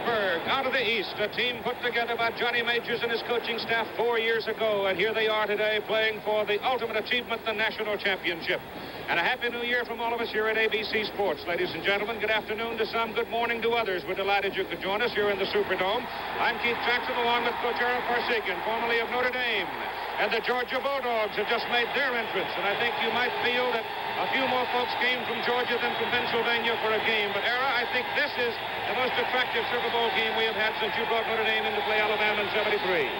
Pittsburgh, out of the East, a team put together by Johnny Majors and his coaching staff 4 years ago, and here they are today playing for the ultimate achievement, the national championship. And a happy new year from all of us here at ABC Sports. Ladies and gentlemen, good afternoon to some, good morning to others. We're delighted you could join us here in the Superdome. I'm Keith Jackson, along with Coach Harold Parsegian, formerly of Notre Dame. And the Georgia Bulldogs have just made their entrance, and I think you might feel that a few more folks came from Georgia than from Pennsylvania for a game. But, Era, I think this is the most attractive Super Bowl game we have had since you brought Notre Dame in to play Alabama in '73.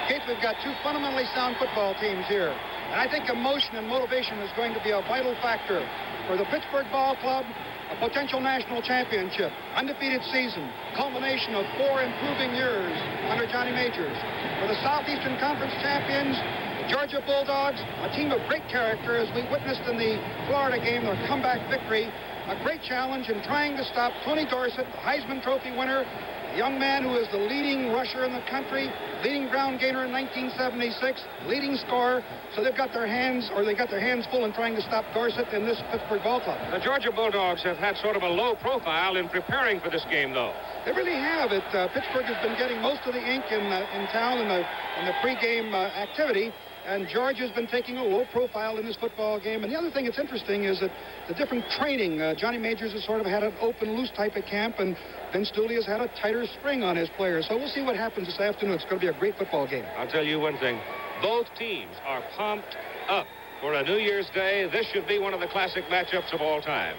Keith, we've got two fundamentally sound football teams here. And I think emotion and motivation is going to be a vital factor for the Pittsburgh Ball Club, a potential national championship, undefeated season, culmination of 4 improving years under Johnny Majors. For the Southeastern Conference champions, the Georgia Bulldogs, a team of great character, as we witnessed in the Florida game, their comeback victory, a great challenge in trying to stop Tony Dorsett, the Heisman Trophy winner, a young man who is the leading rusher in the country, leading ground gainer in 1976, leading scorer. So they've got their hands full in trying to stop Dorsett in this Pittsburgh Ball Club. The Georgia Bulldogs have had sort of a low profile in preparing for this game, though. They really have. Pittsburgh has been getting most of the ink in town in the pregame activity. And Georgia's been taking a low profile in this football game. And the other thing that's interesting is that the different training. Johnny Majors has sort of had an open, loose type of camp, and Vince Dooley has had a tighter spring on his players. So we'll see what happens this afternoon. It's going to be a great football game. I'll tell you one thing. Both teams are pumped up for a New Year's Day. This should be one of the classic matchups of all time.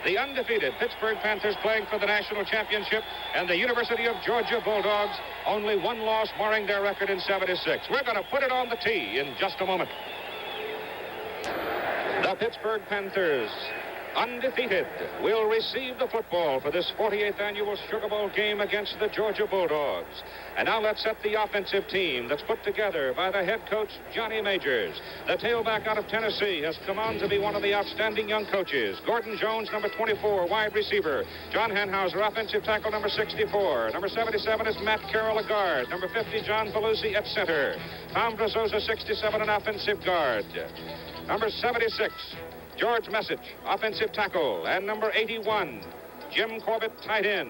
The undefeated Pittsburgh Panthers playing for the national championship, and the University of Georgia Bulldogs, only one loss marring their record in '76. We're going to put it on the tee in just a moment. The Pittsburgh Panthers, undefeated, will receive the football for this 48th annual Sugar Bowl game against the Georgia Bulldogs. And now let's set the offensive team that's put together by the head coach, Johnny Majors. The tailback out of Tennessee has come on to be one of the outstanding young coaches. Gordon Jones, number 24, wide receiver. John Hanhauser, offensive tackle, number 64. Number 77 is Matt Carroll, a guard. Number 50, John Pelusi at center. Tom Brazosa, 67, an offensive guard. Number 76, George Message, offensive tackle. And number 81, Jim Corbett, tight end.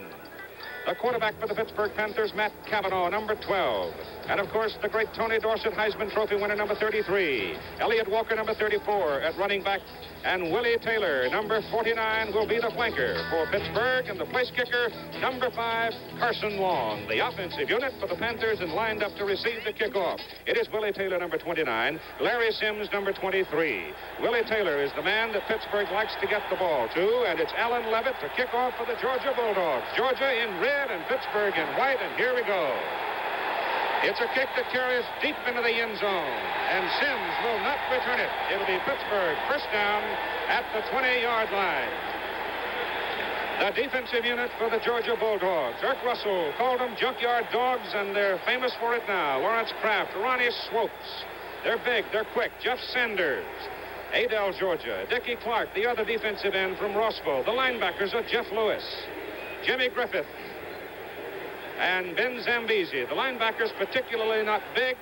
The quarterback for the Pittsburgh Panthers, Matt Cavanaugh, number 12. And, of course, the great Tony Dorsett, Heisman Trophy winner, number 33. Elliott Walker, number 34, at running back. And Willie Taylor, number 49, will be the flanker for Pittsburgh. And the place kicker, number 5, Carson Long. The offensive unit for the Panthers and lined up to receive the kickoff. It is Willie Taylor, number 29. Larry Sims, number 23. Willie Taylor is the man that Pittsburgh likes to get the ball to. And it's Alan Levitt to kick off for the Georgia Bulldogs. Georgia in red and Pittsburgh in white, and here we go. It's a kick that carries deep into the end zone, and Sims will not return it. It'll be Pittsburgh first down at the 20-yard line. The defensive unit for the Georgia Bulldogs. Irk Russell called them junkyard dogs, and they're famous for it now. Lawrence Kraft, Ronnie Swopes. They're big, they're quick. Jeff Sanders, Adel, Georgia. Dickie Clark, the other defensive end from Rossville. The linebackers are Jeff Lewis, Jimmy Griffith, and Ben Zambezi. The linebackers particularly not big,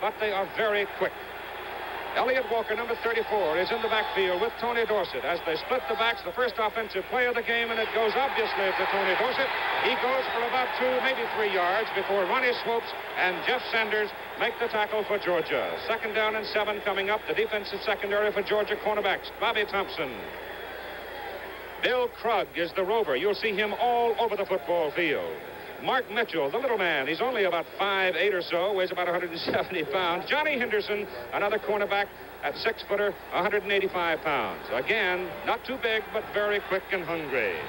but they are very quick. Elliott Walker, number 34, is in the backfield with Tony Dorsett. As they split the backs, the first offensive play of the game, and it goes obviously to Tony Dorsett. He goes for about 2, maybe 3 yards before Ronnie Swopes and Jeff Sanders make the tackle for Georgia. 2nd down and 7 coming up. The defensive secondary for Georgia cornerbacks, Bobby Thompson. Bill Krug is the rover. You'll see him all over the football field. Mark Mitchell, the little man, he's only about 5'8" or so, weighs about 170 pounds. Johnny Henderson, another cornerback at 6-footer, 185 pounds. Again, not too big, but very quick and hungry.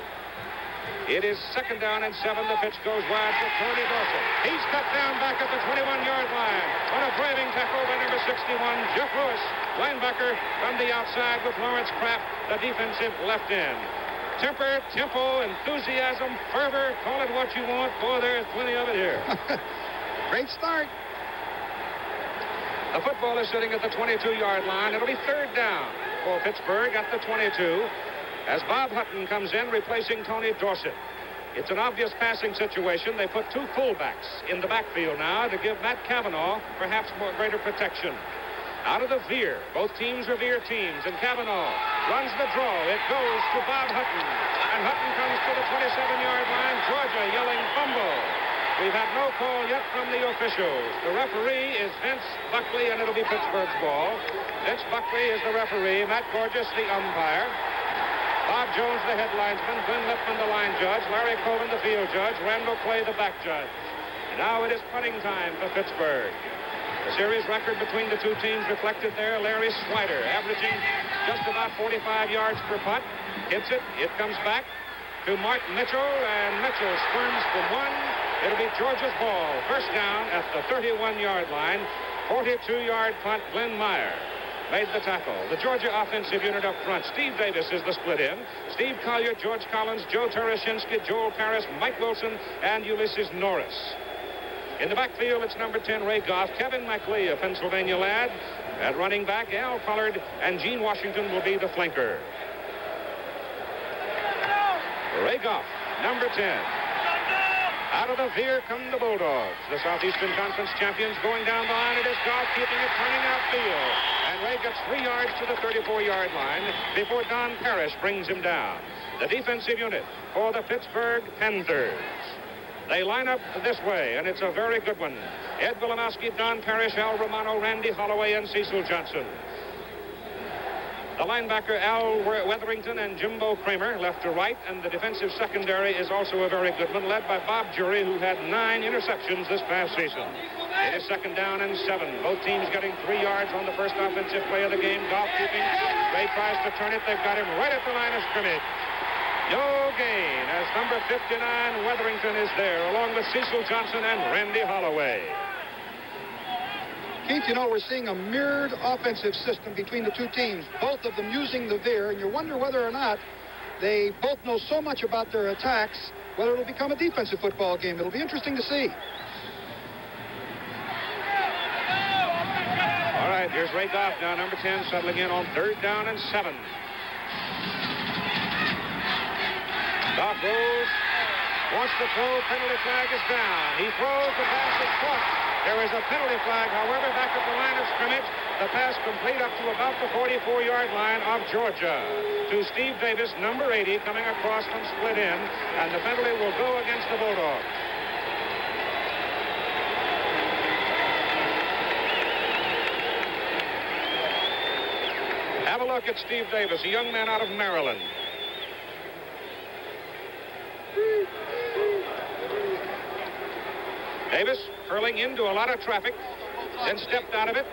It is 2nd down and 7. The pitch goes wide for Tony Dorsett. He's cut down back at the 21-yard line on a driving tackle by number 61, Jeff Lewis, linebacker from the outside with Lawrence Kraft, the defensive left end. Temper, tempo, enthusiasm, fervor, call it what you want. Boy, there's plenty of it here. Great start. The football is sitting at the 22-yard line. It'll be 3rd down for Pittsburgh at the 22 as Bob Hutton comes in replacing Tony Dorsett. It's an obvious passing situation. They put 2 fullbacks in the backfield now to give Matt Cavanaugh perhaps greater protection. Out of the veer. Both teams are veer teams, and Cavanaugh runs the draw. It goes to Bob Hutton, and Hutton comes to the 27-yard line. Georgia yelling fumble. We've had no call yet from the officials. The referee is Vince Buckley, and it'll be Pittsburgh's ball. Vince Buckley is the referee. Matt Gorgeous, the umpire. Bob Jones, the head linesman. Glenn Lippman, the line judge. Larry Coben, the field judge. Randall Clay, the back judge. And now it is punting time for Pittsburgh. The series record between the two teams reflected there. Larry Swider averaging just about 45 yards per putt. Hits it. It comes back to Martin Mitchell, and Mitchell squirms from one. It'll be Georgia's ball. First down at the 31-yard line. 42-yard punt. Glenn Meyer made the tackle. The Georgia offensive unit up front. Steve Davis is the split in. Steve Collier, George Collins, Joe Tereshinski, Joel Paris, Mike Wilson, and Ulysses Norris. In the backfield, it's number 10, Ray Goff. Kevin McLee, a Pennsylvania lad. At running back, Al Pollard and Gene Washington will be the flanker. Ray Goff, number 10. Out of the veer come the Bulldogs. The Southeastern Conference champions going down the line. It is Goff keeping it turning outfield. And Ray gets 3 yards to the 34-yard line before Don Parrish brings him down. The defensive unit for the Pittsburgh Panthers. They line up this way, and it's a very good one. Ed Wilimowski, Don Parrish, Al Romano, Randy Holloway, and Cecil Johnson. The linebacker, Al Wetherington and Jimbo Kramer, left to right, and the defensive secondary is also a very good one, led by Bob Jury, who had 9 interceptions this past season. It is second down and 7. Both teams getting 3 yards on the first offensive play of the game. Goff keeping. Ray tries to turn it. They've got him right at the line of scrimmage. No gain as number 59, Wetherington, is there, along with Cecil Johnson and Randy Holloway. Keith, you know, we're seeing a mirrored offensive system between the two teams, both of them using the veer, and you wonder whether or not they both know so much about their attacks, whether it'll become a defensive football game. It'll be interesting to see. All right, here's Ray Goff now, number 10, settling in on third down and 7. Goff rolls, wants to throw, penalty flag is down. He throws, the pass is caught. There is a penalty flag, however, back at the line of scrimmage. The pass complete up to about the 44-yard line of Georgia to Steve Davis, number 80, coming across from split end, and the penalty will go against the Bulldogs. Have a look at Steve Davis, a young man out of Maryland. Davis hurling into a lot of traffic, then stepped out of it,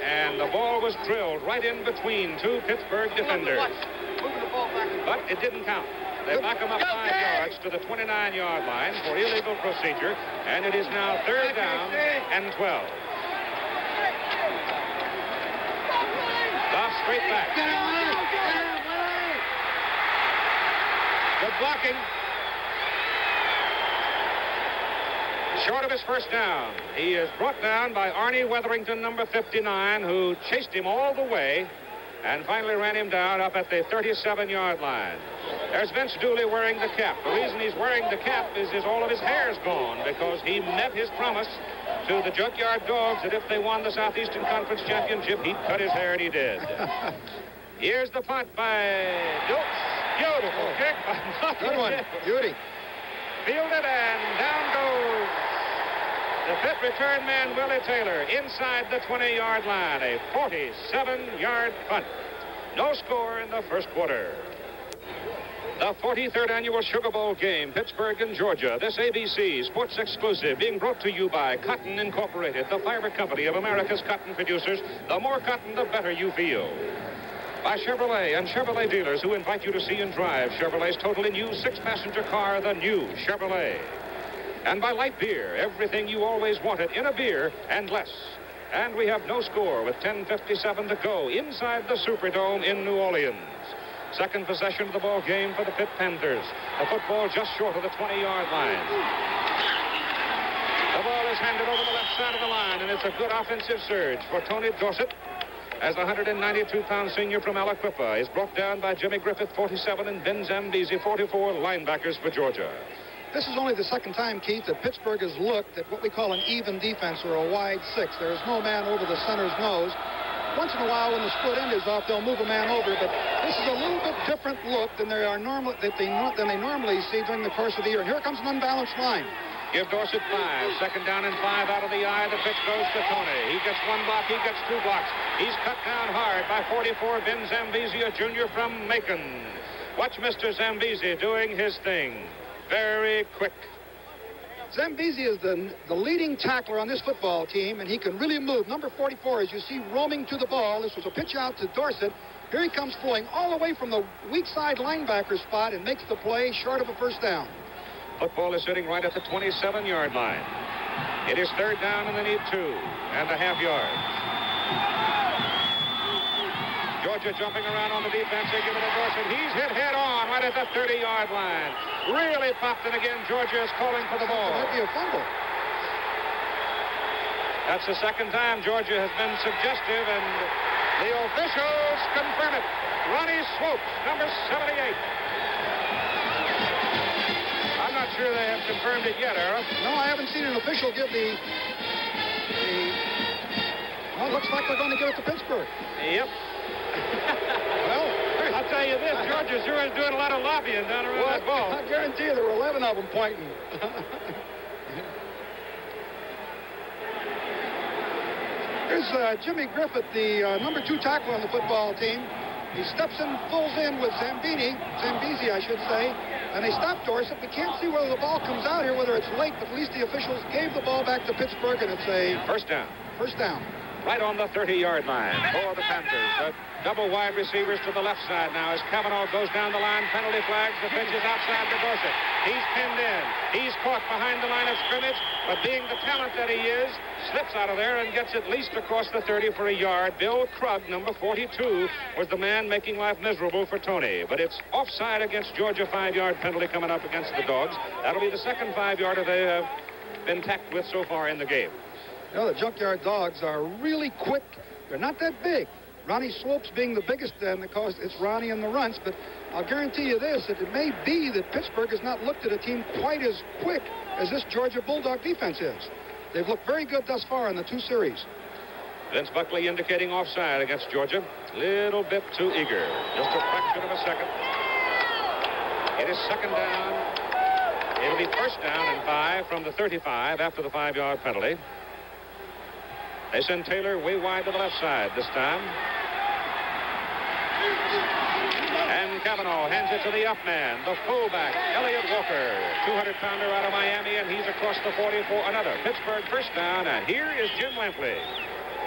and the ball was drilled right in between two Pittsburgh defenders. But it didn't count. They back him up 5 yards to the 29-yard line for illegal procedure, and it is now third down and 12. Goff straight back. Good blocking. Short of his first down. He is brought down by Arnie Wetherington, number 59, who chased him all the way and finally ran him down up at the 37-yard line. There's Vince Dooley wearing the cap. The reason he's wearing the cap is all of his hair's gone, because he met his promise to the Junkyard Dogs that if they won the Southeastern Conference Championship, he'd cut his hair, and he did. Here's the punt by Dukes. Beautiful kick by Bucky. Good one. Beauty. Fielded, and down goes the Pitt return man, Willie Taylor, inside the 20-yard line. A 47-yard punt. No score in the first quarter. The 43rd annual Sugar Bowl game, Pittsburgh and Georgia. This ABC Sports Exclusive being brought to you by Cotton Incorporated, the fiber company of America's cotton producers. The more cotton, the better you feel. By Chevrolet and Chevrolet dealers who invite you to see and drive Chevrolet's totally new 6-passenger car, the new Chevrolet. And by Light Beer, everything you always wanted in a beer and less. And we have no score with 10:57 to go inside the Superdome in New Orleans. Second possession of the ball game for the Pitt Panthers. The football just short of the 20-yard line. The ball is handed over the left side of the line, and it's a good offensive surge for Tony Dorsett, as the 192-pound senior from Aliquippa is brought down by Jimmy Griffith, 47, and Ben Zambezi, 44, linebackers for Georgia. This is only the second time, Keith, that Pittsburgh has looked at what we call an even defense or a wide 6. There is no man over the center's nose. once in a while, when the split end is off, they'll move a man over. But this is a little bit different look than they normally see during the course of the year. And here comes an unbalanced line. Give Dorsett 5. Second down and 5 out of the eye. The pitch goes to Tony. He gets 1 block. He gets 2 blocks. He's cut down hard by 44, Ben Zambezi, a junior from Macon. Watch Mr. Zambezi doing his thing. Very quick. Zambezi is the leading tackler on this football team, and he can really move. Number 44, as you see, roaming to the ball. This was a pitch out to Dorsett. Here he comes flowing all the way from the weak side linebacker spot and makes the play short of a first down. Football is sitting right at the 27-yard line. It is third down, and they need 2.5 yards. Georgia jumping around on the defense. They give it to Dorsett. He's hit head on right at the 30-yard line. Really popped, and again, Georgia is calling for the ball. That might be a fumble. That's the second time Georgia has been suggestive, and the officials confirm it. Ronnie Swopes, number 78. I'm not sure they have confirmed it yet, Ara. No, I haven't seen an official give the well, looks like they're going to give it to Pittsburgh. Yep. Well, I'll tell you this, Georgia sure is doing a lot of lobbying down around that ball. I guarantee you there were 11 of them pointing. Here's Jimmy Griffith, the number 2 tackler on the football team. He steps in, pulls in with Zambezi, I should say, and they stop Dorsett. We can't see whether the ball comes out here, whether it's late, but at least the officials gave the ball back to Pittsburgh, and it's a first down. First down. Right on the 30-yard line for the Panthers. Double wide receivers to the left side now as Cavanaugh goes down the line. Penalty flags. The pitch is outside to Dorsett. He's pinned in. He's caught behind the line of scrimmage, but being the talent that he is, slips out of there and gets at least across the 30 for a yard. Bill Krug, number 42, was the man making life miserable for Tony. But it's offside against Georgia. 5-yard penalty coming up against the Dogs. That'll be the second 5-yarder they have been tacked with so far in the game. You know, the Junkyard Dogs are really quick. They're not that big. Ronnie Swopes being the biggest, and of course it's Ronnie and the Runts, but I'll guarantee you this, that it may be that Pittsburgh has not looked at a team quite as quick as this Georgia Bulldog defense is. They've looked very good thus far in the 2 series. Vince Buckley indicating offside against Georgia. Little bit too eager. Just a fraction of a second. It is second down. It'll be first down and 5 from the 35 after the 5-yard penalty. They send Taylor way wide to the left side this time. And Cavanaugh hands it to the up man, the fullback, Elliott Walker. 200-pounder out of Miami, and he's across the 44. Another Pittsburgh first down, and here is Jim Lampley.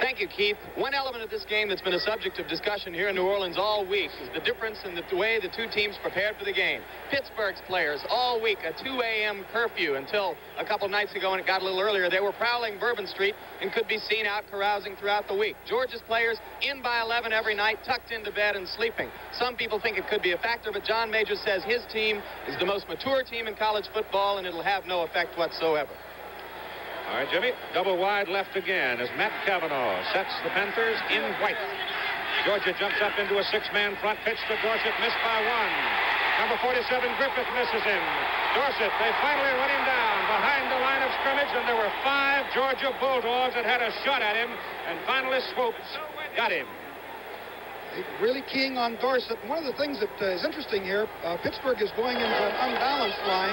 Thank you, Keith. One element of this game that's been a subject of discussion here in New Orleans all week is the difference in the way the 2 teams prepared for the game. Pittsburgh's players all week, a 2 a.m. curfew until a couple nights ago, and it got a little earlier. They were prowling Bourbon Street and could be seen out carousing throughout the week. Georgia's players in by 11 every night, tucked into bed and sleeping. Some people think it could be a factor, but John Major says his team is the most mature team in college football, and it'll have no effect whatsoever. All right, Jimmy, double wide left again as Matt Cavanaugh sets the Panthers in white. Georgia jumps up into a 6-man front. Pitch to Dorsett, missed by 1. Number 47, Griffith, misses him. Dorsett, they finally run him down behind the line of scrimmage, and there were 5 Georgia Bulldogs that had a shot at him, and finally Swopes got him. They're really keying on Dorsett. And one of the things that is interesting here, Pittsburgh is going into an unbalanced line,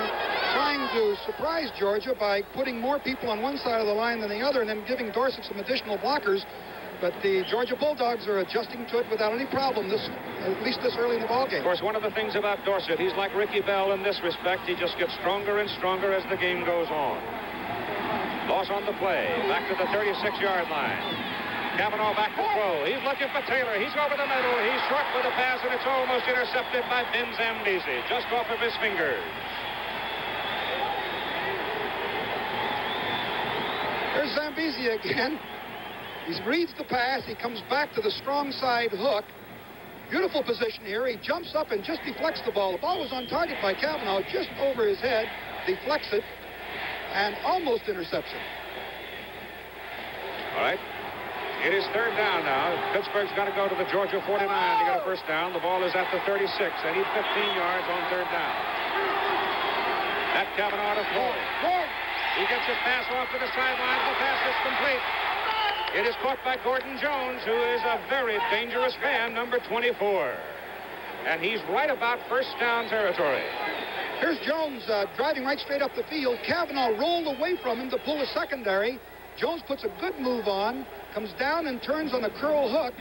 trying to surprise Georgia by putting more people on one side of the line than the other and then giving Dorsett some additional blockers. But the Georgia Bulldogs are adjusting to it without any problem, at least this early in the ballgame. Of course, one of the things about Dorsett, he's like Ricky Bell in this respect. He just gets stronger and stronger as the game goes on. Loss on the play. Back to the 36-yard line. Cavanaugh back to throw. He's looking for Taylor. He's over the middle. He's short for the pass, and it's almost intercepted by Ben Zambezi, just off of his fingers. There's Zambezi again. He reads the pass. He comes back to the strong side hook. Beautiful position here. He jumps up and just deflects the ball. The ball was on target by Cavanaugh, just over his head, deflects it, and almost intercepts it. All right. It is third down now. Pittsburgh's got to go to the Georgia 49 to get a first down. The ball is at the 36. They need 15 yards on third down. Matt Cavanaugh to throw. He gets his pass off to the sideline. The pass is complete. It is caught by Gordon Jones, who is a very dangerous man, number 24. And he's right about first down territory. Here's Jones driving right straight up the field. Cavanaugh rolled away from him to pull a secondary. Jones puts a good move on, comes down and turns on a curl hook.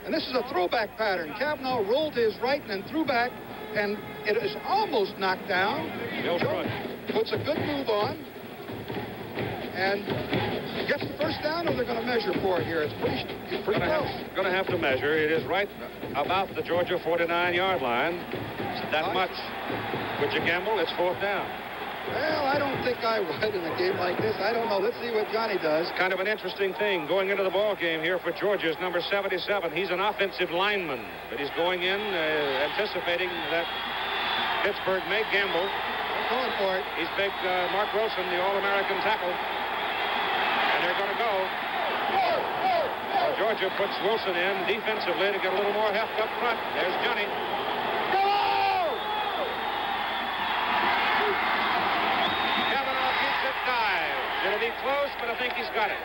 And this is a throwback pattern. Cavanaugh rolled to his right and then threw back, and it is almost knocked down. Jones puts a good move on and gets the first down, or they're going to measure for it here. It's pretty close. Going to have to measure. It is right about the Georgia 49-yard line. It's that much. Would you gamble? It's fourth down. Well, I don't think I would in a game like this. I don't know. Let's see what Johnny does. Kind of an interesting thing going into the ball game here for Georgia is number 77. He's an offensive lineman, but he's going in anticipating that Pittsburgh may gamble. They're going for it. He's big Mark Wilson, the All-American tackle. And they're going to go. So Georgia puts Wilson in defensively to get a little more heft up front. There's Johnny. It'll be close, but I think he's got it.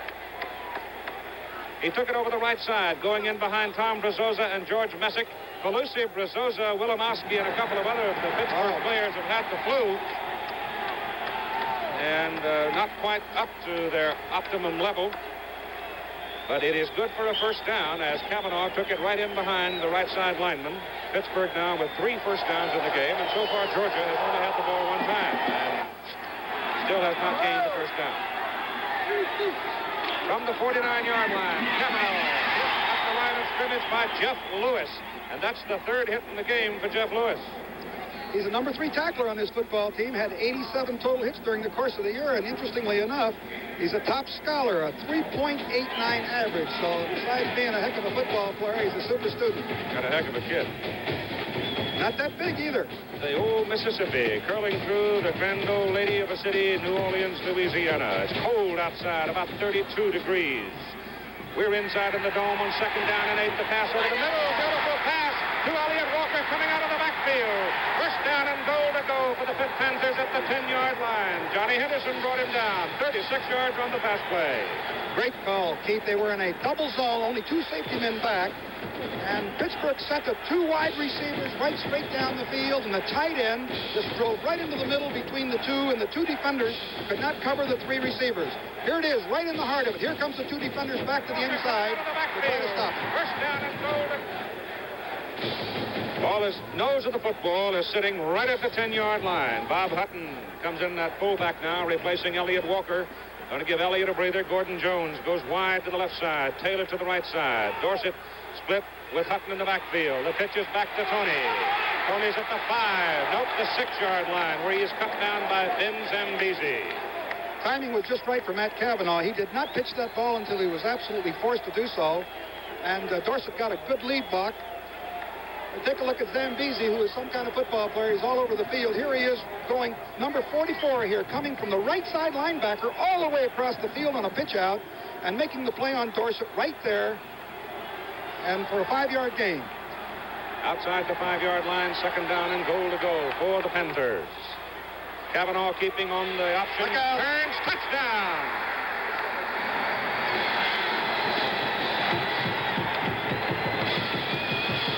He took it over the right side, going in behind Tom Brazoza and George Messick. Pelusi, Brazoza, Wilimowski, and a couple of other of the Pittsburgh players have had the flu. And not quite up to their optimum level. But it is good for a first down as Cavanaugh took it right in behind the right side lineman. Pittsburgh now with 3 first downs in the game, and so far Georgia has only had the ball one time. And still has not gained the first down. From the 49-yard line, Cavanaugh hit at the line of scrimmage by Jeff Lewis. And that's the third hit in the game for Jeff Lewis. He's a number 3 tackler on his football team, had 87 total hits during the course of the year, and interestingly enough, he's a top scholar, a 3.89 average. So besides being a heck of a football player, he's a super student. Got a heck of a kid. Not that big either. The old Mississippi curling through the grand old lady of a city, New Orleans, Louisiana. It's cold outside, about 32 degrees. We're inside in the dome on second down and 8. The pass over the middle. Beautiful pass to Elliott Walker coming out of the backfield. First down and goal to go for the Pitt Panthers at the 10-yard line. Johnny Henderson brought him down. 36 yards on the pass play. Great call, Keith. They were in a double zone, only 2 safety men back. And Pittsburgh sent the 2 wide receivers right straight down the field, and the tight end just drove right into the middle between the 2, and the 2 defenders could not cover the 3 receivers. Here it is, right in the heart of it. Here comes the 2 defenders back to the inside to try to stop it. First down and goal. Nose of the football is sitting right at the 10-yard line. Bob Hutton comes in at fullback now, replacing Elliott Walker. Going to give Elliott a breather. Gordon Jones goes wide to the left side. Taylor to the right side. Dorsett split with Hutton in the backfield. The pitch is back to Tony. Tony's at the 5. Note the 6-yard line where he is cut down by Ben Zambezi. Timing was just right for Matt Cavanaugh. He did not pitch that ball until he was absolutely forced to do so. And Dorsett got a good lead block. And take a look at Zambezi, who is some kind of football player. He's all over the field. Here he is going number 44 here, coming from the right side linebacker all the way across the field on a pitch out and making the play on Dorsett right there. And for a 5-yard gain. Outside the 5-yard line, second down and goal to go for the Panthers. Cavanaugh keeping on the option. Turns, touchdown.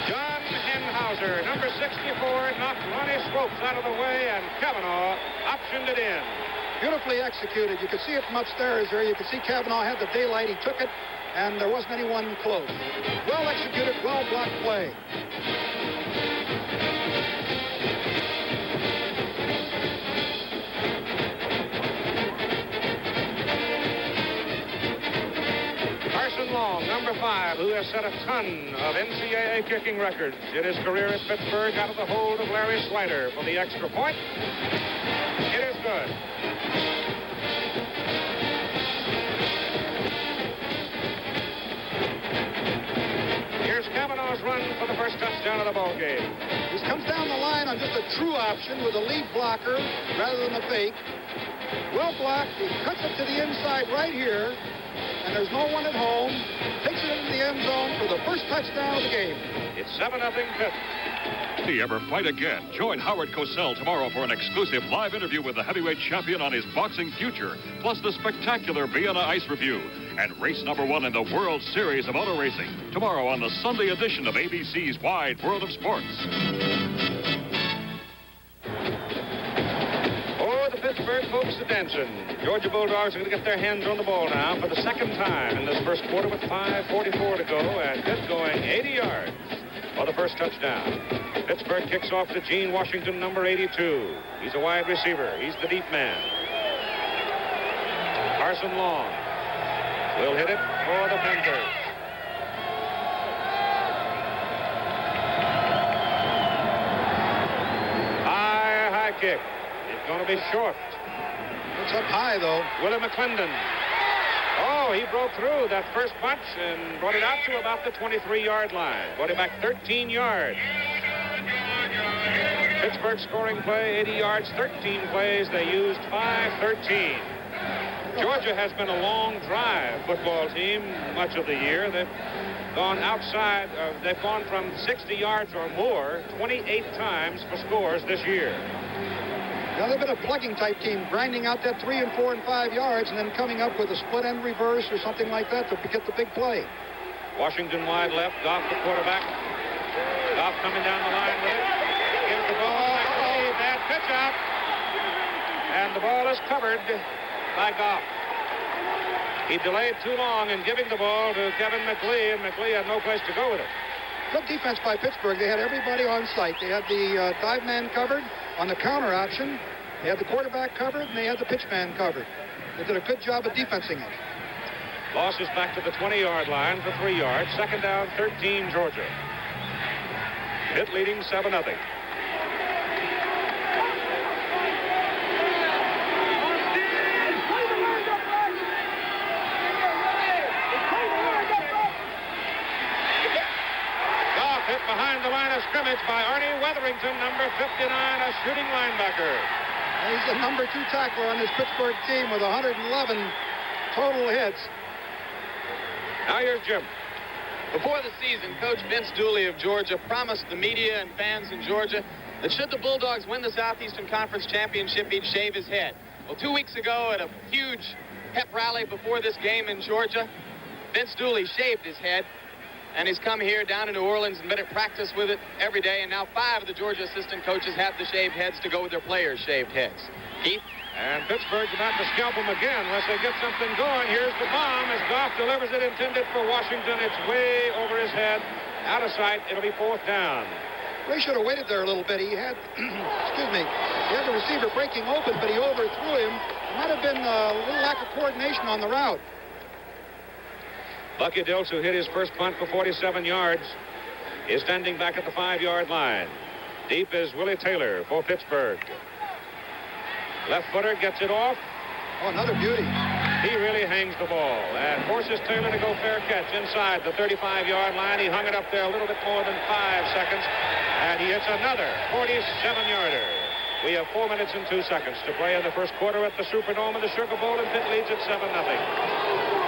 John Henhauser, number 64, knocked Ronnie Swopes out of the way, and Cavanaugh optioned it in. Beautifully executed. You could see it from upstairs there. You could see Cavanaugh had the daylight. He took it, and there wasn't anyone close. Well executed, well blocked play. Carson Long, number 5, who has set a ton of NCAA kicking records in his career at Pittsburgh, out of the hold of Larry Slider for the extra point. It is good. Here's Cavanaugh's run for the first touchdown of the ball game. This comes down the line on just a true option with a lead blocker rather than a fake. Well blocked. He cuts it to the inside right here, and there's no one at home. Takes it into the end zone for the first touchdown of the game. It's 7-0 Pitt. Ever fight again? Join Howard Cosell tomorrow for an exclusive live interview with the heavyweight champion on his boxing future, plus the spectacular Vienna Ice Review. and race number 1 in the World Series of Auto Racing. Tomorrow on the Sunday edition of ABC's Wide World of Sports. For the Pittsburgh folks' attention, Georgia Bulldogs are going to get their hands on the ball now for the second time in this first quarter with 5:44 to go, and Pitt going 80 yards for the first touchdown. Pittsburgh kicks off to Gene Washington, number 82. He's a wide receiver. He's the deep man. Carson Long will hit it for the Panthers. High kick. It's going to be short. It's up high, though. Willie McClendon. Oh, he broke through that first punch and brought it out to about the 23-yard line. Brought it back 13 yards. Pittsburgh scoring play, 80 yards, 13 plays. They used 5:13. Georgia has been a long drive football team much of the year. They've gone outside. They've gone from 60 yards or more 28 times for scores this year. Now, they've been a plugging type team, grinding out that 3 and 4 and 5 yards and then coming up with a split end reverse or something like that to get the big play. Washington wide left. Goff, the quarterback. Goff coming down the line with it. Gives the ball. Bad pitch out. And the ball is covered by Goff. He delayed too long in giving the ball to Kevin McLee, and McLee had no place to go with it. Good defense by Pittsburgh. They had everybody on site. They had the dive man covered on the counter option. They had the quarterback covered, and they had the pitch man covered. They did a good job of defensing it. Loss is back to the 20-yard line for 3 yards. Second down, 13, Georgia. Pitt leading 7-0. Behind the line of scrimmage by Arnie Weatherington, number 59, a shooting linebacker. He's the number 2 tackler on this Pittsburgh team with 111 total hits. Now here's Jim. Before the season, Coach Vince Dooley of Georgia promised the media and fans in Georgia that should the Bulldogs win the Southeastern Conference Championship, he'd shave his head. Well, 2 weeks ago at a huge pep rally before this game in Georgia, Vince Dooley shaved his head. And he's come here down in New Orleans and been at practice with it every day. And now 5 of the Georgia assistant coaches have the shaved heads to go with their players' shaved heads. Keith? And Pittsburgh's about to scalp them again unless they get something going. Here's the bomb as Goff delivers it, intended for Washington. It's way over his head. Out of sight. It'll be 4th down. Ray should have waited there a little bit. He had, excuse me, he had the receiver breaking open, but he overthrew him. It might have been a little lack of coordination on the route. Bucky Dills, who hit his first punt for 47 yards, is standing back at the 5-yard line. Deep is Willie Taylor for Pittsburgh. Left footer gets it off. Oh, another beauty. He really hangs the ball and forces Taylor to go fair catch inside the 35-yard line. He hung it up there a little bit more than 5 seconds, and he hits another 47-yarder. We have 4 minutes and 2 seconds to play in the first quarter at the Superdome of the Sugar Bowl, and Pitt leads at 7-0.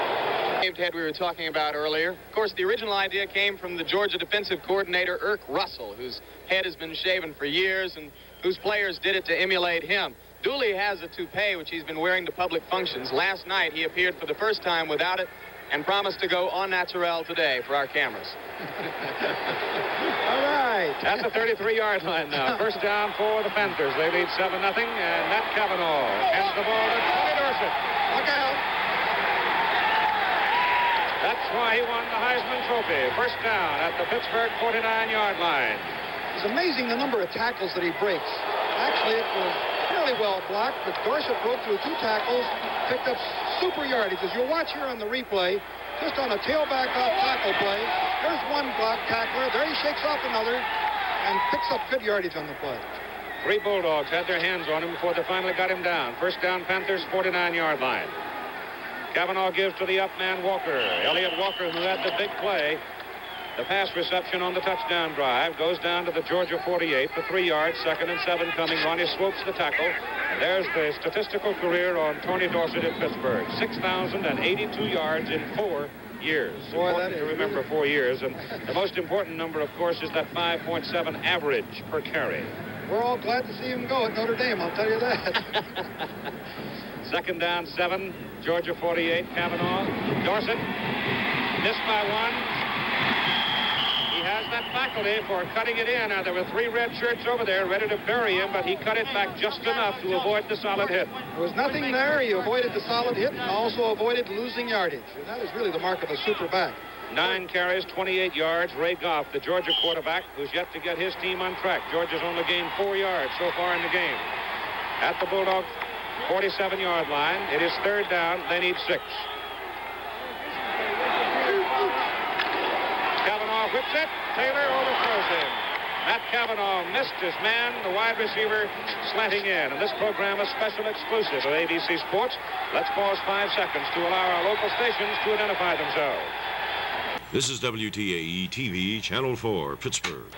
Shaved head we were talking about earlier. Of course, the original idea came from the Georgia defensive coordinator, Irk Russell, whose head has been shaven for years and whose players did it to emulate him. Dooley has a toupee, which he's been wearing to public functions. Last night, he appeared for the first time without it and promised to go au naturel today for our cameras. All right. At the 33-yard line now. First down for the Panthers. They lead 7-0, and Matt Cavanaugh hands the ball to Tony Dorsett. Look out. That's why he won the Heisman Trophy. First down at the Pittsburgh 49-yard line. It's amazing the number of tackles that he breaks. Actually, it was fairly well blocked, but Dorsett broke through 2 tackles, picked up super yardage. As you'll watch here on the replay, just on a tailback off tackle play, there's one block tackler. There he shakes off another and picks up good yardage on the play. 3 Bulldogs had their hands on him before they finally got him down. First down, Panthers 49-yard line. Cavanaugh gives to the up man Walker. Elliott Walker, who had the big play. The pass reception on the touchdown drive goes down to the Georgia 48 for 3 yards. 2nd and 7 coming. Ronnie Swoops the tackle. And there's the statistical career on Tony Dorsett in Pittsburgh. 6,082 yards in 4 years. Boy, important to remember 4 years. And the most important number, of course, is that 5.7 average per carry. We're all glad to see him go at Notre Dame, I'll tell you that. 2nd down, 7. Georgia 48, Cavanaugh. Dorsett missed by one. He has that faculty for cutting it in. Now, there were 3 red shirts over there ready to bury him, but he cut it back just enough to avoid the solid hit. There was nothing there. He avoided the solid hit and also avoided losing yardage. And that is really the mark of a super back. 9 carries, 28 yards. Ray Goff, the Georgia quarterback, who's yet to get his team on track. Georgia's only gained 4 yards so far in the game. At the Bulldog 47-yard line, it is 3rd down. They need 6. Cavanaugh whips it. Taylor overthrows him. Matt Cavanaugh missed his man, the wide receiver, slanting in. And this program is special exclusive of ABC Sports. Let's pause 5 seconds to allow our local stations to identify themselves. This is WTAE TV, Channel 4, Pittsburgh.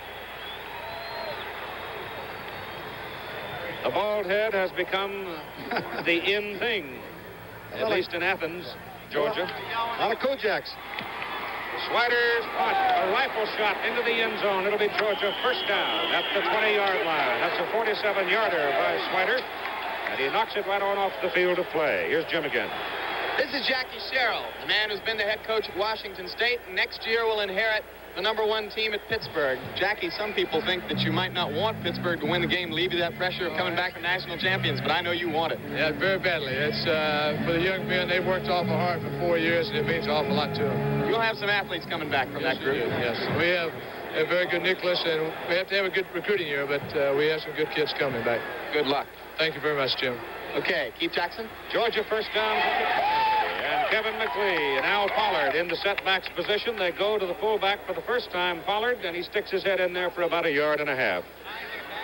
The bald head has become the in thing, at least in Athens, Georgia. A lot of Kojaks. Swider's punt, a rifle shot into the end zone. It'll be Georgia first down at the 20-yard line. That's a 47-yarder by Swider, and he knocks it right on off the field of play. Here's Jim again. This is Jackie Sherrill, the man who's been the head coach at Washington State, and next year will inherit the #1 team at Pittsburgh. Jackie, some people think that you might not want Pittsburgh to win the game, leave you that pressure of coming back from national champions, but I know you want it. Yeah, very badly. It's for the young men. They've worked awful hard for 4 years, and it means an awful lot to them. You'll have some athletes coming back from that group. Yes, we have a very good Nicholas, and we have to have a good recruiting year, but we have some good kids coming back. Good luck. Thank you very much, Jim. Okay, Keith Jackson. Georgia first down from the 20. And Kevin McLean and Al Pollard in the setbacks position. They go to the fullback for the first time, Pollard, and he sticks his head in there for about 1.5 yards.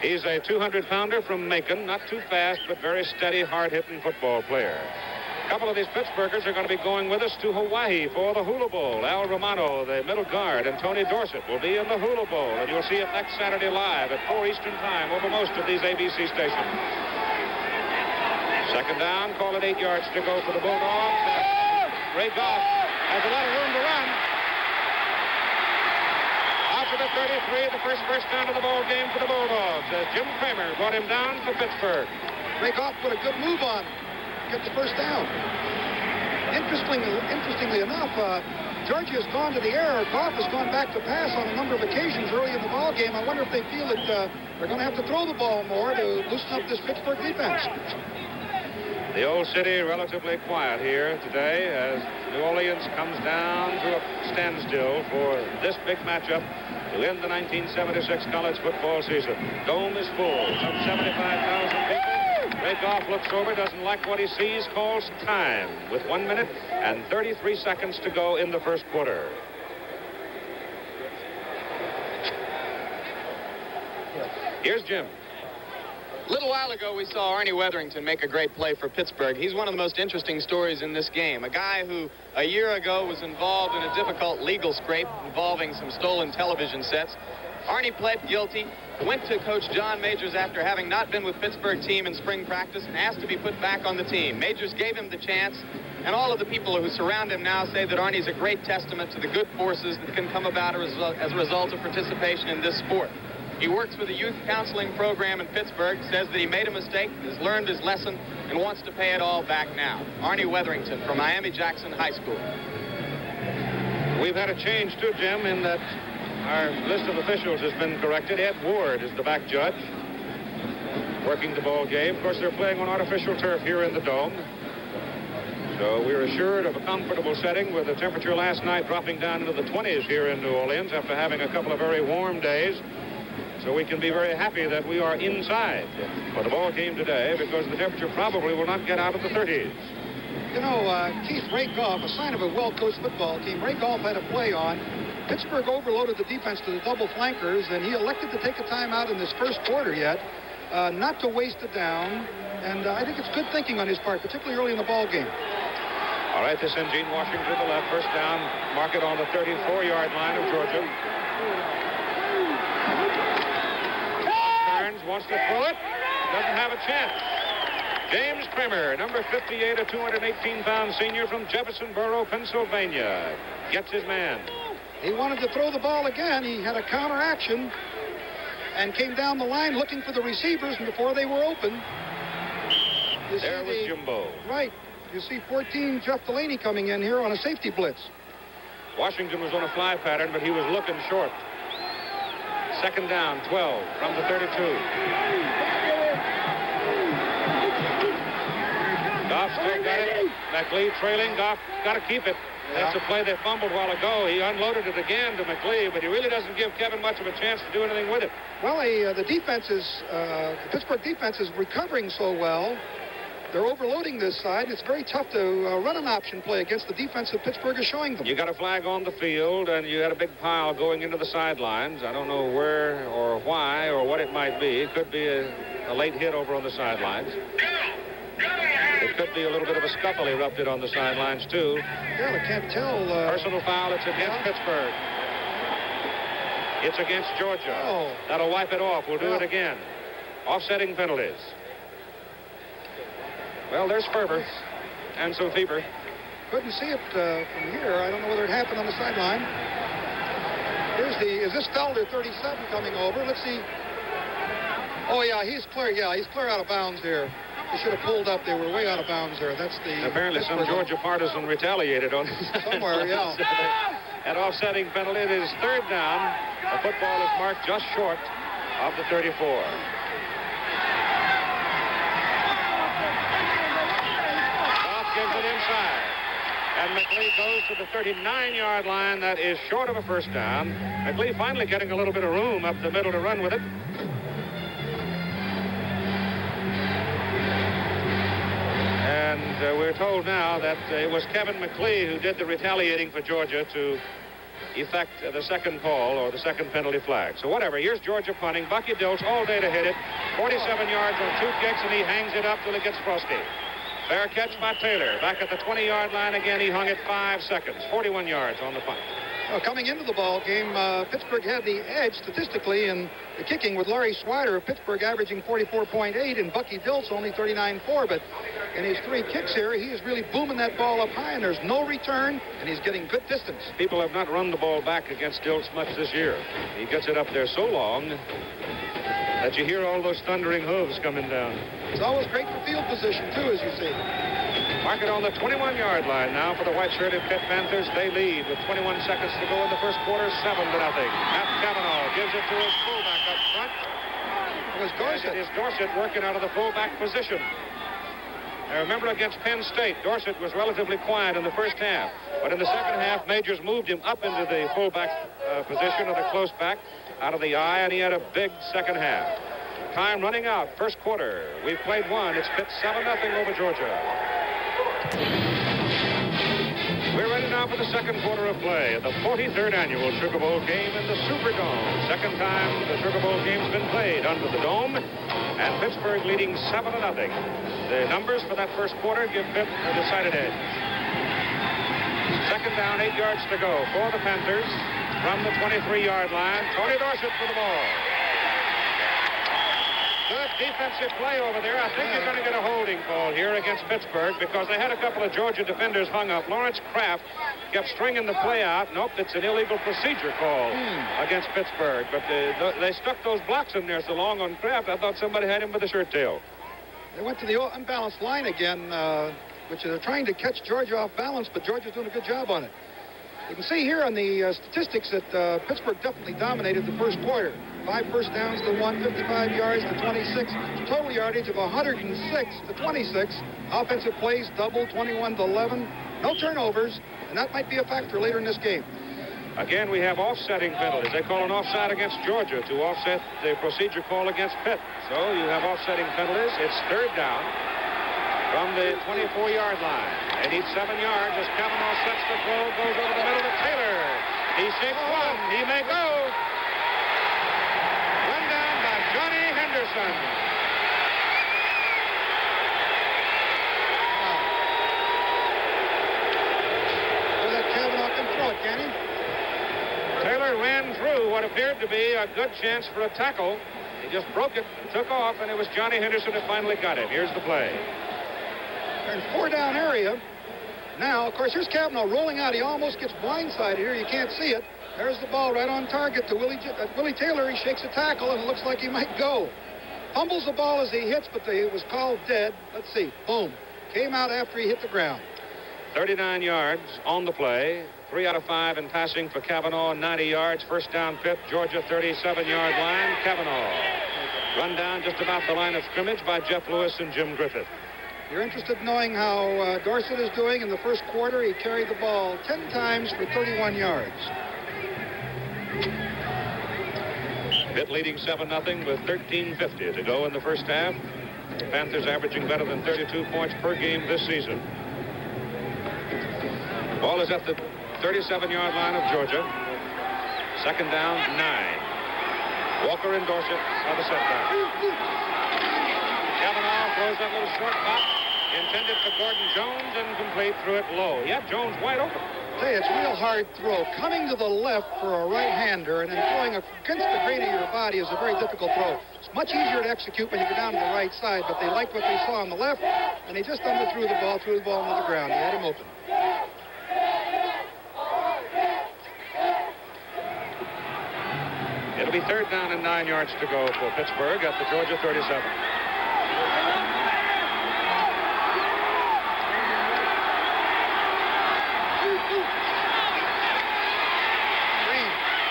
He's a 200-pounder from Macon, not too fast, but very steady, hard-hitting football player. A couple of these Pittsburghers are going to be going with us to Hawaii for the Hula Bowl. Al Romano, the middle guard, and Tony Dorsett will be in the Hula Bowl, and you'll see it next Saturday live at 4 Eastern Time over most of these ABC stations. Second down, call it 8 yards to go for the Bulldogs. Ray Goff has a lot of room to run. Out to the 33, the first down of the ball game for the Bulldogs, as Jim Kramer brought him down to Pittsburgh. Ray Goff put a good move on, get the first down. Interestingly enough, Georgia has gone to the air. Goff has gone back to pass on a number of occasions early in the ball game. I wonder if they feel that they're going to have to throw the ball more to loosen up this Pittsburgh defense. The old city relatively quiet here today as New Orleans comes down to a standstill for this big matchup to end the 1976 college football season. Dome is full, some 75,000 people. Ray Goff looks over, doesn't like what he sees, calls time with 1 minute and 33 seconds to go in the first quarter. Here's Jim. A little while ago, we saw Arnie Weatherington make a great play for Pittsburgh. He's one of the most interesting stories in this game. A guy who, a year ago, was involved in a difficult legal scrape involving some stolen television sets. Arnie pled guilty, went to Coach John Majors after having not been with Pittsburgh team in spring practice and asked to be put back on the team. Majors gave him the chance, and all of the people who surround him now say that Arnie's a great testament to the good forces that can come about as a result of participation in this sport. He works with a youth counseling program in Pittsburgh, says that he made a mistake, has learned his lesson, and wants to pay it all back now. Arnie Weatherington from Miami-Jackson High School. We've had a change, too, Jim, in that our list of officials has been corrected. Ed Ward is the back judge, working the ball game. Of course, they're playing on artificial turf here in the Dome. So we're assured of a comfortable setting with the temperature last night dropping down into the 20s here in New Orleans after having a couple of very warm days. So we can be very happy that we are inside for the ball game today because the temperature probably will not get out of the 30s. You know, Keith, Ray Goff, a sign of a well-coached football team. Ray Goff had a play on. Pittsburgh overloaded the defense to the double flankers, and he elected to take a timeout in this first quarter yet, not to waste it down. And I think it's good thinking on his part, particularly early in the ball game. All right, this ends Gene Washington to the left. First down, mark it on the 34-yard line of Georgia. Wants to throw it, doesn't have a chance. James Kramer, number 58, a 218-pound senior from Jeffersonboro, Pennsylvania, gets his man. He wanted to throw the ball again. He had a counter action and came down the line looking for the receivers, and before they were open, there was Jimbo. Right. You see 14, Jeff Delaney coming in here on a safety blitz. Washington was on a fly pattern, but he was looking short. Second down, 12 from the 32. Goff still got it. McLeod trailing. Goff got to keep it. That's a play they fumbled a while ago. He unloaded it again to McLeod, but he really doesn't give Kevin much of a chance to do anything with it. Well, the defense is, the Pittsburgh defense is recovering so well. They're overloading this side. It's very tough to run an option play against the defense that Pittsburgh is showing them. You got a flag on the field, and you had a big pile going into the sidelines. I don't know where or why or what it might be. It could be a late hit over on the sidelines. It could be a little bit of a scuffle erupted on the sidelines, too. Yeah, I can't tell. Personal foul. It's against Pittsburgh. It's against Georgia. Oh. That'll wipe it off. We'll do it again. Offsetting penalties. Well, there's Ferber and some fever. Couldn't see it from here. I don't know whether it happened on the sideline. Is this Felder, 37, coming over? Let's see. Oh, yeah, he's clear. Yeah, he's clear out of bounds here. They should have pulled up. They were way out of bounds there. That's the... Apparently some Georgia partisan retaliated on this. Somewhere, yeah. An offsetting penalty. It is third down. The football is marked just short of the 34. Goff gives it inside. And McLeod goes to the 39-yard line. That is short of a first down. McLeod finally getting a little bit of room up the middle to run with it. And we're told now that it was Kevin McLeod who did the retaliating for Georgia to effect the second call or the second penalty flag. So whatever, here's Georgia punting. Bucky Dilts all day to hit it. 47 yards on 2 kicks, and he hangs it up till it gets frosty. Fair catch by Taylor. Back at the 20-yard line again, he hung it 5 seconds. 41 yards on the punt. Well, coming into the ball game, Pittsburgh had the edge statistically in the kicking with Larry Swider of Pittsburgh averaging 44.8 and Bucky Dilts only 39.4. But in his 3 kicks here, he is really booming that ball up high, and there's no return, and he's getting good distance. People have not run the ball back against Dilts much this year. He gets it up there so long that you hear all those thundering hooves coming down. It's always great for field position, too, as you see. Mark it on the 21-yard line now for the white-shirted Pitt Panthers. They lead with 21 seconds to go in the first quarter, 7-0. Matt Cavanaugh gives it to his fullback up front. It was Dorsett. And it is Dorsett working out of the fullback position. Now remember, against Penn State, Dorsett was relatively quiet in the first half. But in the second half, Majors moved him up into the fullback position of the close back out of the eye, and he had a big second half. Time running out, first quarter. We've played one. It's Pitt 7-0 over Georgia. We're ready now for the second quarter of play at the 43rd annual Sugar Bowl game in the Superdome. Second time the Sugar Bowl game's been played under the dome, and Pittsburgh leading 7-0. The numbers for that first quarter give Pitt a decided edge. Second down, 8 yards to go for the Panthers from the 23-yard line. Tony Dorsett for the ball. Good defensive play over there. I think you're going to get a holding call here against Pittsburgh because they had a couple of Georgia defenders hung up. Lawrence Kraft kept stringing the play out. Nope, it's an illegal procedure call against Pittsburgh. But they stuck those blocks in there so long on Kraft, I thought somebody had him with a shirt tail. They went to the unbalanced line again, which they're trying to catch Georgia off balance, but Georgia's doing a good job on it. You can see here on the statistics that Pittsburgh definitely dominated the first quarter. 5 first downs to 1, 55 yards to 26. Total yardage of 106 to 26. Offensive plays double, 21 to 11. No turnovers, and that might be a factor later in this game. Again, we have offsetting penalties. They call an offside against Georgia to offset the procedure call against Pitt. So you have offsetting penalties. It's third down from the 24-yard line. They need 7 yards as Cavanaugh sets the throw, goes over the middle to Taylor. He shakes one. He may go. Run down by Johnny Henderson. Well, that Cavanaugh can throw it, can he? Taylor ran through what appeared to be a good chance for a tackle. He just broke it, took off, and it was Johnny Henderson who finally got it. Here's the play. They're in 4-down area. Now, of course, here's Cavanaugh rolling out. He almost gets blindsided here. You can't see it. There's the ball right on target to Willie Taylor. He shakes a tackle, and it looks like he might go. Fumbles the ball as he hits, but it was called dead. Let's see. Boom. Came out after he hit the ground. 39 yards on the play. 3 out of 5 in passing for Kavanaugh. 90 yards. First down, Pitt. Georgia 37-yard line. Kavanaugh run down just about the line of scrimmage by Jeff Lewis and Jim Griffith. You're interested in knowing how Dorsett is doing. In the first quarter, he carried the ball 10 times for 31 yards. Pitt leading 7-0 with 13:50 to go in the first half. The Panthers averaging better than 32 points per game this season. Ball is at the 37-yard line of Georgia. Second down, 9. Walker and Dorsett are the setback. Kavanaugh throws that little short pop, intended for Gordon Jones, and complete, threw it low. Yep, Jones wide open. Hey, it's a real hard throw. Coming to the left for a right-hander and then throwing against the grain of your body is a very difficult throw. It's much easier to execute when you go down to the right side, but they liked what they saw on the left, and they just underthrew the ball, threw the ball into the ground. He had him open. It'll be third down and 9 yards to go for Pittsburgh at the Georgia 37.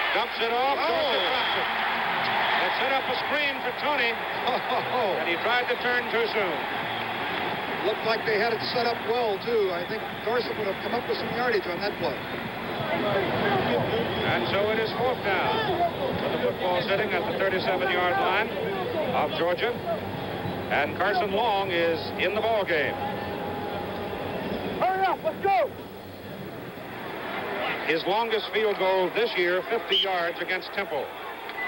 Dumps it off. Georgia drops it. They set up a screen for Tony, and he tried to turn too soon. Looked like they had it set up well, too. I think Dorsett would have come up with some yardage on that play. And so it is fourth down. With the football sitting at the 37-yard line of Georgia. And Carson Long is in the ball game. Hurry up, let's go! His longest field goal this year, 50 yards against Temple.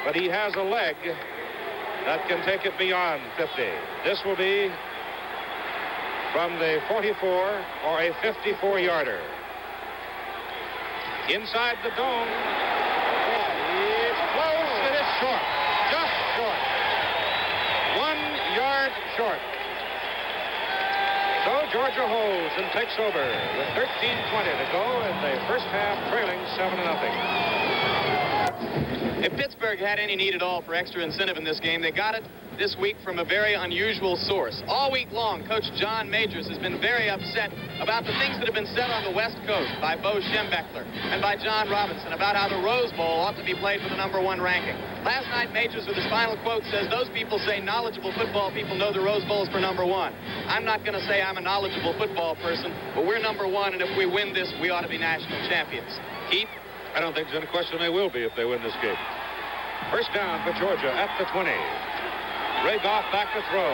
But he has a leg that can take it beyond 50. This will be from the 44 or a 54-yarder. Inside the dome. It's close and it's short. Just short. 1 yard short. So Georgia holds and takes over with 13:20 to go in the first half, trailing 7-0. If Pittsburgh had any need at all for extra incentive in this game, they got it this week from a very unusual source. All week long, Coach John Majors has been very upset about the things that have been said on the West Coast by Bo Schembechler and by John Robinson about how the Rose Bowl ought to be played for the #1 ranking. Last night, Majors, with his final quote, says, those people say knowledgeable football people know the Rose Bowl is for #1. I'm not going to say I'm a knowledgeable football person, but we're #1, and if we win this, we ought to be national champions. Keith? I don't think there's any question they will be if they win this game. First down for Georgia at the 20. Ray Goff back to throw.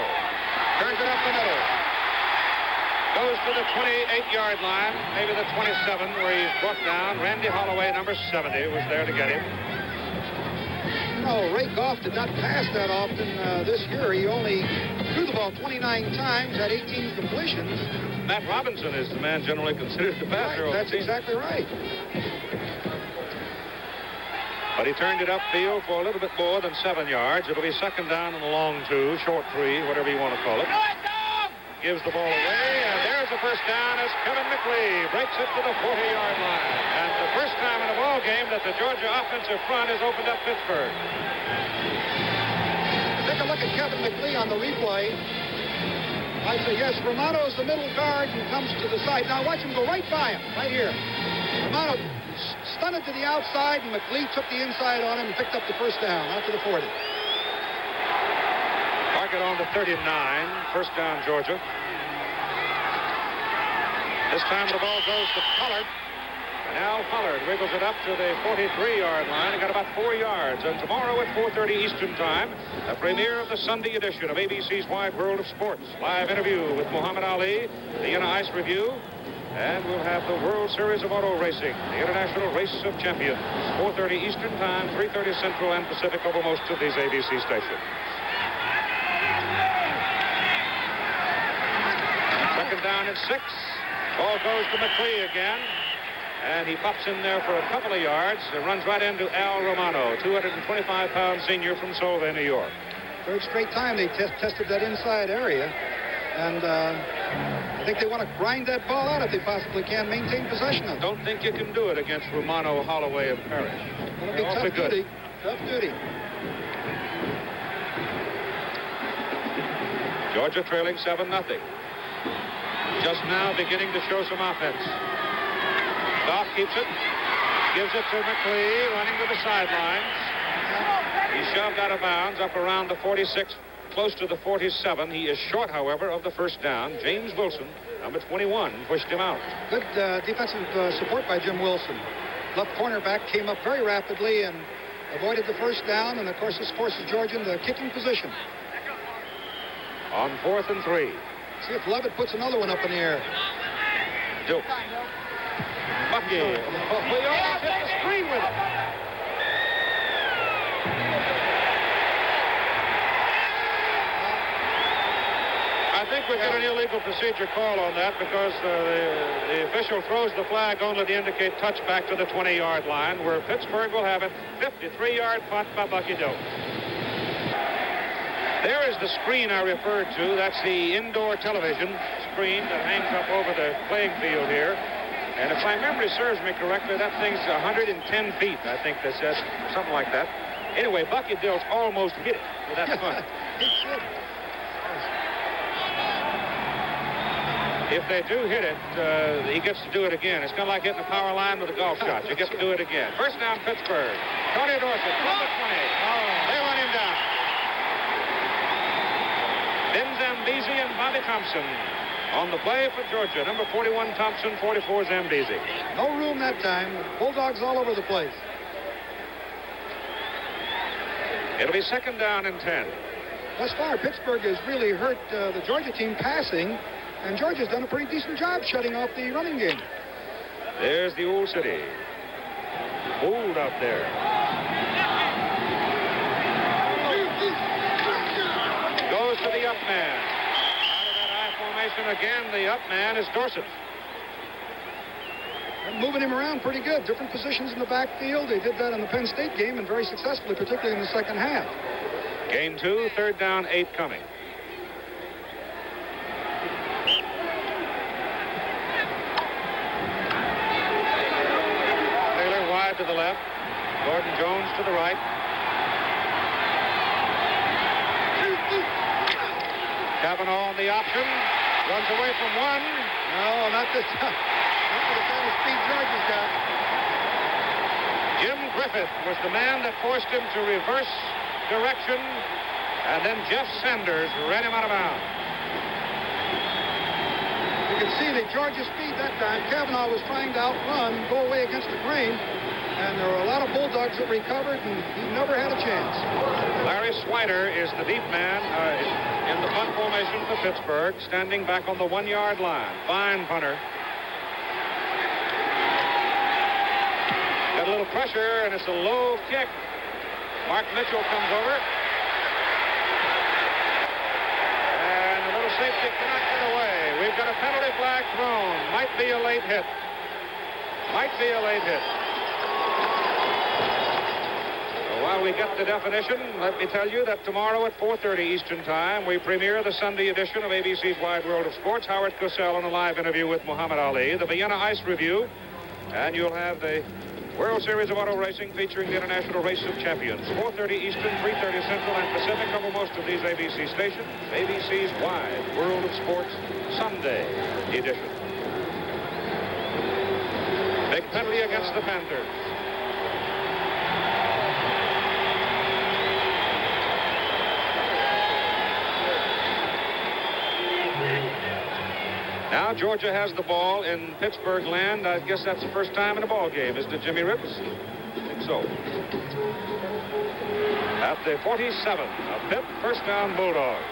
Turns it up the middle. Goes to the 28-yard line, maybe the 27, where he's brought down. Randy Holloway, number 70, was there to get him. You know, Ray Goff did not pass that often this year. He only threw the ball 29 times, had 18 completions. Matt Robinson is the man generally considered the passer. Right, that's exactly right. But he turned it upfield for a little bit more than 7 yards. It'll be second down and a long 2, short 3, whatever you want to call it. Gives the ball away, and there's the first down as Kevin McLeay breaks it to the 40-yard line. And the first time in a ball game that the Georgia offensive front has opened up Pittsburgh. Take a look at Kevin McLeay on the replay. I say, yes, Romano's the middle guard and comes to the side. Now watch him go right by him, right here. Romano stunned it to the outside, and McLeay took the inside on him and picked up the first down out to the 40. Market on the 39. First down, Georgia. This time the ball goes to Pollard. And Al Pollard wiggles it up to the 43-yard line and got about 4 yards. And tomorrow at 4:30 Eastern Time, the premiere of the Sunday edition of ABC's Wide World of Sports. Live interview with Muhammad Ali, the Inner Ice Review, and we'll have the World Series of Auto Racing, the International Race of Champions. 4:30 Eastern Time, 3:30 Central and Pacific over most of these ABC stations. Second down and 6. Ball goes to McLeay again. And he pops in there for a couple of yards. It runs right into Al Romano, 225-pound senior from Solvay, New York. Third straight time they tested that inside area. And I think they want to grind that ball out if they possibly can, maintain possession of it. Don't think you can do it against Romano, Holloway, and Parrish. It'll be tough duty. Tough duty. Georgia trailing 7-0. just now beginning to show some offense. Goff keeps it. Gives it to McLee, running to the sidelines. He's shoved out of bounds up around the 46, close to the 47. He is short, however, of the first down. James Wilson, number 21, pushed him out. Good defensive support by Jim Wilson. Left cornerback came up very rapidly and avoided the first down, and of course this forces Georgia in the kicking position. On 4th and 3. See if Levitt puts another one up in the air. Duke. Bucky. We almost hit the screen with it. I think we got an illegal procedure call on that because the official throws the flag only to indicate touchback to the 20-yard line, where Pittsburgh will have it. 53-yard punt by Bucky Duke. There is the screen I referred to. That's the indoor television screen that hangs up over the playing field here. And if my memory serves me correctly, that thing's 110 feet, I think they said, something like that. Anyway, Bucky Dills almost hit it with that punt. If they do hit it, he gets to do it again. It's kind of like hitting the power line with a golf shot. You get to do it again. First down, Pittsburgh. Tony Dorsett from the 20. They run him down. Ben Zambezi and Bobby Thompson on the play for Georgia. Number 41 Thompson, 44 Zambezi. No room that time. Bulldogs all over the place. It'll be second down and 10. Thus far, Pittsburgh has really hurt the Georgia team passing, and Georgia's done a pretty decent job shutting off the running game. There's the Old City. Old out there. Goes to the up man. Out of that I formation again, the up man is Dorsett. They're moving him around pretty good. Different positions in the backfield. They did that in the Penn State game and very successfully, particularly in the second half. Gain 2, third down, 8 coming. Taylor wide to the left. Gordon Jones to the right. Cavanaugh on the option. Runs away from one. No, not this time. Not with the kind of speed Georgia's got. Jim Griffith was the man that forced him to reverse direction, and then Jeff Sanders ran him out of bounds. You can see the Georgia speed that time. Cavanaugh was trying to outrun, go away against the grain, and there were a lot of Bulldogs that recovered, and he never had a chance. Larry Swider is the deep man in the punt formation for Pittsburgh, standing back on the 1-yard line. Fine punter. Got a little pressure, and it's a low kick. Mark Mitchell comes over. And a little safety cannot get away. We've got a penalty flag thrown. Might be a late hit. Might be a late hit. So while we get the definition, let me tell you that tomorrow at 4:30 Eastern Time, we premiere the Sunday edition of ABC's Wide World of Sports. Howard Cosell on a live interview with Muhammad Ali, the Vienna Ice Review, and you'll have the World Series of Auto Racing featuring the International Race of Champions. 4:30 Eastern, 3:30 Central and Pacific over most of these ABC stations. ABC's Wide World of Sports Sunday edition. Big penalty against the Panthers. Now Georgia has the ball in Pittsburgh land. I guess that's the first time in a ball game, isn't it, Jimmy Ripps? I think so. At the 47 of Pitt, first down Bulldogs.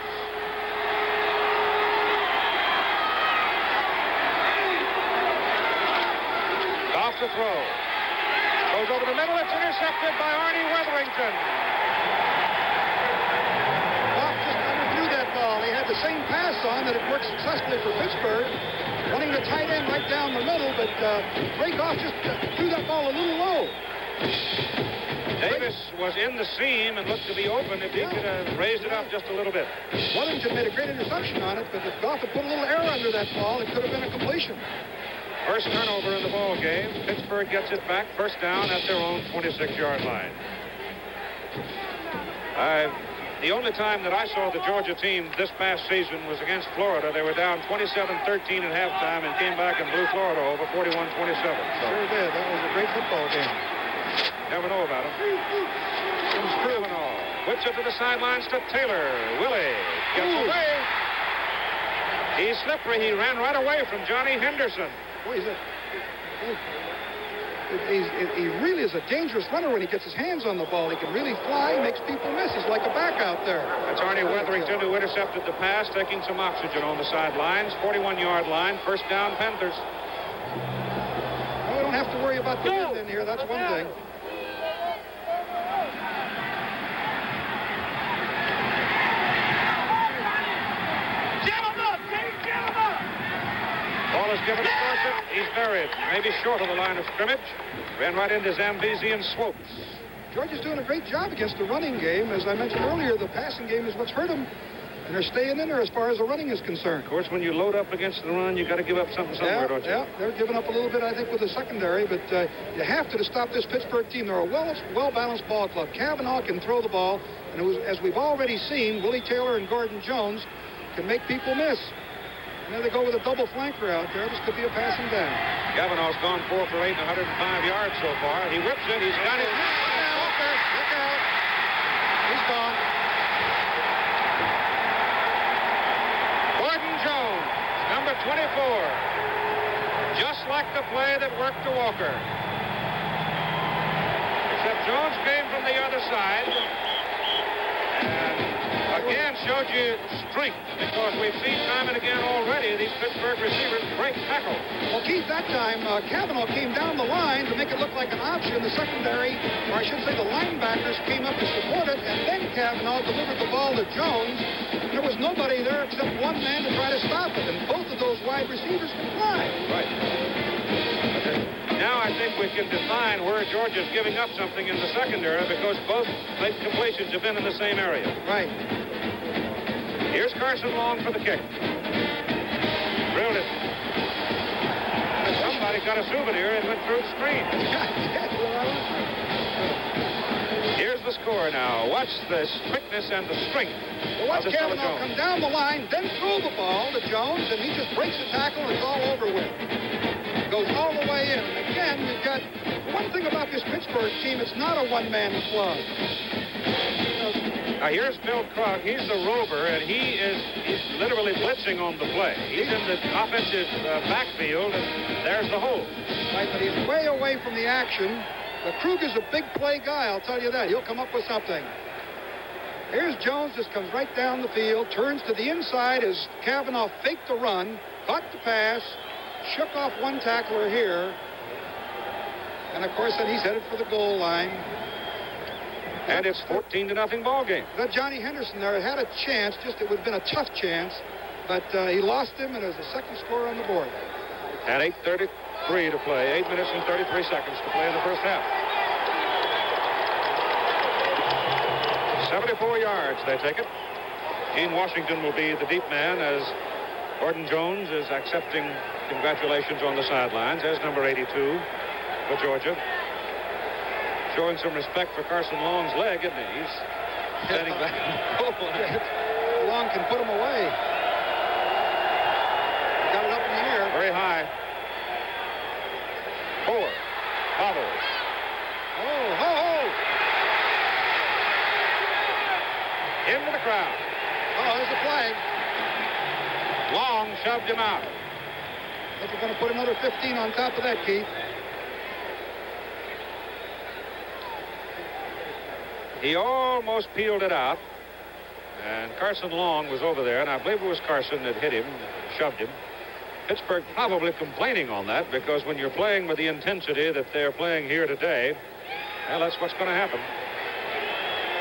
Off the throw. Goes over the middle. It's intercepted by Arnie Wetherington. He had the same pass on that it worked successfully for Pittsburgh, running the tight end right down the middle, but Rakoff just threw that ball a little low. Davis was in the seam and looked to be open if he could have raised it up just a little bit. Wetherington made a great interception on it, but if Goff had put a little air under that ball, it could have been a completion. First turnover in the ball game. Pittsburgh gets it back, first down at their own 26-yard line. the only time that I saw the Georgia team this past season was against Florida. They were down 27-13 at halftime and came back and blew Florida over 41-27. So. Sure did. That was a great football game. Never know about him. Kavanaugh whips it to the sidelines to Taylor. Willie gets away. He's slippery. He ran right away from Johnny Henderson. Boy, he really is a dangerous runner when he gets his hands on the ball. He can really fly, makes people miss. He's like a back out there. That's Arnie Weatherington, who intercepted the pass, taking some oxygen on the sidelines. 41-yard line, first down, Panthers. Well, we don't have to worry about the wind in here. That's one thing. Ball is given to Carson. He's buried, maybe short of the line of scrimmage. Ran right into Zambezi and Swopes. Georgia's doing a great job against the running game. As I mentioned earlier, the passing game is what's hurt them. And they're staying in there as far as the running is concerned. Of course, when you load up against the run, you got to give up something somewhere, don't you? Yeah, they're giving up a little bit, I think, with the secondary. But you have to stop this Pittsburgh team. They're a well-balanced ball club. Kavanaugh can throw the ball. And as we've already seen, Willie Taylor and Gordon Jones can make people miss. And then they go with a double flanker out there. This could be a passing down. Kavanaugh's gone 4 for 8 and 105 yards so far. He whips it. He's got it. Walker, look out. He's gone. Gordon Jones, number 24. Just like the play that worked to Walker. Except Jones came from the other side. And again showed you strength, because we've seen time and again already these Pittsburgh receivers break tackles. Well, Keith, that time Kavanaugh came down the line to make it look like an option. The secondary, or I should say the linebackers, came up to support it, and then Kavanaugh delivered the ball to Jones. There was nobody there except one man to try to stop it, and both of those wide receivers can fly. Right. Now I think we can define where Georgia's giving up something in the secondary, because both late completions have been in the same area. Right. Here's Carson Long for the kick. Drilled it. Somebody got a souvenir and went through the screen. Here's the score now. Watch the quickness and the strength. Well, watch Kavanaugh come down the line, then throw the ball to Jones, and he just breaks the tackle and it's all over with. Goes all the way in. And again, we've got one thing about this Pittsburgh team, it's not a one-man club. Now here's Bill Krug. He's the rover, and he's literally blitzing on the play. He's in the offensive backfield, and there's the hole. Right, but he's way away from the action. But Krug is a big play guy, I'll tell you that. He'll come up with something. Here's Jones, just comes right down the field, turns to the inside as Kavanaugh faked the run, caught the pass, shook off one tackler here, and of course then he's headed for the goal line. And it's 14-0 ball game. That Johnny Henderson there had a chance, just it would have been a tough chance, but he lost him, and there's a second score on the board. At 8:33 to play, 8 minutes and 33 seconds to play in the first half. 74 yards, they take it. Gene Washington will be the deep man as Gordon Jones is accepting congratulations on the sidelines as number 82 for Georgia. Showing some respect for Carson Long's leg, isn't he? He's standing back. Long can put him away. Got it up in the air. Very high. Forward. Bobbles. Oh, ho, ho. Into the crowd. Oh, there's a flag. Long shoved him out. I think we're going to put another 15 on top of that, Keith. He almost peeled it out, and Carson Long was over there, and I believe it was Carson that hit him, shoved him. Pittsburgh probably complaining on that, because when you're playing with the intensity that they're playing here today, well, that's what's going to happen.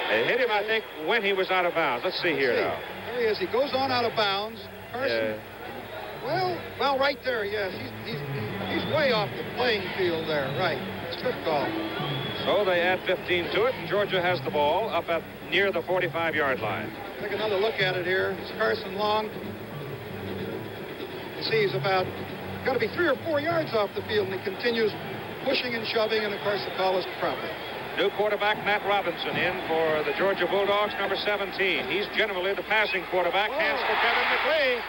They hit him, I think, when he was out of bounds. Let's see here now. There he is. He goes on out of bounds. Carson. Well, right there, yes. He's way off the playing field there. Right. It's a good call. So they add 15 to it, and Georgia has the ball up at near the 45-yard line. Take another look at it here. It's Carson Long. You see, he's about got to be 3 or 4 yards off the field, and he continues pushing and shoving, and of course the call is proper. New quarterback Matt Robinson in for the Georgia Bulldogs, number 17. He's generally the passing quarterback. Hands for Kevin McLeay.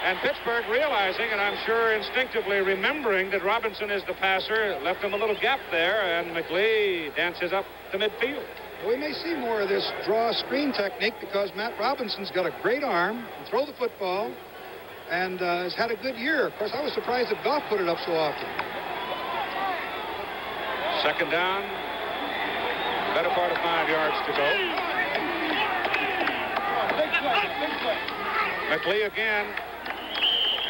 And Pittsburgh realizing, and I'm sure instinctively remembering, that Robinson is the passer, left him a little gap there, and McLeay dances up to midfield. We may see more of this draw screen technique because Matt Robinson's got a great arm, can throw the football, and has had a good year. Of course, I was surprised that Goff put it up so often. Second down. Better part of 5 yards to go. McLeay again.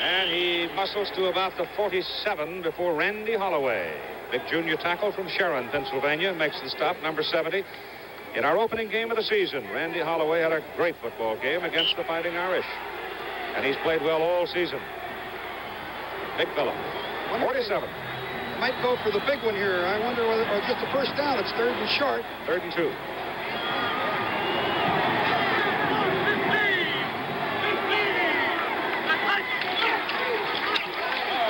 And he muscles to about the 47 before Randy Holloway. Big junior tackle from Sharon, Pennsylvania, makes the stop, number 70. In our opening game of the season, Randy Holloway had a great football game against the Fighting Irish. And he's played well all season. Big fella. 47. Might go for the big one here. I wonder whether, or just the first down. It's 3rd and short. 3rd and 2.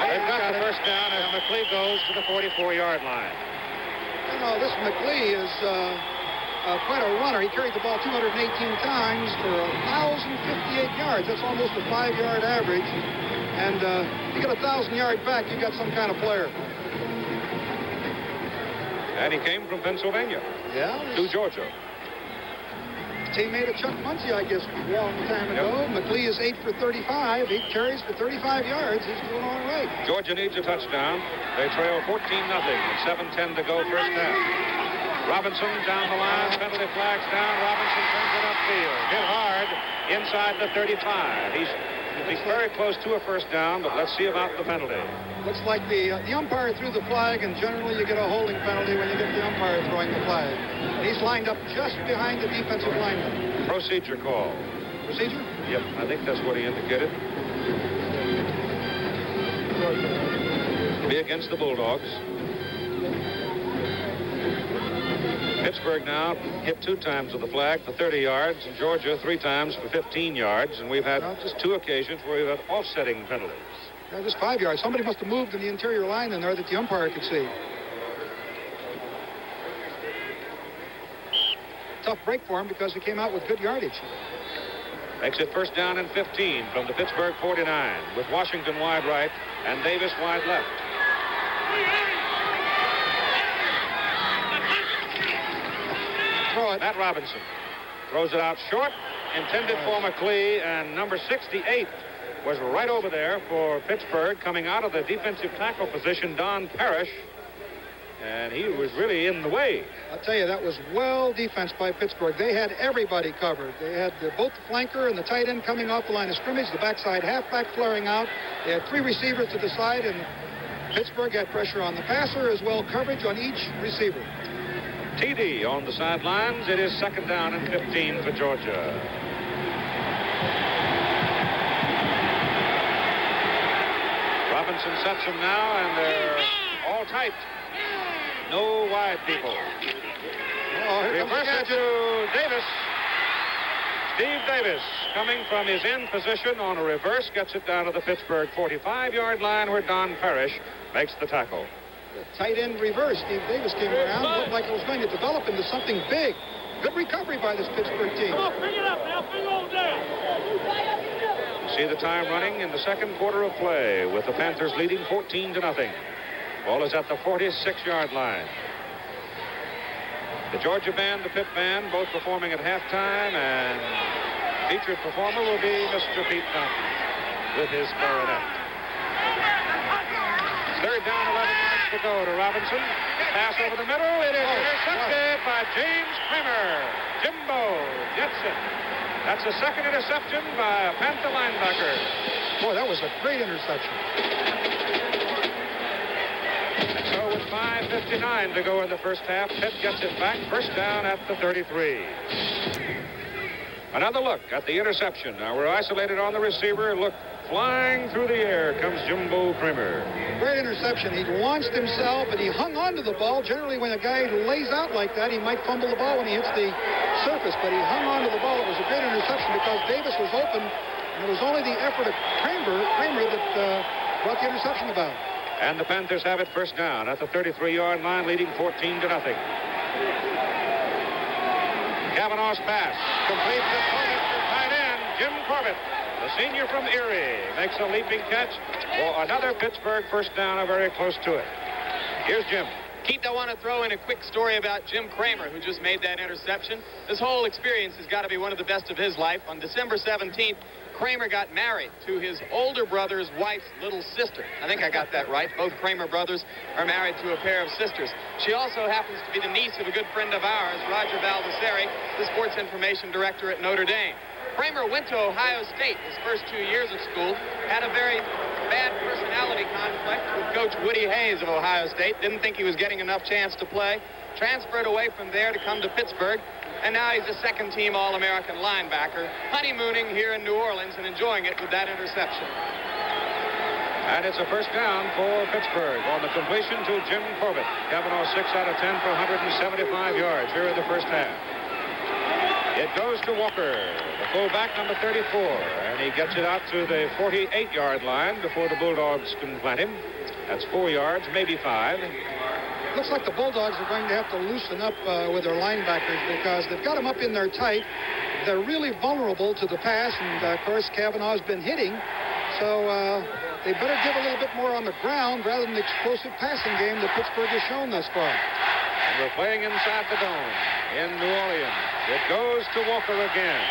They've got the first down as McLeay goes to the 44-yard line. You know, this McLeay is quite a runner. He carried the ball 218 times for 1,058 yards. That's almost a 5-yard average. And you get a 1,000-yard back, you got some kind of player. And he came from Pennsylvania. Yeah. To Georgia. Teammate of Chuck Muncie, I guess, a long time ago. Yep. McLeay is 8 for 35. 8 carries for 35 yards. He's doing all right. Georgia needs a touchdown. They trail 14-0 with 7:10 to go first half. Robinson down the line. Penalty flags down. Robinson turns it upfield. Hit hard inside the 35. He's very close to a first down, but let's see about the penalty. Looks like the umpire threw the flag, and generally you get a holding penalty when you get the umpire throwing the flag. And he's lined up just behind the defensive lineman. Procedure call. Procedure? Yep, I think that's what he indicated. Be against the Bulldogs. Pittsburgh now hit 2 times with the flag for 30 yards, and Georgia 3 times for 15 yards, and we've had just 2 occasions where we've had offsetting penalties. Yeah, just 5 yards. Somebody must have moved in the interior line in there that the umpire could see. Tough break for him because he came out with good yardage. Makes it first down and 15 from the Pittsburgh 49 with Washington wide right and Davis wide left. Throw it. Matt Robinson throws it out short, intended for McLeay, and number 68 was right over there for Pittsburgh, coming out of the defensive tackle position, Don Parrish, and he was really in the way. I'll tell you, that was well defense by Pittsburgh. They had everybody covered. They had both the flanker and the tight end coming off the line of scrimmage, the backside halfback flaring out. They had 3 receivers to the side, and Pittsburgh had pressure on the passer as well, coverage on each receiver. TD on the sidelines. It is second down and 15 for Georgia. Robinson sets them now, and they're all tight. No wide people. Reverse it to Davis. Steve Davis coming from his end position on a reverse, gets it down to the Pittsburgh 45-yard line where Don Parrish makes the tackle. The tight end reverse. Steve Davis came around. Looked like it was going to develop into something big. Good recovery by this Pittsburgh team. Come on, bring it up now. Bring it on down. See the time running in the second quarter of play with the Panthers leading 14-0. Ball is at the 46-yard line. The Georgia band, the Pitt band, both performing at halftime, and featured performer will be Mr. Pete Fountain with his clarinet. Third down, 11 yards to go to Robinson. Pass over the middle. It is intercepted by James Kramer. Jimbo gets it. That's the second interception by a Panther linebacker. Boy, that was a great interception. And so with 5:59 to go in the first half, Pitt gets it back. First down at the 33. Another look at the interception. Now we're isolated on the receiver. Look, flying through the air comes Jimbo Kramer. Great interception. He launched himself, and he hung onto the ball. Generally, when a guy lays out like that, he might fumble the ball when he hits the surface, but he hung onto the ball. It was a great interception because Davis was open, and it was only the effort of Kramer that brought the interception about. And the Panthers have it first down at the 33-yard line, leading 14-0. Kavanaugh's pass complete to Corbett for tight end. Jim Corbett, the senior from Erie, makes a leaping catch for another Pittsburgh first down, or very close to it. Here's Jim. Keith, I want to throw in a quick story about Jim Kramer, who just made that interception. This whole experience has got to be one of the best of his life. On December 17th, Kramer got married to his older brother's wife's little sister. I think I got that right. Both Kramer brothers are married to a pair of sisters. She also happens to be the niece of a good friend of ours, Roger Baldessari, the sports information director at Notre Dame. Kramer went to Ohio State his first 2 years of school, had a very bad personality conflict with Coach Woody Hayes of Ohio State, didn't think he was getting enough chance to play, transferred away from there to come to Pittsburgh, and now he's a second-team All-American linebacker, honeymooning here in New Orleans and enjoying it with that interception. And it's a first down for Pittsburgh on the completion to Jim Corbett. Kavanaugh 6 out of 10 for 175 yards here in the first half. It goes to Walker, the fullback, number 34, and he gets it out to the 48-yard line before the Bulldogs can plant him. That's 4 yards, maybe 5. Looks like the Bulldogs are going to have to loosen up with their linebackers because they've got them up in there tight. They're really vulnerable to the pass, and of course Kavanaugh's been hitting, so they better give a little bit more on the ground rather than the explosive passing game that Pittsburgh has shown thus far. And we're playing inside the dome in New Orleans. It goes to Walker again,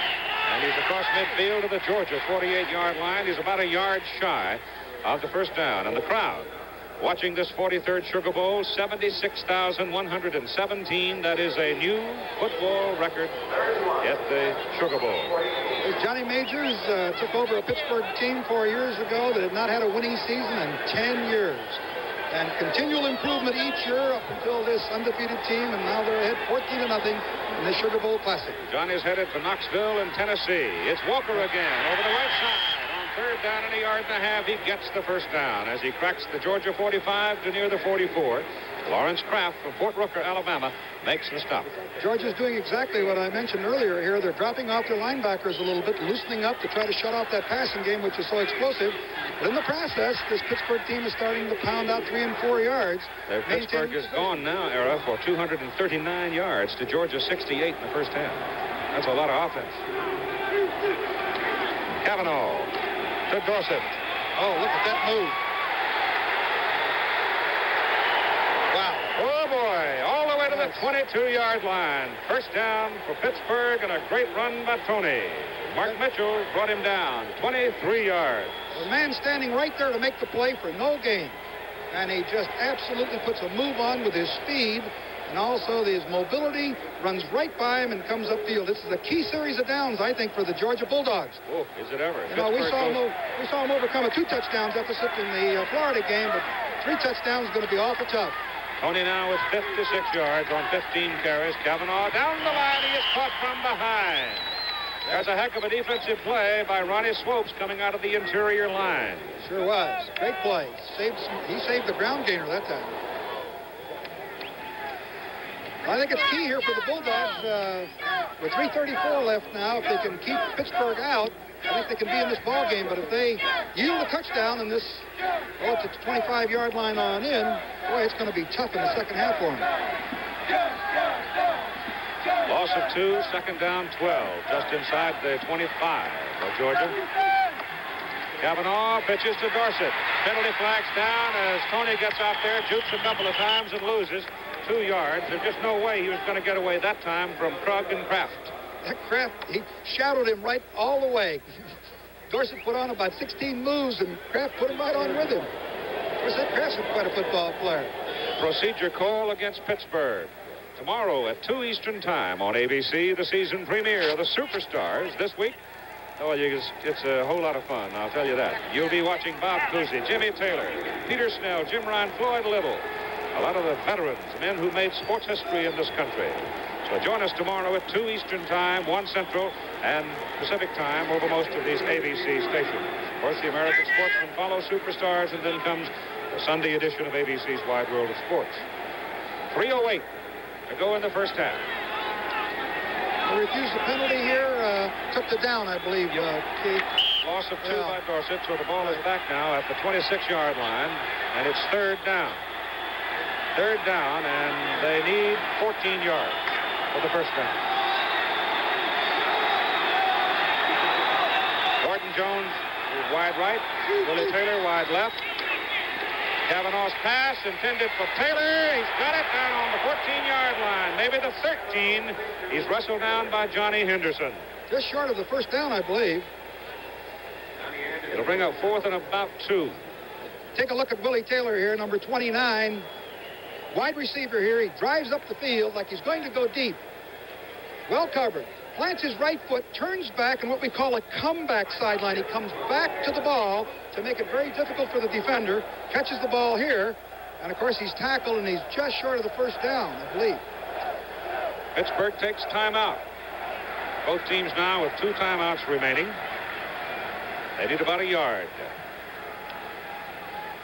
and he's across midfield to the Georgia 48-yard line. He's about a yard shy of the first down, and the crowd watching this 43rd Sugar Bowl, 76,117. That is a new football record at the Sugar Bowl. Johnny Majors took over a Pittsburgh team 4 years ago that had not had a winning season in 10 years. And continual improvement each year up until this undefeated team, and now they're ahead 14-0 in the Sugar Bowl Classic. Johnny's headed for Knoxville in Tennessee. It's Walker again over the right side. Third down and a yard and a half, he gets the first down as he cracks the Georgia 45 to near the 44. Lawrence Kraft from Fort Rucker, Alabama, makes the stop. Georgia's doing exactly what I mentioned earlier here. They're dropping off their linebackers a little bit, loosening up to try to shut off that passing game, which is so explosive. But in the process, this Pittsburgh team is starting to pound out 3 and 4 yards. Pittsburgh is gone now, Era, for 239 yards to Georgia 68 in the first half. That's a lot of offense. Kavanaugh to Dorsett. Oh, look at that move. Wow. Oh, boy. All the way to the 22-yard line. First down for Pittsburgh and a great run by Tony. Mark Mitchell brought him down 23 yards. The man standing right there to make the play for no gain. And he just absolutely puts a move on with his speed. And also his mobility, runs right by him and comes upfield. This is a key series of downs, I think, for the Georgia Bulldogs. Oh, is it ever? You know, we saw him overcome a 2 touchdowns deficit in the Florida game, but 3 touchdowns is going to be awful tough. Tony now with 56 yards on 15 carries. Kavanaugh down the line. He is caught from behind. There's a heck of a defensive play by Ronnie Swopes coming out of the interior line. Sure was. Great play. He saved the ground gainer that time. I think it's key here for the Bulldogs. With 3:34 left now, if they can keep Pittsburgh out, I think they can be in this ball game. But if they yield a touchdown in this, it's a 25-yard line on in, boy, it's going to be tough in the second half for them. Loss of 2, second down 12, just inside the 25 of Georgia. Kavanaugh pitches to Dorsett. Penalty flags down as Tony gets out there, jukes a couple of times and loses 2 yards. There's just no way he was going to get away that time from Krug and Kraft. That Kraft, he shadowed him right all the way. Dorsett put on about 16 moves, and Kraft put him right on with him. Of course, that Kraft's quite a football player. Procedure call against Pittsburgh. Tomorrow at 2 Eastern Time on ABC, the season premiere of the Superstars this week. Oh, it's a whole lot of fun, I'll tell you that. You'll be watching Bob Cousy, Jimmy Taylor, Peter Snell, Jim Ryan, Floyd Little. A lot of the veterans, men who made sports history in this country. So join us tomorrow at 2 Eastern Time, 1 Central, and Pacific Time over most of these ABC stations. Of course, the American sportsmen follow Superstars, and then comes the Sunday edition of ABC's Wide World of Sports. 3:08 to go in the first half. They refused the penalty here, took the down, I believe, Keith. Loss of 2 by Dorsett, so the ball is back now at the 26-yard line, and it's third down. Third down, and they need 14 yards for the first down. Gordon Jones is wide right. Willie Taylor wide left. Kavanaugh's pass intended for Taylor. He's got it down on the 14-yard line, maybe the 13. He's wrestled down by Johnny Henderson. Just short of the first down, I believe. It'll bring up fourth and about 2. Take a look at Willie Taylor here, number 29. Wide receiver here. He drives up the field like he's going to go deep. Well covered. Plants his right foot, turns back in what we call a comeback sideline. He comes back to the ball to make it very difficult for the defender. Catches the ball here. And, of course, he's tackled, and he's just short of the first down, I believe. Pittsburgh takes timeout. Both teams now with 2 timeouts remaining. They need about a yard.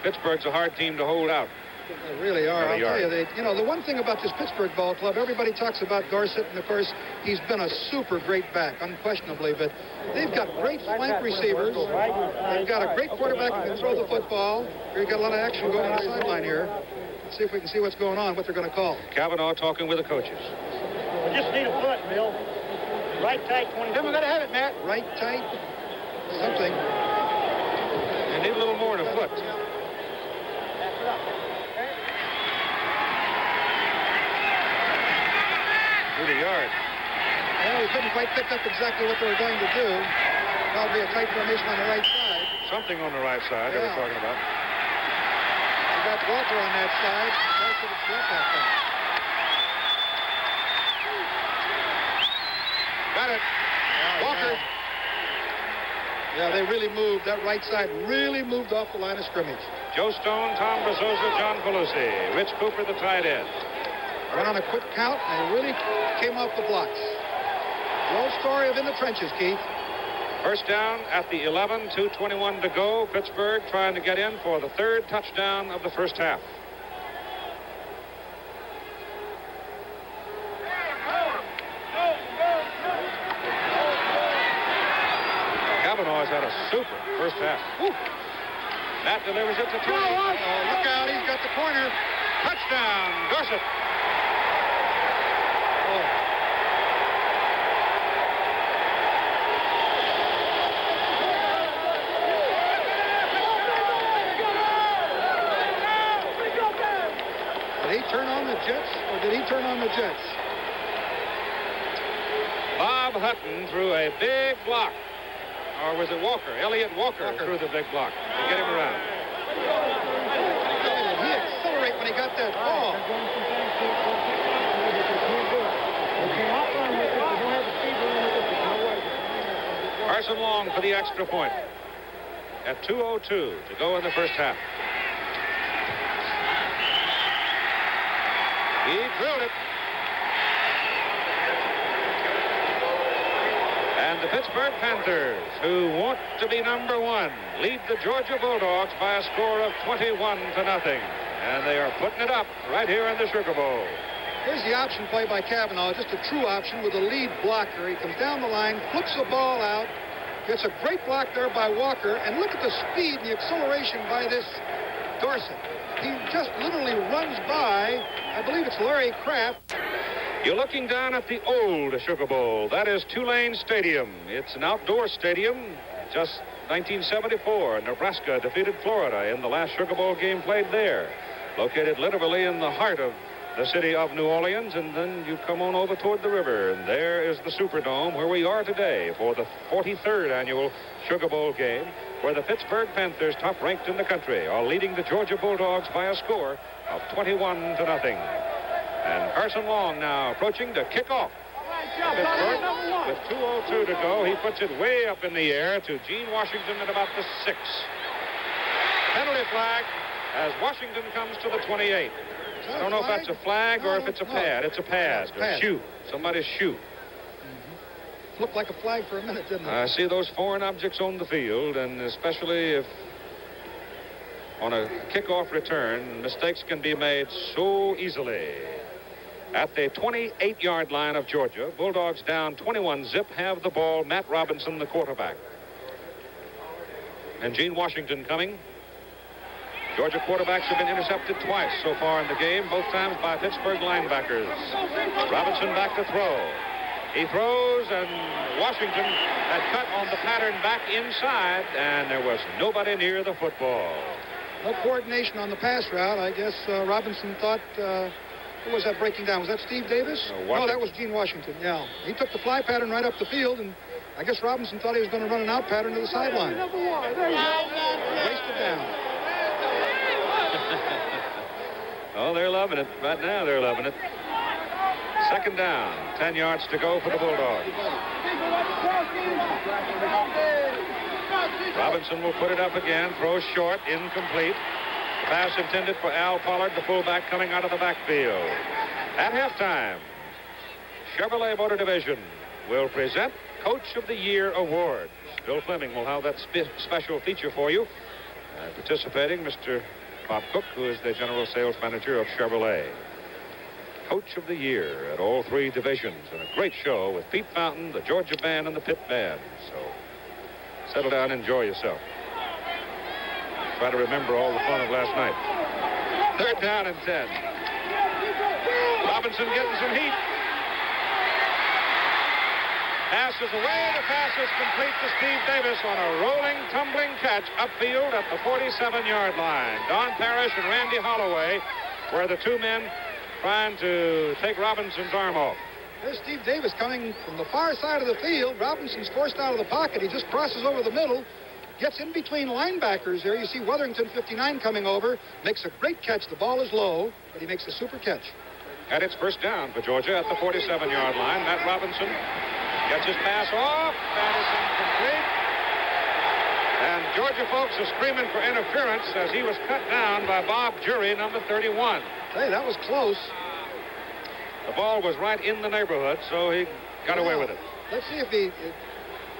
Pittsburgh's a hard team to hold out. They really are. I'll tell you, the one thing about this Pittsburgh ball club, everybody talks about Dorsett, and of course, he's been a super great back, unquestionably, but they've got great flank receivers. They've got a great quarterback who can throw the football. We've got a lot of action going on the sideline here. Let's see if we can see what's going on, what they're going to call. Kavanaugh talking with the coaches. We just need a foot, Bill. Right tight, 20. Then we got to have it, Matt. Right tight. Something. They need a little more than a foot. Through the yard. Well, we couldn't quite pick up exactly what they were going to do. Probably a tight formation on the right side. Something on the right side they were talking about. We got Walker on that side. Walker was left that time. Got it. Walker. Yeah, they really moved. That right side really moved off the line of scrimmage. Joe Stone, Tom Brazosa, John Pelosi. Rich Cooper, the tight end. Went on a quick count, and really came off the blocks. The old story of in the trenches, Keith. First down at the 11, 2:21 to go. Pittsburgh trying to get in for the 3rd touchdown of the first half. Kavanaugh's had a super first half. Woo. Matt delivers it to Tony. Oh, look out, he's got the corner. Touchdown, Dorsett. Did he turn on the Jets, or did he turn on the Jets? Bob Hutton threw a big block. Or was it Walker? Elliott Walker threw the big block to get him around. He accelerated when he got that ball. Carson Long for the extra point at 2:02 to go in the first half. He drilled it. And the Pittsburgh Panthers, who want to be number 1, lead the Georgia Bulldogs by a score of 21-0. And they are putting it up right here in the Sugar Bowl. Here's the option play by Kavanaugh, just a true option with a lead blocker. He comes down the line, flips the ball out, gets a great block there by Walker, and look at the speed and the acceleration by this Dorsett. He just literally runs by, I believe it's Larry Kraft. You're looking down at the old Sugar Bowl. That is Tulane Stadium. It's an outdoor stadium. Just 1974, Nebraska defeated Florida in the last Sugar Bowl game played there. Located literally in the heart of the city of New Orleans, and then you come on over toward the river, and there is the Superdome where we are today for the 43rd annual Sugar Bowl game, where the Pittsburgh Panthers, top ranked in the country, are leading the Georgia Bulldogs by a score of 21-0. And Carson Long now approaching to kick off. Pittsburgh, with 2:02 to go, he puts it way up in the air to Gene Washington at about the 6. Penalty flag as Washington comes to the 28. I don't know if that's a flag or if it's a pad. It's a pad. A shoe. Somebody's shoe. Looked like a flag for a minute, didn't it? I see those foreign objects on the field, and especially if on a kickoff return, mistakes can be made so easily. At the 28-yard line of Georgia, Bulldogs down 21-0, have the ball. Matt Robinson, the quarterback. And Gene Washington coming. Georgia quarterbacks have been intercepted twice so far in the game, both times by Pittsburgh linebackers. Robinson back to throw. He throws, and Washington had cut on the pattern back inside, and there was nobody near the football. No coordination on the pass route. I guess Robinson thought, who was that breaking down? Was that Steve Davis? No, that was Gene Washington, yeah. He took the fly pattern right up the field, and I guess Robinson thought he was going to run an out pattern to the sideline. Wasted down. Oh, they're loving it. Right now, they're loving it. Second down. 10 yards to go for the Bulldogs. Robinson will put it up again. Throws short. Incomplete. The pass intended for Al Pollard, the fullback, coming out of the backfield. At halftime, Chevrolet Motor Division will present Coach of the Year awards. Bill Fleming will have that special feature for you. Participating, Mr. Bob Cook, who is the general sales manager of Chevrolet. Coach of the Year at all three divisions, and a great show with Pete Fountain, the Georgia Band, and the Pitt Band. So settle down and enjoy yourself. Try to remember all the fun of last night. Third down and 10. Robinson getting some heat. Passes away. The pass is complete to Steve Davis on a rolling, tumbling catch upfield at the 47-yard line. Don Parrish and Randy Holloway were the two men trying to take Robinson's arm off. There's Steve Davis coming from the far side of the field. Robinson's forced out of the pocket. He just crosses over the middle, gets in between linebackers there. You see Weatherington 59 coming over, makes a great catch. The ball is low, but he makes a super catch. And it's first down for Georgia at the 47-yard line. Matt Robinson gets his pass off. That is incomplete. And Georgia folks are screaming for interference as he was cut down by Bob Jury, number 31. Hey, that was close. The ball was right in the neighborhood, so he got away with it. Let's see if he...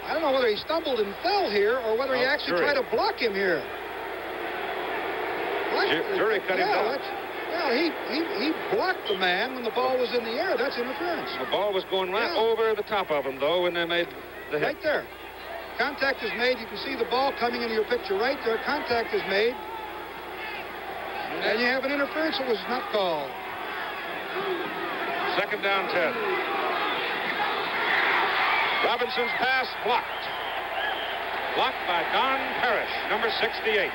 I don't know whether he stumbled and fell here or whether he actually tried to block him here. Jury cut him down. Well, he blocked the man when the ball was in the air. That's interference. The ball was going right over the top of him, though, when they made the hit. Right there. Contact is made. You can see the ball coming into your picture right there. Contact is made. And you have an interference that was not called. Second down 10. Robinson's pass blocked. Blocked by Don Parrish, number 68.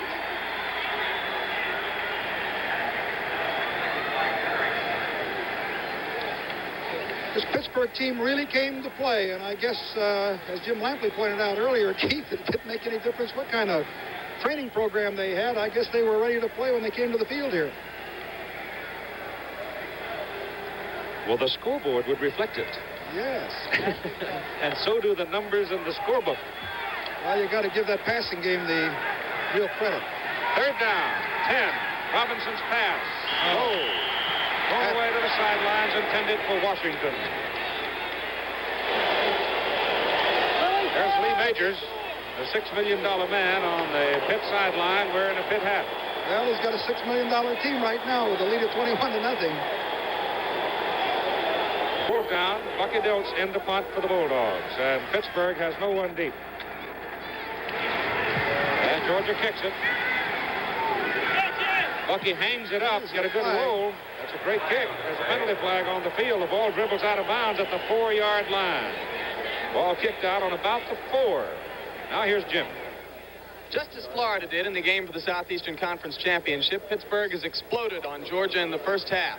This Pittsburgh team really came to play, and I guess, as Jim Lampley pointed out earlier, Keith, it didn't make any difference what kind of training program they had. I guess they were ready to play when they came to the field here. Well, the scoreboard would reflect it. Yes. And so do the numbers in the scorebook. Well, you got to give that passing game the real credit. Third down, 10. Robinson's pass. All the way to the sidelines, intended for Washington. There's Lee Majors, the $6 million man on the Pitt sideline wearing a Pitt hat. Well, he's got a $6 million team right now with a lead of 21-0. Fourth down, Bucky Dilts in the punt for the Bulldogs, and Pittsburgh has no one deep. And Georgia kicks it. Bucky hangs it up, got a good roll. That's a great kick. There's a penalty flag on the field. The ball dribbles out of bounds at the 4-yard line. Ball kicked out on about the 4. Now here's Jim. Just as Florida did in the game for the Southeastern Conference Championship, Pittsburgh has exploded on Georgia in the first half.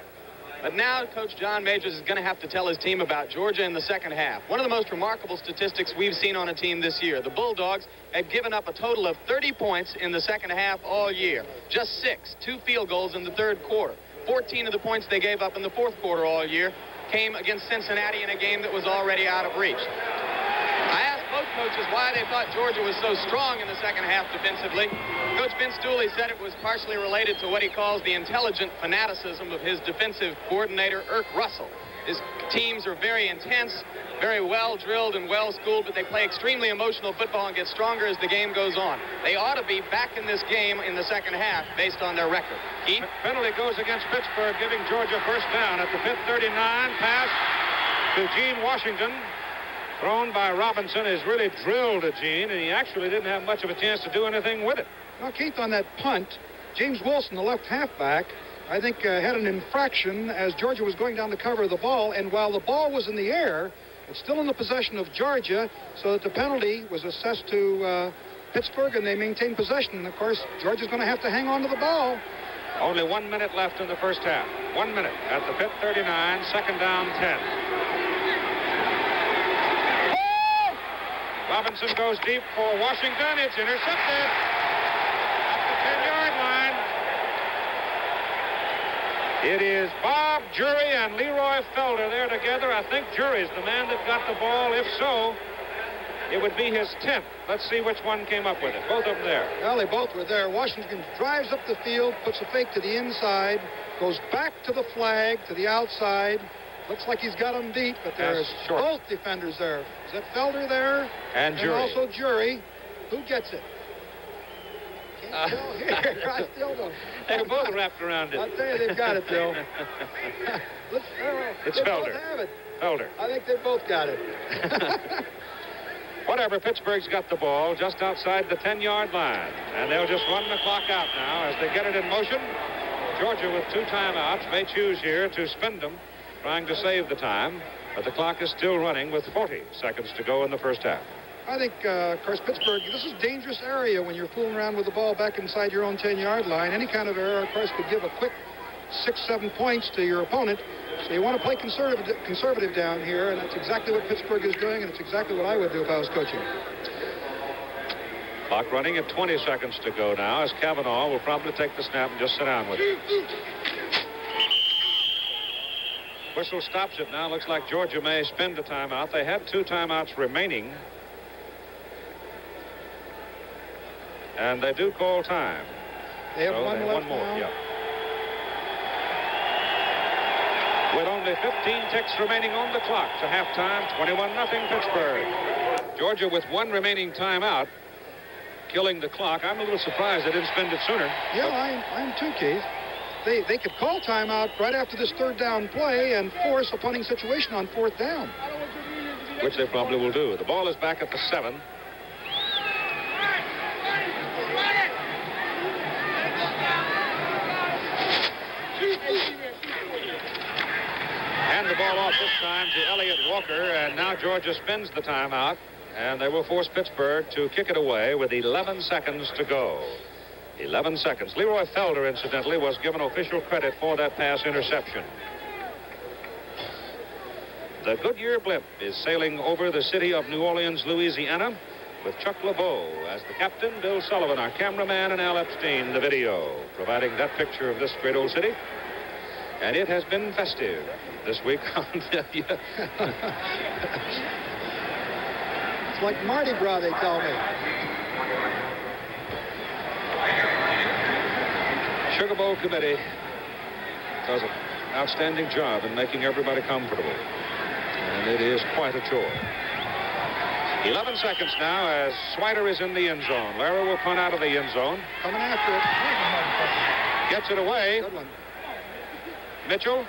But now Coach John Majors is going to have to tell his team about Georgia in the second half. One of the most remarkable statistics we've seen on a team this year. The Bulldogs had given up a total of 30 points in the second half all year. Just 6, 2 field goals in the third quarter. 14 of the points they gave up in the fourth quarter all year came against Cincinnati in a game that was already out of reach. I asked both coaches why they thought Georgia was so strong in the second half defensively. Coach Vince Dooley said it was partially related to what he calls the intelligent fanaticism of his defensive coordinator, Irk Russell. His teams are very intense, very well drilled and well schooled, but they play extremely emotional football and get stronger as the game goes on. They ought to be back in this game in the second half based on their record. Keith? Penalty goes against Pittsburgh, giving Georgia first down at the Pitt 39. Pass to Gene Washington, thrown by Robinson, has really drilled at Gene, and he actually didn't have much of a chance to do anything with it. Well, Keith, on that punt, James Wilson, the left halfback, I think had an infraction as Georgia was going down to cover the ball, and while the ball was in the air, it's still in the possession of Georgia, so that the penalty was assessed to Pittsburgh, and they maintained possession. And of course, Georgia's going to have to hang on to the ball. Only 1 minute left in the first half. 1 minute at the Pitt 39, second down 10. Robinson goes deep for Washington. It's intercepted at the 10-yard line. It is Bob Jury and Leroy Felder there together. I think Jury's the man that got the ball. If so, it would be his 10th. Let's see which one came up with it. Both of them there. Well, they both were there. Washington drives up the field, puts a fake to the inside, goes back to the flag, to the outside. Looks like he's got him beat, but there's both defenders there. Is that Felder there? And Jury. And also Jury. Who gets it? Can't tell here. I still don't. They're both wrapped around it. I'll tell you, they've got it, Bill. It's they Felder. both have it. Felder. I think they both got it. Whatever, Pittsburgh's got the ball just outside the 10-yard line. And they'll just run the clock out now as they get it in motion. Georgia, with 2 timeouts, may choose here to spend them, trying to save the time. But the clock is still running with 40 seconds to go in the first half. I think, of course, Pittsburgh, this is a dangerous area when you're fooling around with the ball back inside your own 10-yard line. Any kind of error, of course, could give a quick 6-7 points to your opponent. So you want to play conservative down here, and that's exactly what Pittsburgh is doing, and it's exactly what I would do if I was coaching. Clock running at 20 seconds to go now, as Kavanaugh will probably take the snap and just sit down with it. Whistle stops it now. Looks like Georgia may spend a timeout. They had 2 timeouts remaining. And they do call time. They have one left one more, now. yeah. With only 15 ticks remaining on the clock to halftime, 21-0 Pittsburgh. Georgia with 1 remaining timeout, killing the clock. I'm a little surprised they didn't spend it sooner. Yeah, I'm too, Keith. They could call timeout right after this 3rd down play and force a punting situation on 4th down. Which they probably will do. The ball is back at the 7. Hand the ball off this time to Elliott Walker, and now Georgia spends the timeout, and they will force Pittsburgh to kick it away with 11 seconds to go. 11 seconds. Leroy Felder, incidentally, was given official credit for that pass interception. The Goodyear blimp is sailing over the city of New Orleans, Louisiana, with Chuck LeBeau as the captain, Bill Sullivan, our cameraman, and Al Epstein, the video, providing that picture of this great old city. And it has been festive this week. It's like Mardi Gras, they tell me. Sugar Bowl Committee does an outstanding job in making everybody comfortable. And it is quite a chore. 11 seconds now as Swider is in the end zone. Larry will punt out of the end zone. Coming after it. Gets it away. Good one. Mitchell.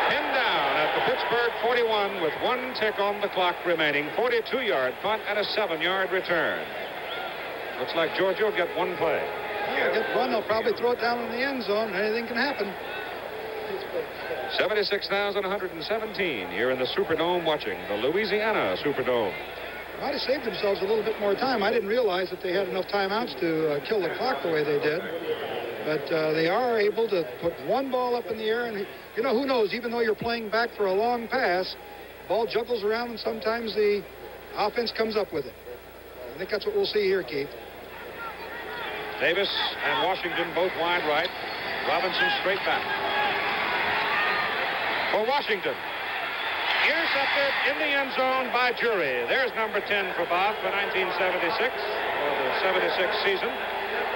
Pinned down at the Pittsburgh 41 with 1 tick on the clock remaining. 42-yard punt and a 7-yard return. Looks like Georgia will get 1 play. Well, get 1. They'll probably throw it down in the end zone. Anything can happen. 76,117 here in the Superdome watching the Louisiana Superdome. Might have saved themselves a little bit more time. I didn't realize that they had enough timeouts to kill the clock the way they did. But they are able to put 1 ball up in the air. And, you know, who knows, even though you're playing back for a long pass, the ball juggles around and sometimes the offense comes up with it. I think that's what we'll see here, Keith. Davis and Washington both wide right. Robinson straight back. For Washington. Intercepted in the end zone by Jury. There's number 10 for Bob for 1976, or the 76 season.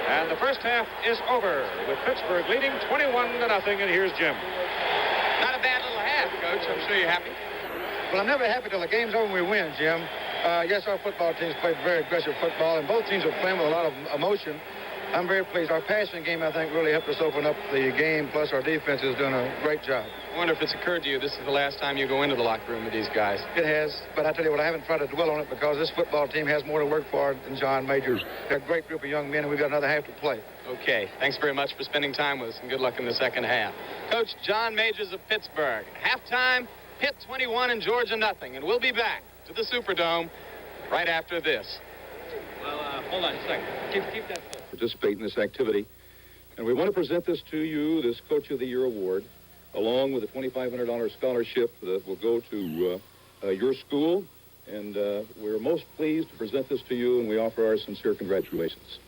And the first half is over with Pittsburgh leading 21-0. And here's Jim. Not a bad little half, Coach. I'm sure you're happy. Well, I'm never happy till the game's over and we win, Jim. Yes, our football teams played very aggressive football, and both teams are playing with a lot of emotion. I'm very pleased. Our passing game, I think, really helped us open up the game, plus our defense is doing a great job. I wonder if it's occurred to you this is the last time you go into the locker room with these guys. It has, but I tell you what, I haven't tried to dwell on it because this football team has more to work for than John Majors. They're a great group of young men, and we've got another half to play. Okay, thanks very much for spending time with us, and good luck in the second half. Coach John Majors of Pittsburgh. Halftime, Pitt 21 and Georgia nothing, and we'll be back to the Superdome right after this. Well, hold on a second. Keep that. Participate in this activity, and we want to present this to you, this Coach of the Year award, along with a $2,500 scholarship that will go to your school, and we're most pleased to present this to you, and we offer our sincere congratulations.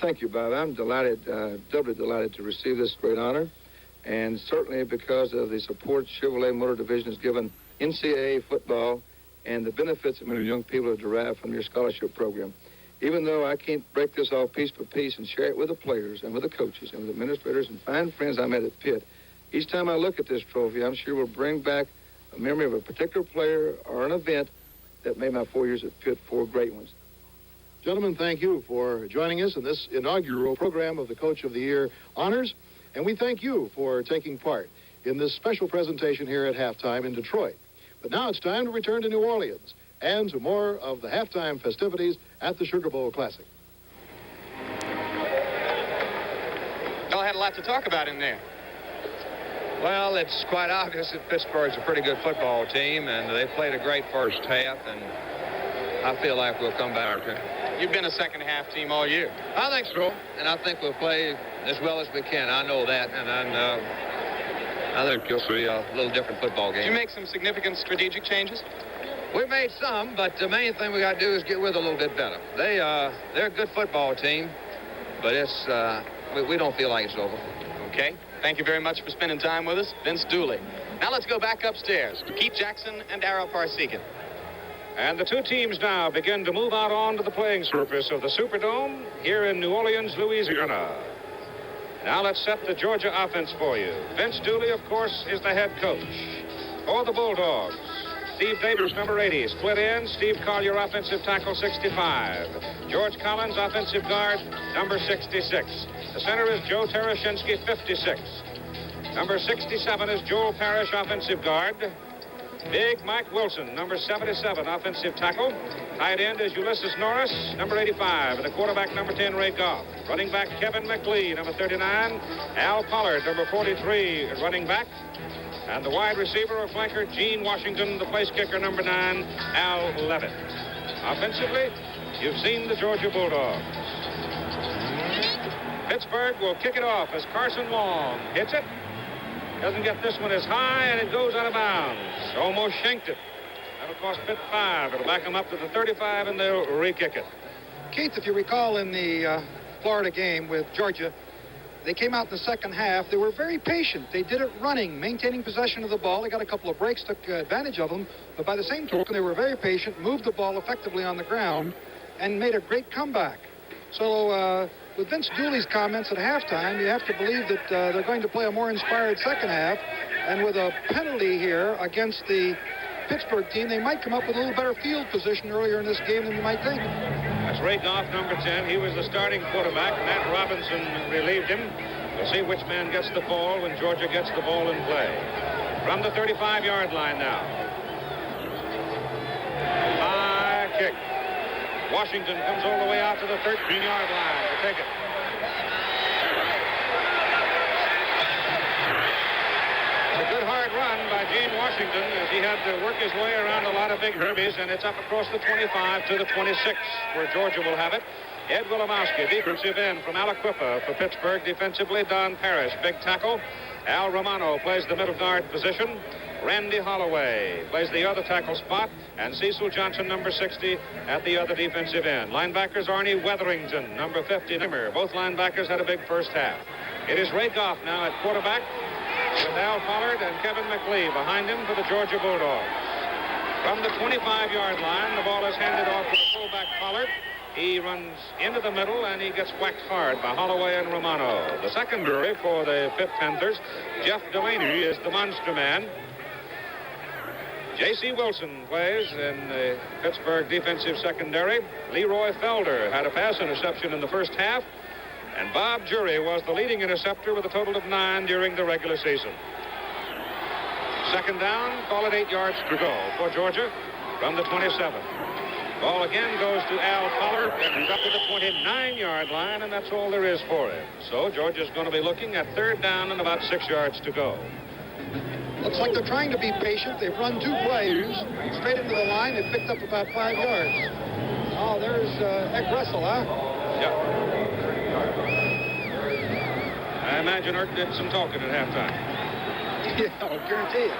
Thank you, Bob. I'm delighted, doubly delighted to receive this great honor, and certainly because of the support Chevrolet Motor Division has given NCAA football and the benefits that many young people have derived from your scholarship program. Even though I can't break this off piece by piece and share it with the players and with the coaches and with administrators and fine friends I met at Pitt, each time I look at this trophy, I'm sure will bring back a memory of a particular player or an event that made my 4 years at Pitt 4 great ones. Gentlemen, thank you for joining us in this inaugural program of the Coach of the Year honors, and we thank you for taking part in this special presentation here at halftime in Detroit. But now it's time to return to New Orleans and to more of the halftime festivities at the Sugar Bowl Classic. Y'all had a lot to talk about in there. Well, it's quite obvious that Pittsburgh's a pretty good football team, and they played a great first half, and I feel like we'll come back. You've been a second half team all year. I think so, and I think we'll play as well as we can. I know that, and I think you'll see a little different football game. Did you make some significant strategic changes? We made some, but the main thing we got to do is get with a little bit better. They're a good football team, but it's we don't feel like it's over. Okay. Thank you very much for spending time with us, Vince Dooley. Now let's go back upstairs to Keith Jackson and Darryl Parsegan. And the two teams now begin to move out onto the playing surface of the Superdome here in New Orleans, Louisiana. Now let's set the Georgia offense for you. Vince Dooley, of course, is the head coach. For the Bulldogs, Steve Davis, number 80, split in. Steve Collier, offensive tackle, 65. George Collins, offensive guard, number 66. The center is Joe Tereshinski, 56. Number 67 is Joel Parrish, offensive guard. Big Mike Wilson, number 77, offensive tackle. Tight end is Ulysses Norris, number 85. And the quarterback, number 10, Ray Goff. Running back, Kevin McLean, number 39. Al Pollard, number 43, running back. And the wide receiver or flanker, Gene Washington, the place kicker, number 9, Al Levitt. Offensively, you've seen the Georgia Bulldogs. Pittsburgh will kick it off as Carson Long hits it. Doesn't get this one as high, and it goes out of bounds. Almost shanked it. That'll cost Pitt 5. It'll back them up to the 35, and they'll re-kick it. Keith, if you recall in the Florida game with Georgia, they came out in the second half. They were very patient. They did it running, maintaining possession of the ball. They got a couple of breaks, took advantage of them. But by the same token, they were very patient, moved the ball effectively on the ground, and made a great comeback. So with Vince Dooley's comments at halftime, you have to believe that they're going to play a more inspired second half. And with a penalty here against the Pittsburgh team, they might come up with a little better field position earlier in this game than you might think. That's Ray Goff, number 10. He was the starting quarterback. Matt Robinson relieved him. We'll see which man gets the ball when Georgia gets the ball in play. From the 35-yard line now. High kick. Washington comes all the way out to the 13-yard line to take it. A good hard run by Gene Washington as he had to work his way around a lot of big herbies, and it's up across the 25 to the 26 where Georgia will have it. Ed Wilimowski, defensive end from Aliquippa for Pittsburgh. Defensively, Don Parrish, big tackle. Al Romano plays the middle guard position. Randy Holloway plays the other tackle spot, and Cecil Johnson, number 60, at the other defensive end. Linebackers Arnie Weatherington, number 50. Both linebackers had a big first half. It is Ray Goff now at quarterback with Al Pollard and Kevin McLean behind him for the Georgia Bulldogs. From the 25-yard line, the ball is handed off to the fullback Pollard. He runs into the middle, and he gets whacked hard by Holloway and Romano. The secondary for the Pitt Panthers, Jeff Delaney, is the monster man. J.C. Wilson plays in the Pittsburgh defensive secondary. Leroy Felder had a pass interception in the first half. And Bob Jury was the leading interceptor with a total of 9 during the regular season. Second down, call it 8 yards to go for Georgia from the 27. Ball again goes to Al Pollard, and he's up to the 29-yard line, and that's all there is for him. So Georgia's going to be looking at third down and about 6 yards to go. Looks like they're trying to be patient. They've run 2 plays straight into the line. They've picked up about 5 yards. Oh, there's Egg Russell, huh? Yeah. I imagine Erk did some talking at halftime. Yeah, I'll guarantee it.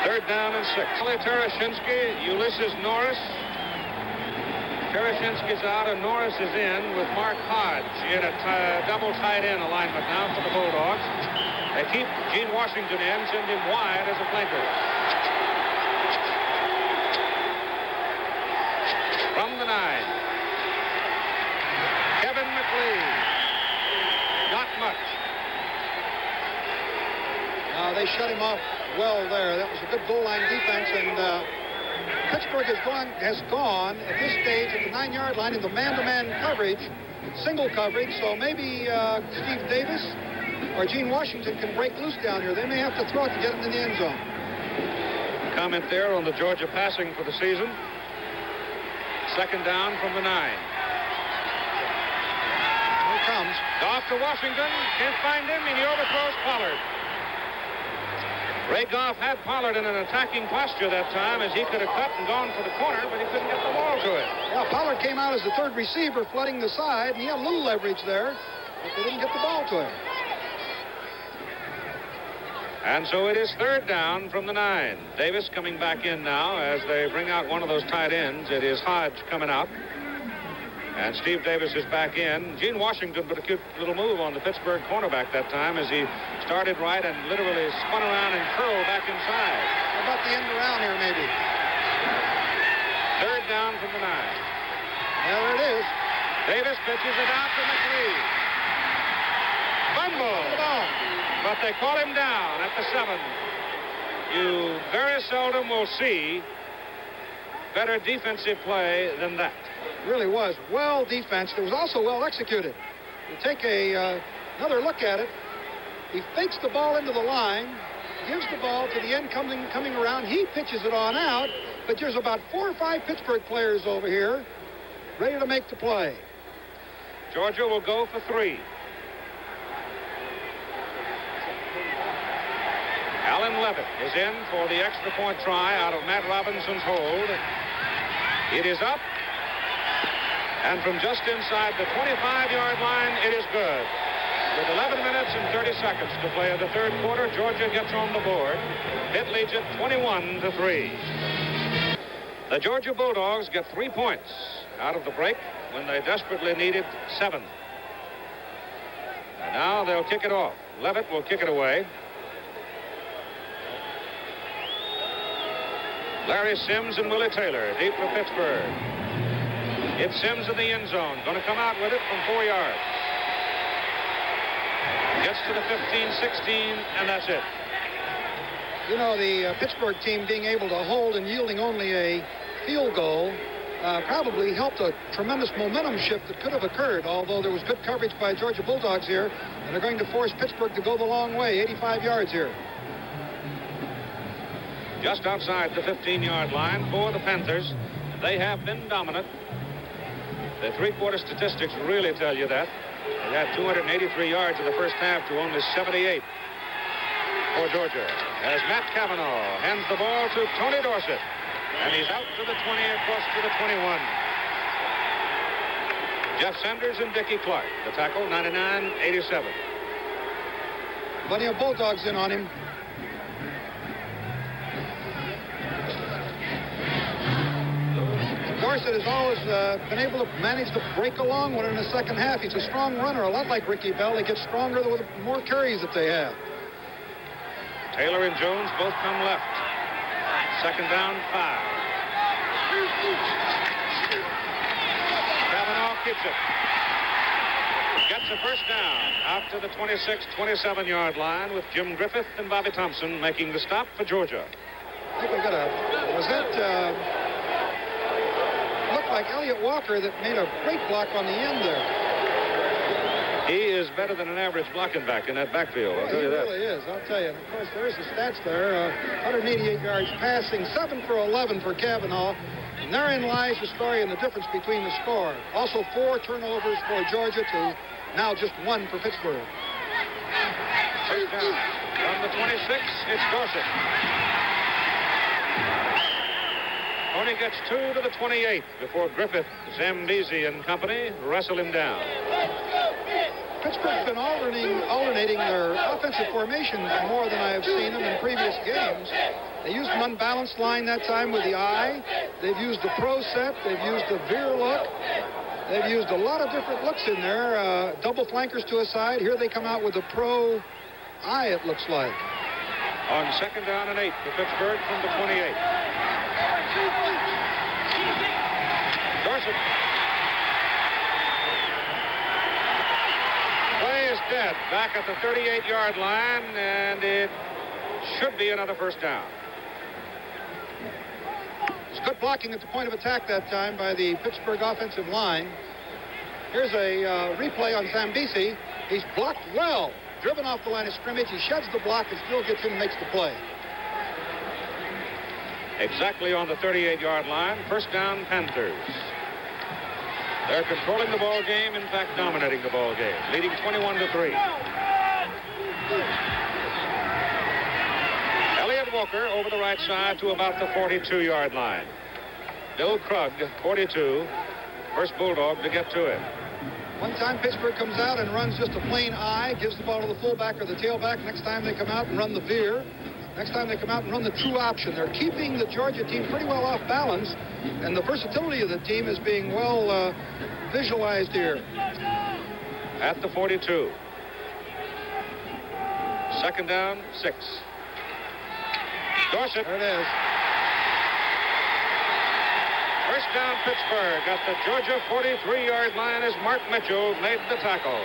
Third down and 6. Kelly Terashinsky, Ulysses Norris. Terashinsky's out and Norris is in with Mark Hodge in a double tight end alignment now for the Bulldogs. They keep Gene Washington in, send him wide as a flanker. From the 9. Kevin McLean. Not much. They shut him off well there. That was a good goal line defense, and Pittsburgh has gone at this stage at the 9-yard line into man-to-man coverage, single coverage, so maybe Steve Davis or Gene Washington can break loose down here. They may have to throw it to get him in the end zone. Comment there on the Georgia passing for the season. Second down from the 9. Here it comes. Off to Washington. Can't find him, and he overthrows Pollard. Ray Goff had Pollard in an attacking posture that time as he could have cut and gone for the corner, but he couldn't get the ball to it. Yeah, Pollard came out as the third receiver, flooding the side, and he had a little leverage there, but they didn't get the ball to him. And so it is third down from the 9. Davis coming back in now as they bring out one of those tight ends. It is Hodge coming out. And Steve Davis is back in. Gene Washington put a cute little move on the Pittsburgh cornerback that time as he started right and literally spun around and curled back inside. How about the end around here, maybe? Third down from the 9. There it is. Davis pitches it out to McLean. Fumble. But they call him down at the 7. You very seldom will see better defensive play than that. Really was well defensed. It was also well executed. You take another look at it. He fakes the ball into the line, gives the ball to the end coming around. He pitches it on out, but there's about 4 or 5 Pittsburgh players over here ready to make the play. Georgia will go for 3. Alan Levitt is in for the extra point try out of Matt Robinson's hold. It is up. And from just inside the 25-yard line, it is good. With 11 minutes and 30 seconds to play in the third quarter, Georgia gets on the board. Pitt leads it 21-3. The Georgia Bulldogs get 3 points out of the break when they desperately needed 7. And now they'll kick it off. Levitt will kick it away. Larry Sims and Willie Taylor deep for Pittsburgh. It's Sims in the end zone. Going to come out with it from 4 yards. Gets to the 15, 16, and that's it. You know, the Pittsburgh team being able to hold and yielding only a field goal probably helped a tremendous momentum shift that could have occurred, although there was good coverage by Georgia Bulldogs here, and they're going to force Pittsburgh to go the long way, 85 yards here. Just outside the 15-yard line for the Panthers. They have been dominant. The three-quarter statistics really tell you that. They had 283 yards in the first half to only 78 for Georgia. As Matt Cavanaugh hands the ball to Tony Dorsett. And he's out to the 20, across to the 21. Jeff Sanders and Dickie Clark. The tackle, 99-87. Plenty of Bulldogs in on him. Dorsett has always been able to manage to break along when in the second half. He's a strong runner, a lot like Ricky Bell. He gets stronger with the more carries that they have. Taylor and Jones both come left. Second down, 5. Cavanaugh keeps it. Gets a first down out to the 26, 27-yard line with Jim Griffith and Bobby Thompson making the stop for Georgia. I think we got was that looked like Elliott Walker that made a great block on the end there. He is better than an average blocking back in that backfield. I'll tell you that. He really is. I'll tell you. And of course, there's the stats there. 188 yards passing, 7 for 11 for Kavanaugh. And therein lies the story and the difference between the score. Also 4 turnovers for Georgia to now just 1 for Pittsburgh. First down. From the 26, it's Dorsett. Only gets 2 to the 28 before Griffith, Zambezi, and company wrestle him down. Pittsburgh's been alternating their offensive formations more than I have seen them in previous games. They used an unbalanced line that time with the eye. They've used the pro set. They've used the veer look. They've used a lot of different looks in there. Double flankers to a side. Here they come out with the pro eye, it looks like. On 2nd down and 8 for Pittsburgh from the 28. Dorsett. Play is dead. Back at the 38-yard line, and it should be another first down. It's good blocking at the point of attack that time by the Pittsburgh offensive line. Here's a replay on Zambezi. He's blocked well. Driven off the line of scrimmage. He sheds the block and still gets in and makes the play. Exactly on the 38-yard line. First down, Panthers. They're controlling the ball game, in fact, dominating the ball game, leading 21-3. Elliott Walker over the right side to about the 42-yard line. Bill Krug, 42, first Bulldog to get to it. One time Pittsburgh comes out and runs just a plain eye, gives the ball to the fullback or the tailback. Next time they come out and run the veer. Next time they come out and run the true option. They're keeping the Georgia team pretty well off balance, and the versatility of the team is being well visualized here. At the 42. 2nd down, 6. Dorsett. There it is. First down, Pittsburgh at the Georgia 43-yard line as Mark Mitchell made the tackle.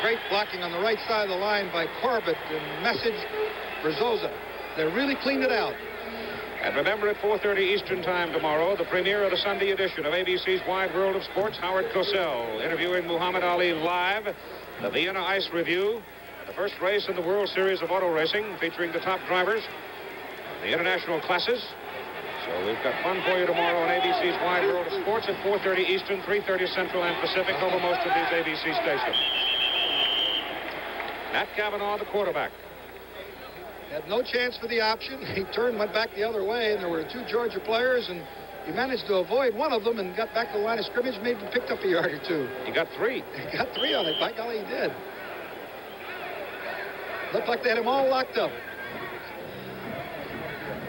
Great blocking on the right side of the line by Corbett and Message for Zoza. They really cleaned it out. And remember, at 4:30 Eastern Time tomorrow, the premiere of the Sunday edition of ABC's Wide World of Sports, Howard Cosell interviewing Muhammad Ali live, the Vienna Ice Review, the first race in the World Series of Auto Racing featuring the top drivers, the international classes. So we've got fun for you tomorrow on ABC's Wide World of Sports at 4:30 Eastern, 3:30 Central and Pacific over most of these ABC stations. Matt Kavanaugh, the quarterback. Had no chance for the option. He turned, went back the other way, and there were 2 Georgia players, and he managed to avoid one of them and got back to the line of scrimmage, maybe picked up a yard or 2. He got 3. He got 3 on it. By golly, he did. Looked like they had him all locked up.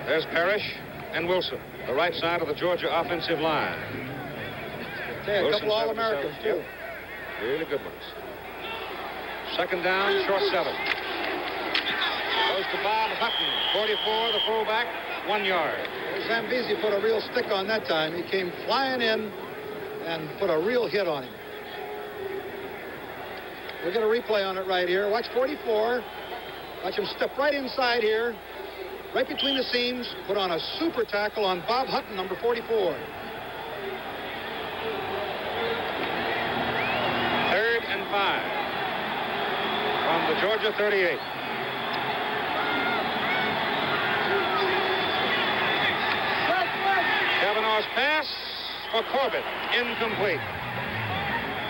There's Parrish and Wilson, the right side of the Georgia offensive line. A couple All-Americans, too. Yep. Really good ones. 2nd down, short 7. Goes to Bob Hutton, 44, the fullback, 1 yard. Zambezi put a real stick on that time. He came flying in and put a real hit on him. We're going to replay on it right here. Watch 44. Watch him step right inside here, right between the seams, put on a super tackle on Bob Hutton, number 44. 3rd and 5 from the Georgia 38. Kavanaugh's pass for Corbett, incomplete.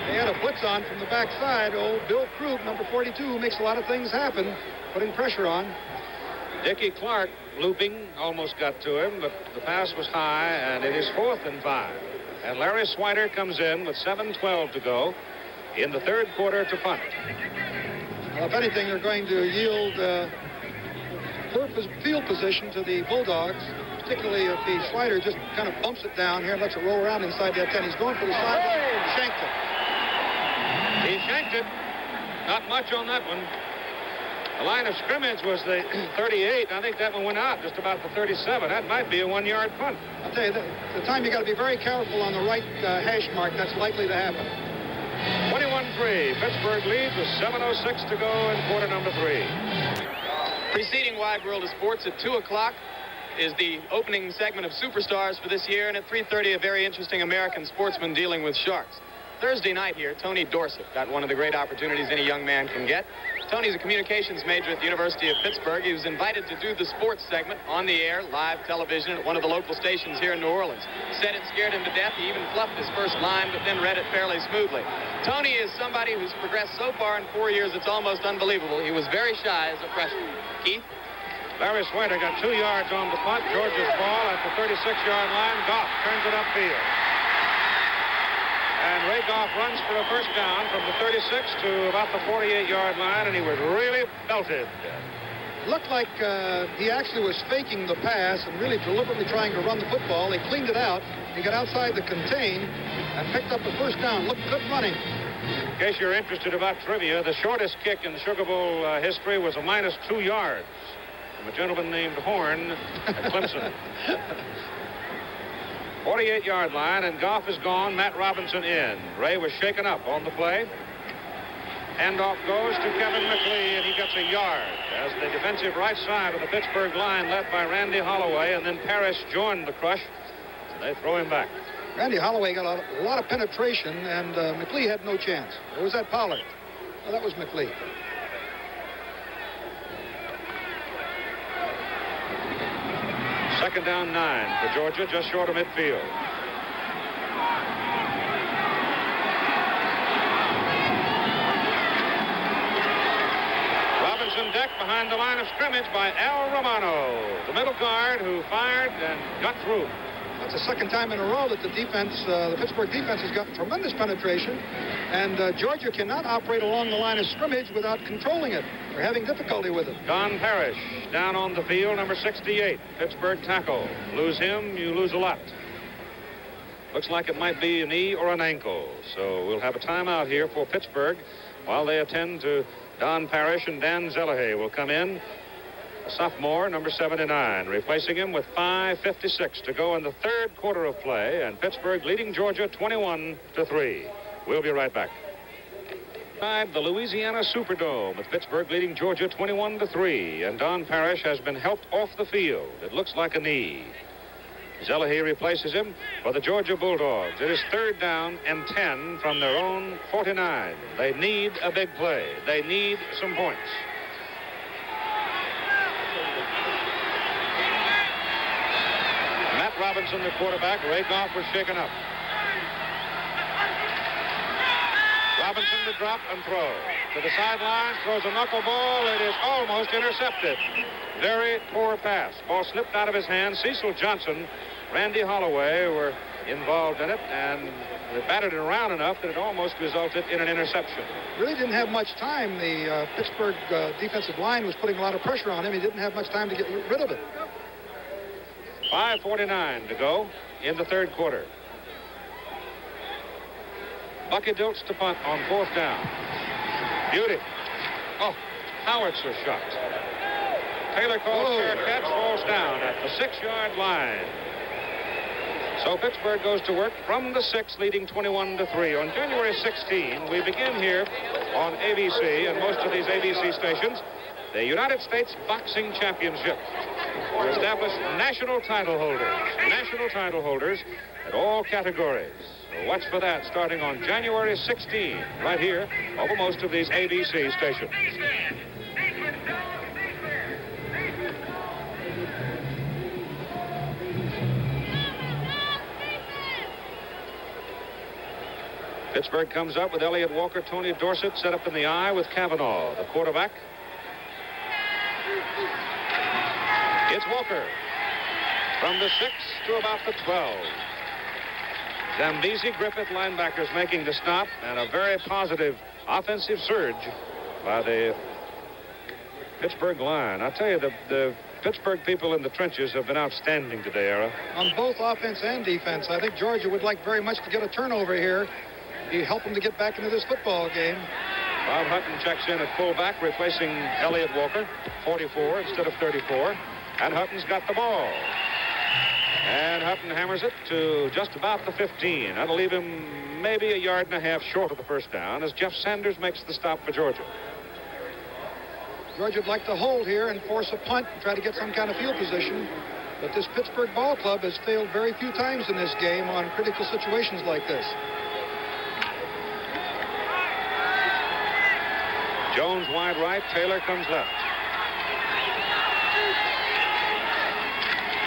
They had a blitz on from the backside. Old Bill Krug, number 42, who makes a lot of things happen, putting pressure on. Dickie Clark looping, almost got to him, but the pass was high, and it is 4th and 5. And Larry Swider comes in with 7:12 to go in the 3rd quarter to punt. Well, if anything, they're going to yield poor field position to the Bulldogs, particularly if the Swider just kind of bumps it down here and lets it roll around inside that 10. He's going for the sideline. Shanked it. He shanked it. Not much on that one. The line of scrimmage was the 38. I think that one went out just about the 37. That might be a 1-yard punt. I'll tell you, the time you got to be very careful on the right hash mark. That's likely to happen. 21-3. Pittsburgh leads with 7:06 to go in quarter number 3. Preceding Wide World of Sports at 2 o'clock is the opening segment of Superstars for this year, and at 3:30 a very interesting American sportsman dealing with sharks. Thursday night here, Tony Dorsett got one of the great opportunities any young man can get. Tony's a communications major at the University of Pittsburgh. He was invited to do the sports segment on the air, live television at one of the local stations here in New Orleans. Said it scared him to death. He even fluffed his first line, but then read it fairly smoothly. Tony is somebody who's progressed so far in 4 years, it's almost unbelievable. He was very shy as a freshman. Keith? Larry Swaiter got 2 yards on the punt. Georgia's ball at the 36-yard line. Goff turns it upfield. And Ray Goff runs for a first down from the 36 to about the 48-yard line, and he was really belted. Looked like he actually was faking the pass and really deliberately trying to run the football. He cleaned it out. He got outside the contain and picked up the first down. Looked good running. In case you're interested about trivia, the shortest kick in Sugar Bowl history was a minus 2 yards from a gentleman named Horn at Clemson. 48-yard line, and Goff is gone. Matt Robinson in. Ray was shaken up on the play. Handoff goes to Kevin McLee, and he gets a yard as the defensive right side of the Pittsburgh line led by Randy Holloway, and then Parrish joined the crush. And they throw him back. Randy Holloway got a lot of penetration, and McLee had no chance. Or was that Pollard? Oh, that was McLee. Second down 9 for Georgia, just short of midfield. Robinson decked behind the line of scrimmage by Al Romano, the middle guard who fired and got through. That's the second time in a row that the Pittsburgh defense has gotten tremendous penetration, and Georgia cannot operate along the line of scrimmage without controlling it. They're having difficulty with it. Don Parrish down on the field, number 68, Pittsburgh tackle. Lose him, you lose a lot. Looks like it might be a knee or an ankle, so we'll have a timeout here for Pittsburgh while they attend to Don Parrish, and Dan Zelahay will come in. A sophomore, number 79, replacing him with 5:56 to go in the third quarter of play, and Pittsburgh leading Georgia 21-3. We'll be right back. The Louisiana Superdome, with Pittsburgh leading Georgia 21-3, and Don Parrish has been helped off the field. It looks like a knee. Zelahay replaces him for the Georgia Bulldogs. It is third down and 10 from their own 49. They need a big play. They need some points. Matt Robinson, the quarterback. Ray Goff was shaken up. Robinson to drop and throw. To the sidelines, throws a knuckleball. It is almost intercepted. Very poor pass. Ball slipped out of his hand. Cecil Johnson, Randy Holloway were involved in it, and they batted it around enough that it almost resulted in an interception. Really didn't have much time. The Pittsburgh defensive line was putting a lot of pressure on him. He didn't have much time to get rid of it. 5:49 to go in the third quarter. Bucky Dilts to punt on fourth down. Beauty. Oh, howitzer shot. Taylor calls fair catch, falls down at the 6-yard line. So Pittsburgh goes to work from the 6, leading 21-3. On January 16, we begin here on ABC and most of these ABC stations, the United States Boxing Championship. To establish national title holders at all categories. So watch for that starting on January 16, right here over most of these ABC stations. Pittsburgh comes up with Elliott Walker, Tony Dorsett set up in the I with Cavanaugh, the quarterback. It's Walker from the 6 to about the 12. Zambezi, Griffith, linebackers making the stop, and a very positive offensive surge by the Pittsburgh line. I tell you, the Pittsburgh people in the trenches have been outstanding today, Ara. On both offense and defense. I think Georgia would like very much to get a turnover here. He'd help them to get back into this football game. Bob Hutton checks in at fullback, replacing Elliott Walker, 44 instead of 34. And Hutton's got the ball. And Hutton hammers it to just about the 15. That'll leave him maybe a yard and a half short of the first down as Jeff Sanders makes the stop for Georgia. Georgia would like to hold here and force a punt and try to get some kind of field position. But this Pittsburgh ball club has failed very few times in this game on critical situations like this. Jones wide right. Taylor comes left.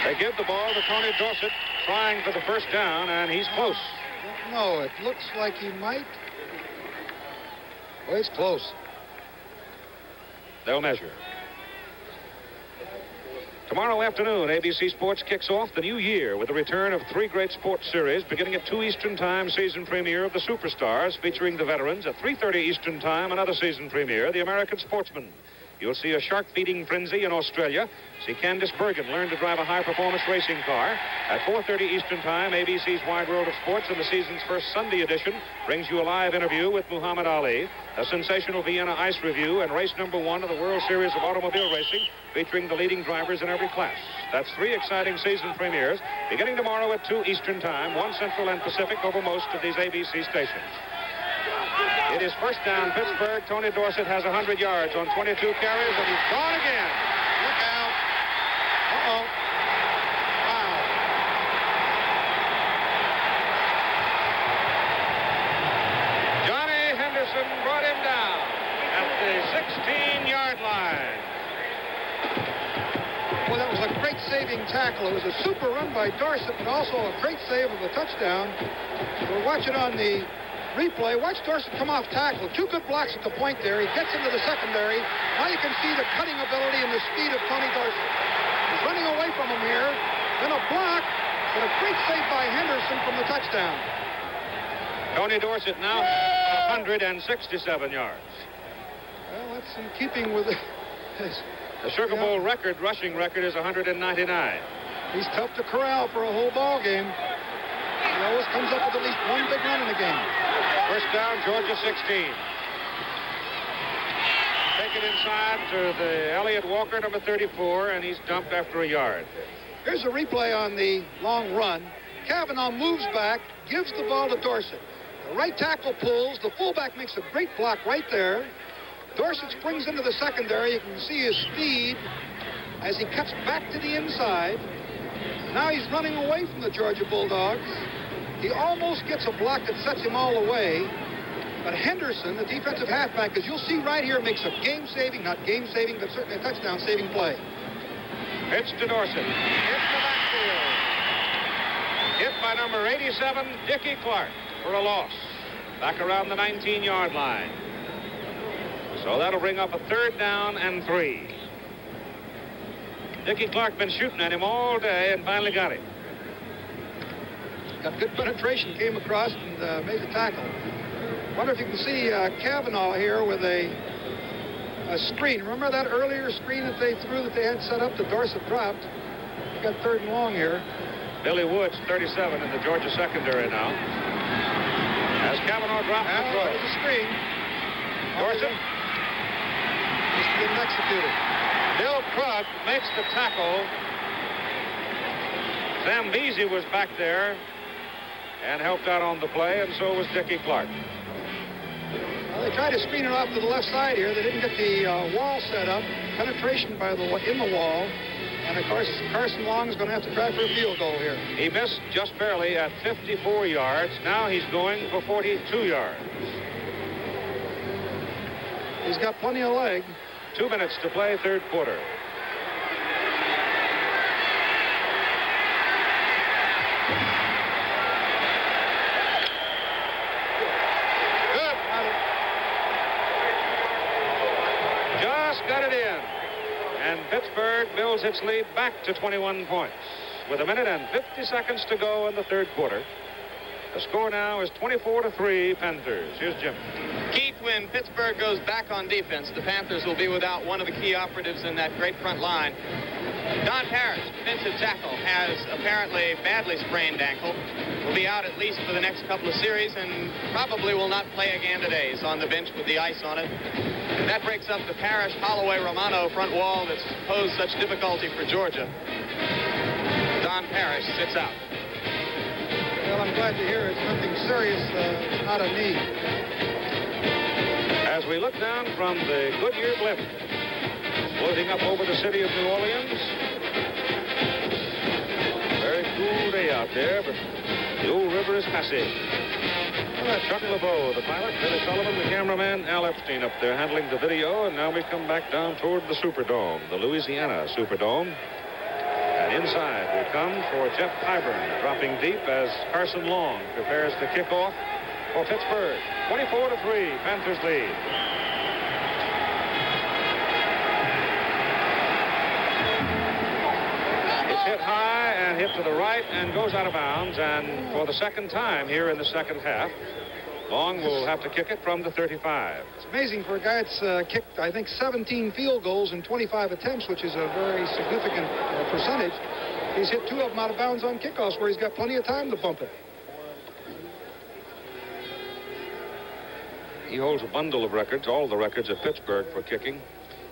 They give the ball to Tony Dorsett, trying for the first down, and he's close. No, it looks like he might. Well, it's close. They'll measure. Tomorrow afternoon, ABC Sports kicks off the new year with the return of 3 great sports series beginning at 2 Eastern Time, season premiere of The Superstars, featuring the veterans. At 3:30 Eastern Time, another season premiere, The American Sportsman. You'll see a shark-feeding frenzy in Australia. See Candice Bergen learn to drive a high-performance racing car. At 4:30 Eastern Time, ABC's Wide World of Sports in the season's first Sunday edition brings you a live interview with Muhammad Ali, a sensational Vienna Ice Review, and race number 1 of the World Series of Automobile Racing, featuring the leading drivers in every class. That's 3 exciting season premieres beginning tomorrow at 2 Eastern Time, 1 Central and Pacific over most of these ABC stations. It is first down, Pittsburgh. Tony Dorsett has 100 yards on 22 carries, and he's gone again. Look out. Uh-oh. Wow. Johnny Henderson brought him down at the 16-yard line. Well, that was a great saving tackle. It was a super run by Dorsett, but also a great save of a touchdown. We'll watch it on the replay. Watch Dorsett come off tackle. 2 good blocks at the point there. He gets into the secondary. Now you can see the cutting ability and the speed of Tony Dorsett. He's running away from him here. Then a block, but a great save by Henderson from the touchdown. Tony Dorsett now 167 yards. Well, that's in keeping with the Sugar Bowl record, rushing record, is 199. He's tough to corral for a whole ball game. He always comes up with at least 1 big run in the game. First down, Georgia 16. Take it inside to the Elliott Walker, number 34, and he's dumped after a yard. Here's a replay on the long run. Cavanaugh moves back, gives the ball to Dorsett. The right tackle pulls. The fullback makes a great block right there. Dorsett springs into the secondary. You can see his speed as he cuts back to the inside. Now he's running away from the Georgia Bulldogs. He almost gets a block that sets him all the way. But Henderson, the defensive halfback, as you'll see right here, makes a game-saving, not game-saving, but certainly a touchdown-saving play. Pitch to Dorsett. Hit the backfield. Hit by number 87, Dickie Clark, for a loss. Back around the 19-yard line. So that'll bring up a 3rd down and 3. Dickie Clark been shooting at him all day and finally got him. Got good penetration, came across and made the tackle. Wonder if you can see Cavanaugh here with a screen. Remember that earlier screen that they threw that they had set up that Dorsett dropped? He got 3rd and long here. Billy Woods, 37 in the Georgia secondary now. As Cavanaugh dropped the throw. There's a screen. Dorsett. Just getting executed. Bill Krug makes the tackle. Sam Beasy was back there and helped out on the play, and so was Dickie Clark. Well, they tried to screen it off to the left side here. They didn't get the wall set up. Penetration by in the wall. And, of course, Carson Long is going to have to try for a field goal here. He missed just barely at 54 yards. Now he's going for 42 yards. He's got plenty of leg. 2 minutes to play, 3rd quarter. Good. Just got it in. And Pittsburgh builds its lead back to 21 points. With 1 minute and 50 seconds to go in the 3rd quarter. The score now is 24-3 Panthers. Here's Jim. Keith, when Pittsburgh goes back on defense, the Panthers will be without one of the key operatives in that great front line. Don Parrish, defensive tackle, has apparently badly sprained ankle. Will be out at least for the next couple of series and probably will not play again today. He's on the bench with the ice on it. And that breaks up the Parrish-Holloway-Romano front wall that's posed such difficulty for Georgia. Don Parrish sits out. Well, I'm glad to hear it's nothing serious, not a knee. As we look down from the Goodyear blimp, floating up over the city of New Orleans. Very cool day out there, but the old river is passing. Chuck LeBeau, the pilot, Billy Sullivan, the cameraman, Al Epstein up there handling the video. And now we come back down toward the Superdome, the Louisiana Superdome. And inside we come for Jeff Pyburn, dropping deep as Carson Long prepares to kick off for Pittsburgh. 24-3, Panthers lead. It's hit high and hit to the right and goes out of bounds. And for the second time here in the second half, Long will have to kick it from the 35. It's amazing for a guy that's kicked, I think, 17 field goals in 25 attempts, which is a very significant percentage. He's hit 2 of them out of bounds on kickoffs where he's got plenty of time to bump it. He holds a bundle of records, all the records at Pittsburgh for kicking.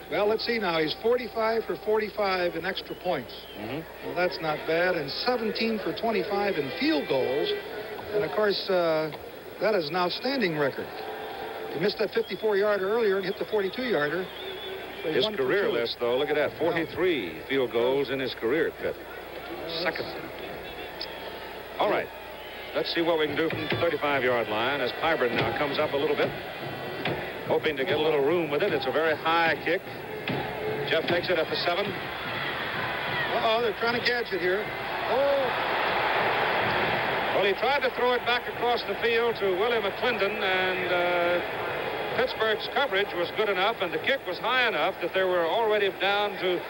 Well, let's see now. He's 45 for 45 in extra points. Well, that's not bad. And 17 for 25 in field goals. And, of course, that is an outstanding record. He missed that 54-yarder earlier and hit the 42-yarder. So his career list, though, look at that. 43 field goals in his career at Pitt. Second. All right. Let's see what we can do from the 35-yard line as Pyburn now comes up a little bit, hoping to get a little room with it. It's a very high kick. Jeff takes it at the 7. Uh-oh, they're trying to catch it here. Oh. Well, he tried to throw it back across the field to Willie McClendon, and Pittsburgh's coverage was good enough, and the kick was high enough that they were already down to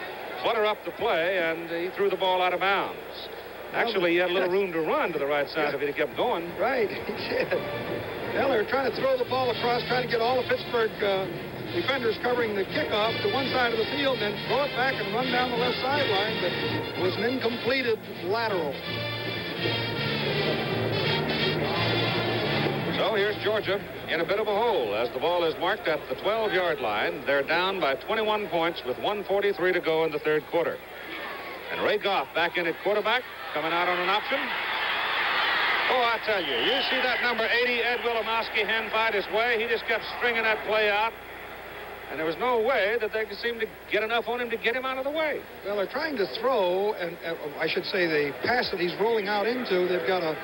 clutter up the play, and he threw the ball out of bounds. Actually, he had a little room to run to the right side if he kept going. Right, he did. Well, they were trying to throw the ball across, trying to get all the Pittsburgh defenders covering the kickoff to one side of the field, and then throw it back and run down the left sideline, but it was an incompleted lateral. So here's Georgia in a bit of a hole as the ball is marked at the 12-yard line. They're down by 21 points with 1:43 to go in the third quarter. And Ray Goff back in at quarterback, coming out on an option. Oh, I tell you, you see that number 80, Ed Wilimowski, hand fight his way. He just kept stringing that play out. And there was no way that they could seem to get enough on him to get him out of the way. Well, they're trying to throw, and I should say the pass that he's rolling out into, they've got a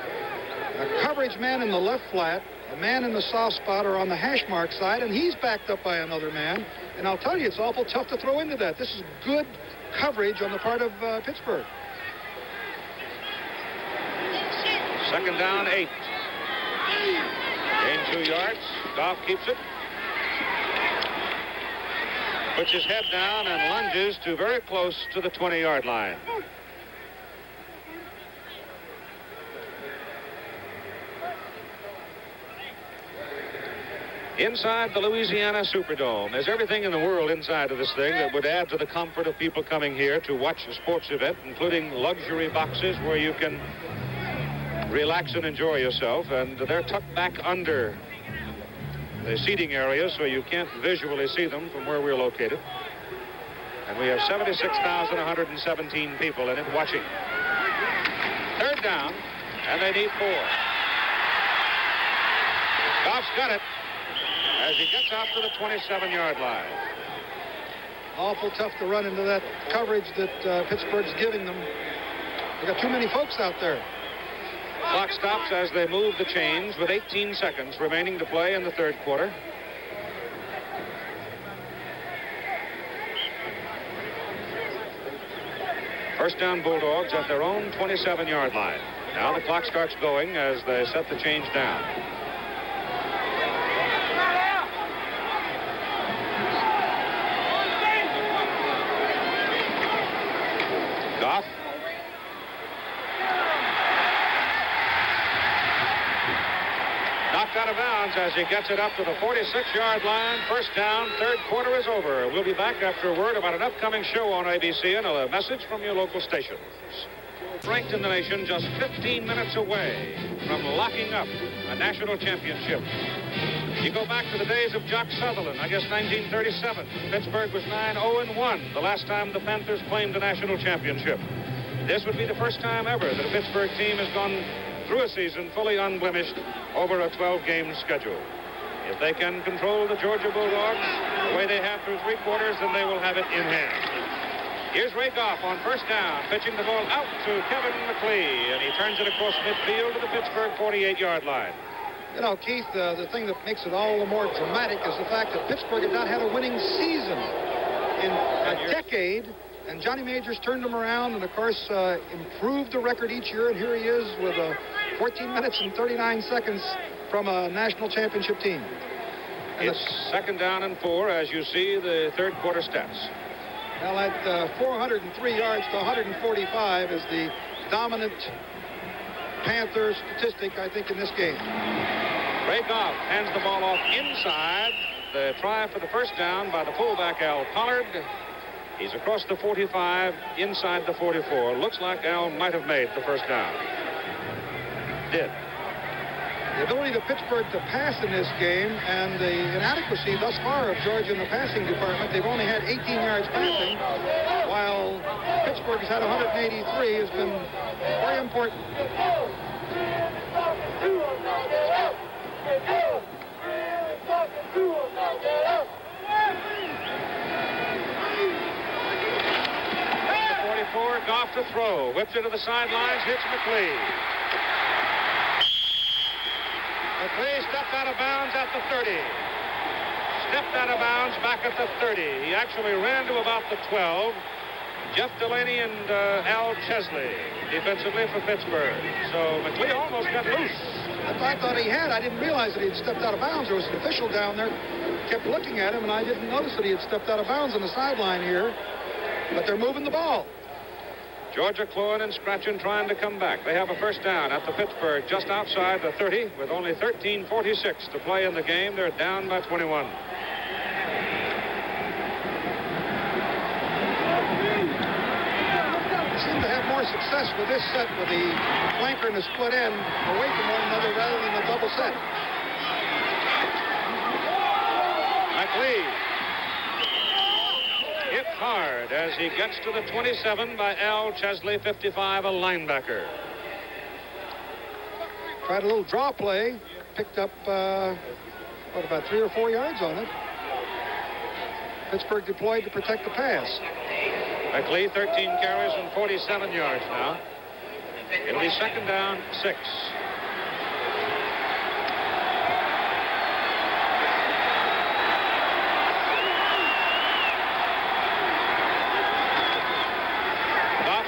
coverage man in the left flat, a man in the soft spot or on the hash mark side, and he's backed up by another man. And I'll tell you, it's awful tough to throw into that. This is good coverage on the part of Pittsburgh. Second down, 8. Gain 2 yards. Goff keeps it. Puts his head down and lunges to very close to the 20-yard line. Inside the Louisiana Superdome, there's everything in the world inside of this thing that would add to the comfort of people coming here to watch a sports event, including luxury boxes where you can relax and enjoy yourself, and they're tucked back under the seating area so you can't visually see them from where we're located. And we have 76,117 people in it watching. Third down, and they need 4. Goff's got it as he gets out to the 27-yard line. Awful tough to run into that coverage that Pittsburgh's giving them. They got too many folks out there. Clock stops as they move the chains with 18 seconds remaining to play in the third quarter. First down, Bulldogs at their own 27-yard line. Now the clock starts going as they set the change down. Goff. Knocked out of bounds as he gets it up to the 46-yard line. First down, third quarter is over. We'll be back after a word about an upcoming show on ABC and a message from your local stations. Ranked in the nation, just 15 minutes away from locking up a national championship. You go back to the days of Jock Sutherland, I guess 1937. Pittsburgh was 9-0-1 the last time the Panthers claimed a national championship. This would be the first time ever that a Pittsburgh team has gone through a season fully unblemished over a 12-game schedule. If they can control the Georgia Bulldogs the way they have through 3 quarters, then they will have it in hand. Here's Ray Goff on first down, pitching the ball out to Kevin McLeod, and he turns it across midfield to the Pittsburgh 48-yard line. You know, Keith, the thing that makes it all the more dramatic is the fact that Pittsburgh had not had a winning season in a decade, and Johnny Majors turned them around and, of course, improved the record each year, and here he is with 14 minutes and 39 seconds from a national championship team. And it's second down and 4, as you see the third quarter stats. Well, at 403 yards to 145 is the dominant Panther statistic, I think, in this game. Ray Goff hands the ball off inside. The try for the first down by the fullback, Al Pollard. He's across the 45, inside the 44. Looks like Al might have made the first down. Did. The ability of Pittsburgh to pass in this game and the inadequacy thus far of Georgia in the passing department. They've only had 18 yards passing, while Pittsburgh has had 183, has been very important. The 44, Goff to throw, whips it to the sidelines, hits McLeod. McLeod stepped out of bounds at the 30. Stepped out of bounds back at the 30. He actually ran to about the 12. Jeff Delaney and Al Chesley defensively for Pittsburgh. So McLeod almost got loose. I thought he had. I didn't realize that he had stepped out of bounds. There was an official down there, kept looking at him, and I didn't notice that he had stepped out of bounds on the sideline here. But they're moving the ball. Georgia clawing and scratching, trying to come back. They have a first down at the Pittsburgh, just outside the 30, with only 13:46 to play in the game. They're down by 21. They seem to have more success with this set with the flanker and the split end away from one another rather than the double set. McLeod hit hard as he gets to the 27 by Al Chesley, 55, a linebacker. Tried a little draw play, picked up, about 3 or 4 yards on it. Pittsburgh deployed to protect the pass. McLeod, 13 carries and 47 yards now. It'll be second down, 6.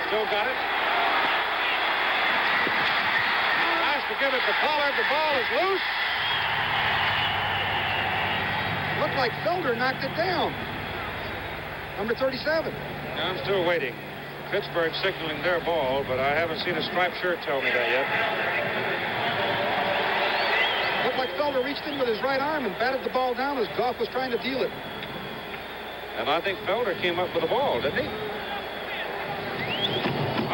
Still got it. Has to give it to Pollard. The ball is loose. Looked like Felder knocked it down. Number 37. I'm still waiting. Pittsburgh signaling their ball, but I haven't seen a striped shirt tell me that yet. Looked like Felder reached in with his right arm and batted the ball down as Goff was trying to deal it. And I think Felder came up with the ball, didn't he?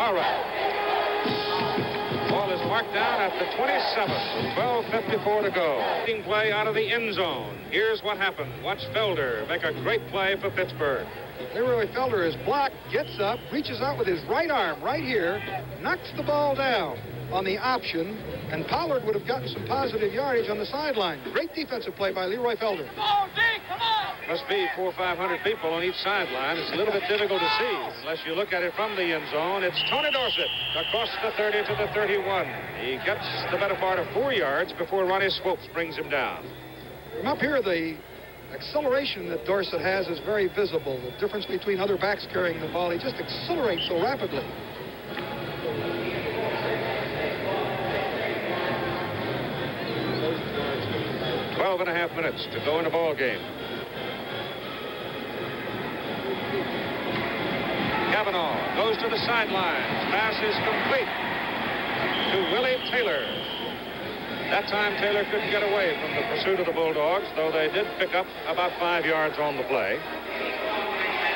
All right. Ball is marked down at the 27. 12:54 to go. Play out of the end zone. Here's what happened. Watch Felder make a great play for Pittsburgh. Leroy Felder is blocked, gets up, reaches out with his right arm right here, knocks the ball down on the option, and Pollard would have gotten some positive yardage on the sideline. Great defensive play by Leroy Felder. Must be 400 or 500 people on each sideline. It's a little bit difficult to see unless you look at it from the end zone. It's Tony Dorsett across the 30 to the 31. He gets the better part of 4 yards before Ronnie Swopes brings him down. From up here, the acceleration that Dorsett has is very visible. The difference between other backs carrying the ball, he just accelerates so rapidly. Twelve and a half minutes to go in the ball game. Cavanaugh goes to the sidelines. Pass is complete to Willie Taylor. That time Taylor couldn't get away from the pursuit of the Bulldogs, though they did pick up about 5 yards on the play.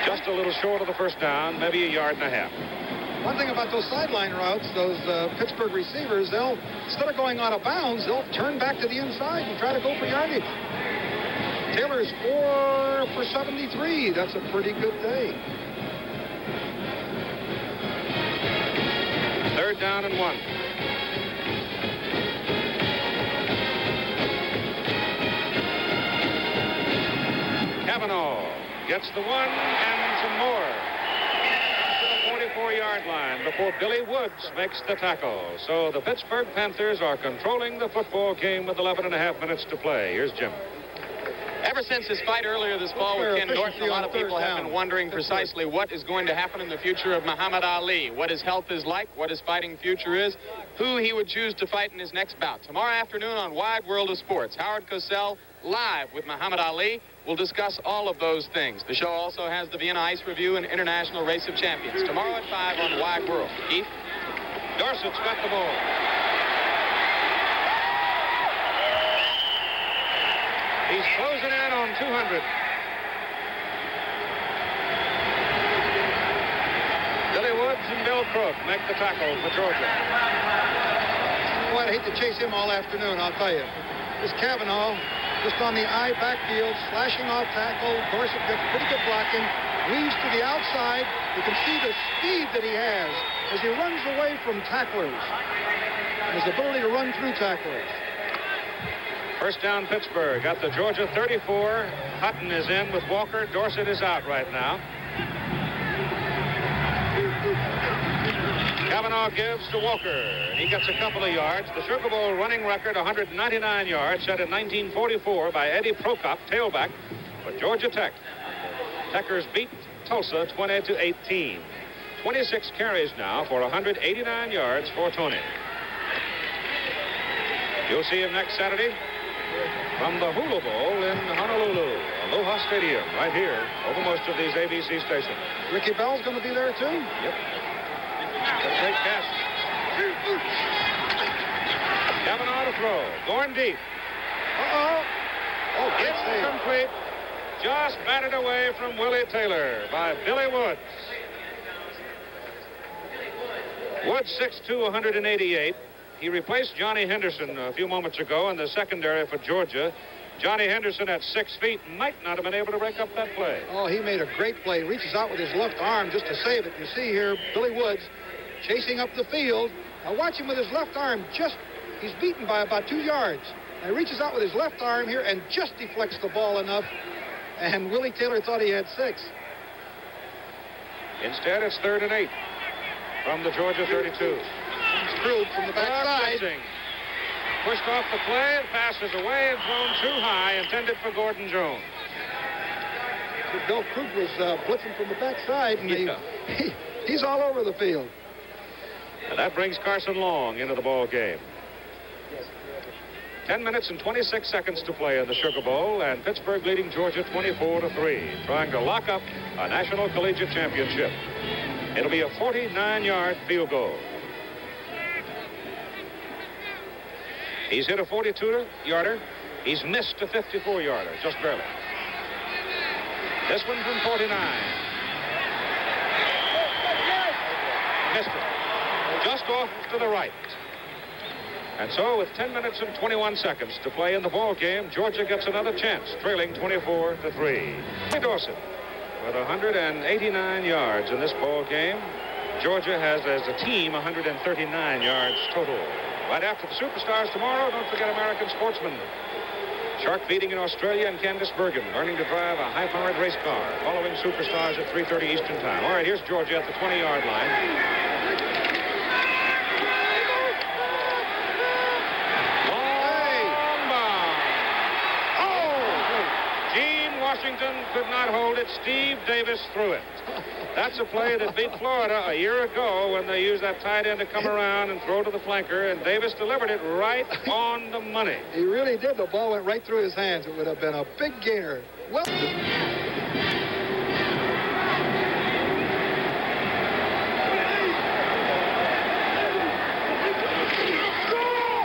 Just a little short of the first down, maybe a yard and a half. One thing about those sideline routes, those Pittsburgh receivers, they'll, instead of going out of bounds, they'll turn back to the inside and try to go for yardage. Taylor's 4 for 73. That's a pretty good day. Third down and 1. Cavanaugh gets the 1 and some more. To the 34-yard line before Billy Woods makes the tackle. So the Pittsburgh Panthers are controlling the football game with 11.5 minutes to play. Here's Jim. Ever since his fight earlier this fall with Ken Norton, a lot of people have been wondering precisely what is going to happen in the future of Muhammad Ali, what his health is like, what his fighting future is, who he would choose to fight in his next bout. Tomorrow afternoon on Wide World of Sports, Howard Cosell live with Muhammad Ali will discuss all of those things. The show also has the Vienna Ice Review and International Race of Champions. Tomorrow at 5 on Wide World. Keith? Dorsett's got the ball. He's closing in on 200. Billy Woods and Bill Crook make the tackle for Georgia. Boy, I'd hate to chase him all afternoon, I'll tell you. This Cavanaugh, just on the eye backfield, slashing off tackle. Dorsett gets pretty good blocking. Weaves to the outside. You can see the speed that he has as he runs away from tacklers. His ability to run through tacklers. First down, Pittsburgh at the Georgia 34. Hutton is in with Walker. Dorsett is out right now. Cavanaugh gives to Walker, and he gets a couple of yards. The Sugar Bowl running record, 199 yards, set in 1944 by Eddie Prokop, tailback, for Georgia Tech. Techers beat Tulsa 20-18. 26 carries now for 189 yards for Tony. You'll see him next Saturday from the Hula Bowl in Honolulu, Aloha Stadium, right here, over most of these ABC stations. Ricky Bell's going to be there, too? Yep. A great catch. Cavanaugh to throw. Going deep. Uh-oh. It's complete. Just batted away from Willie Taylor by Billy Woods. Woods 6'2", 188. He replaced Johnny Henderson a few moments ago in the secondary for Georgia. Johnny Henderson at 6 feet might not have been able to break up that play. Oh, he made a great play. Reaches out with his left arm just to save it. You see here, Billy Woods chasing up the field. Now watch him with his left arm. He's beaten by about 2 yards. And he reaches out with his left arm here and just deflects the ball enough. And Willie Taylor thought he had 6. Instead, it's 3rd and 8 from the Georgia 32. Screwed from the backside. Pushed off the play and passes away and thrown too high, intended for Gordon Jones. Bill Crook was blitzing from the backside, and he's all over the field. And that brings Carson Long into the ball game. 10 minutes and 26 seconds to play in the Sugar Bowl, and Pittsburgh leading Georgia 24-3, trying to lock up a National Collegiate Championship. It'll be a 49-yard field goal. He's hit a 42-yarder. He's missed a 54-yarder, just barely. This one from 49. Missed it. Just off to the right. And so with 10 minutes and 21 seconds to play in the ball game, Georgia gets another chance, trailing 24-3. Dorset with 189 yards in this ball game. Georgia has, as a team, 139 yards total. Right after the Superstars tomorrow, don't forget American Sportsman. Shark feeding in Australia and Candice Bergen learning to drive a high-powered race car. Following Superstars at 3:30 Eastern Time. All right, here's Georgia at the 20-yard line. Long bomb. Oh! Gene Washington could not hold it. Steve Davis threw it. That's a play that beat Florida a year ago when they used that tight end to come around and throw to the flanker, and Davis delivered it right on the money. He really did. The ball went right through his hands. It would have been a big gainer. Well,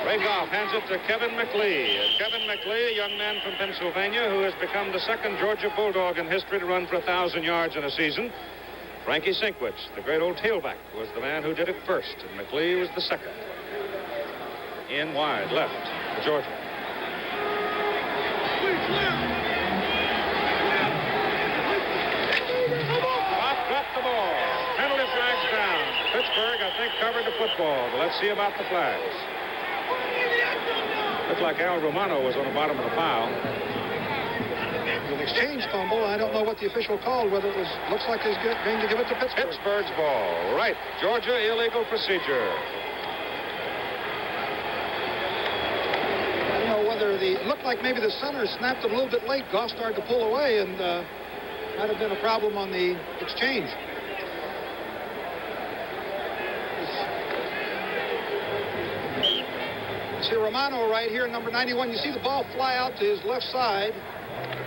Ray Goff hands it to Kevin McLee. And Kevin McLee, a young man from Pennsylvania who has become the second Georgia Bulldog in history to run for 1,000 yards in a season. Frankie Sinkwich, the great old tailback, was the man who did it first, and McLee was the second. In wide, left, for Georgia. Dropped the ball. Penalty flags down. Pittsburgh, I think, covered the football, but let's see about the flags. Looked like Al Romano was on the bottom of the pile. an exchange fumble. I don't know what the official called, whether it was, looks like he's going to give it to Pittsburgh. Pittsburgh's ball. Right. Georgia, illegal procedure. I don't know whether it looked like maybe the center snapped it a little bit late. Goff started to pull away, and might have been a problem on the exchange. See Romano right here, number 91. You see the ball fly out to his left side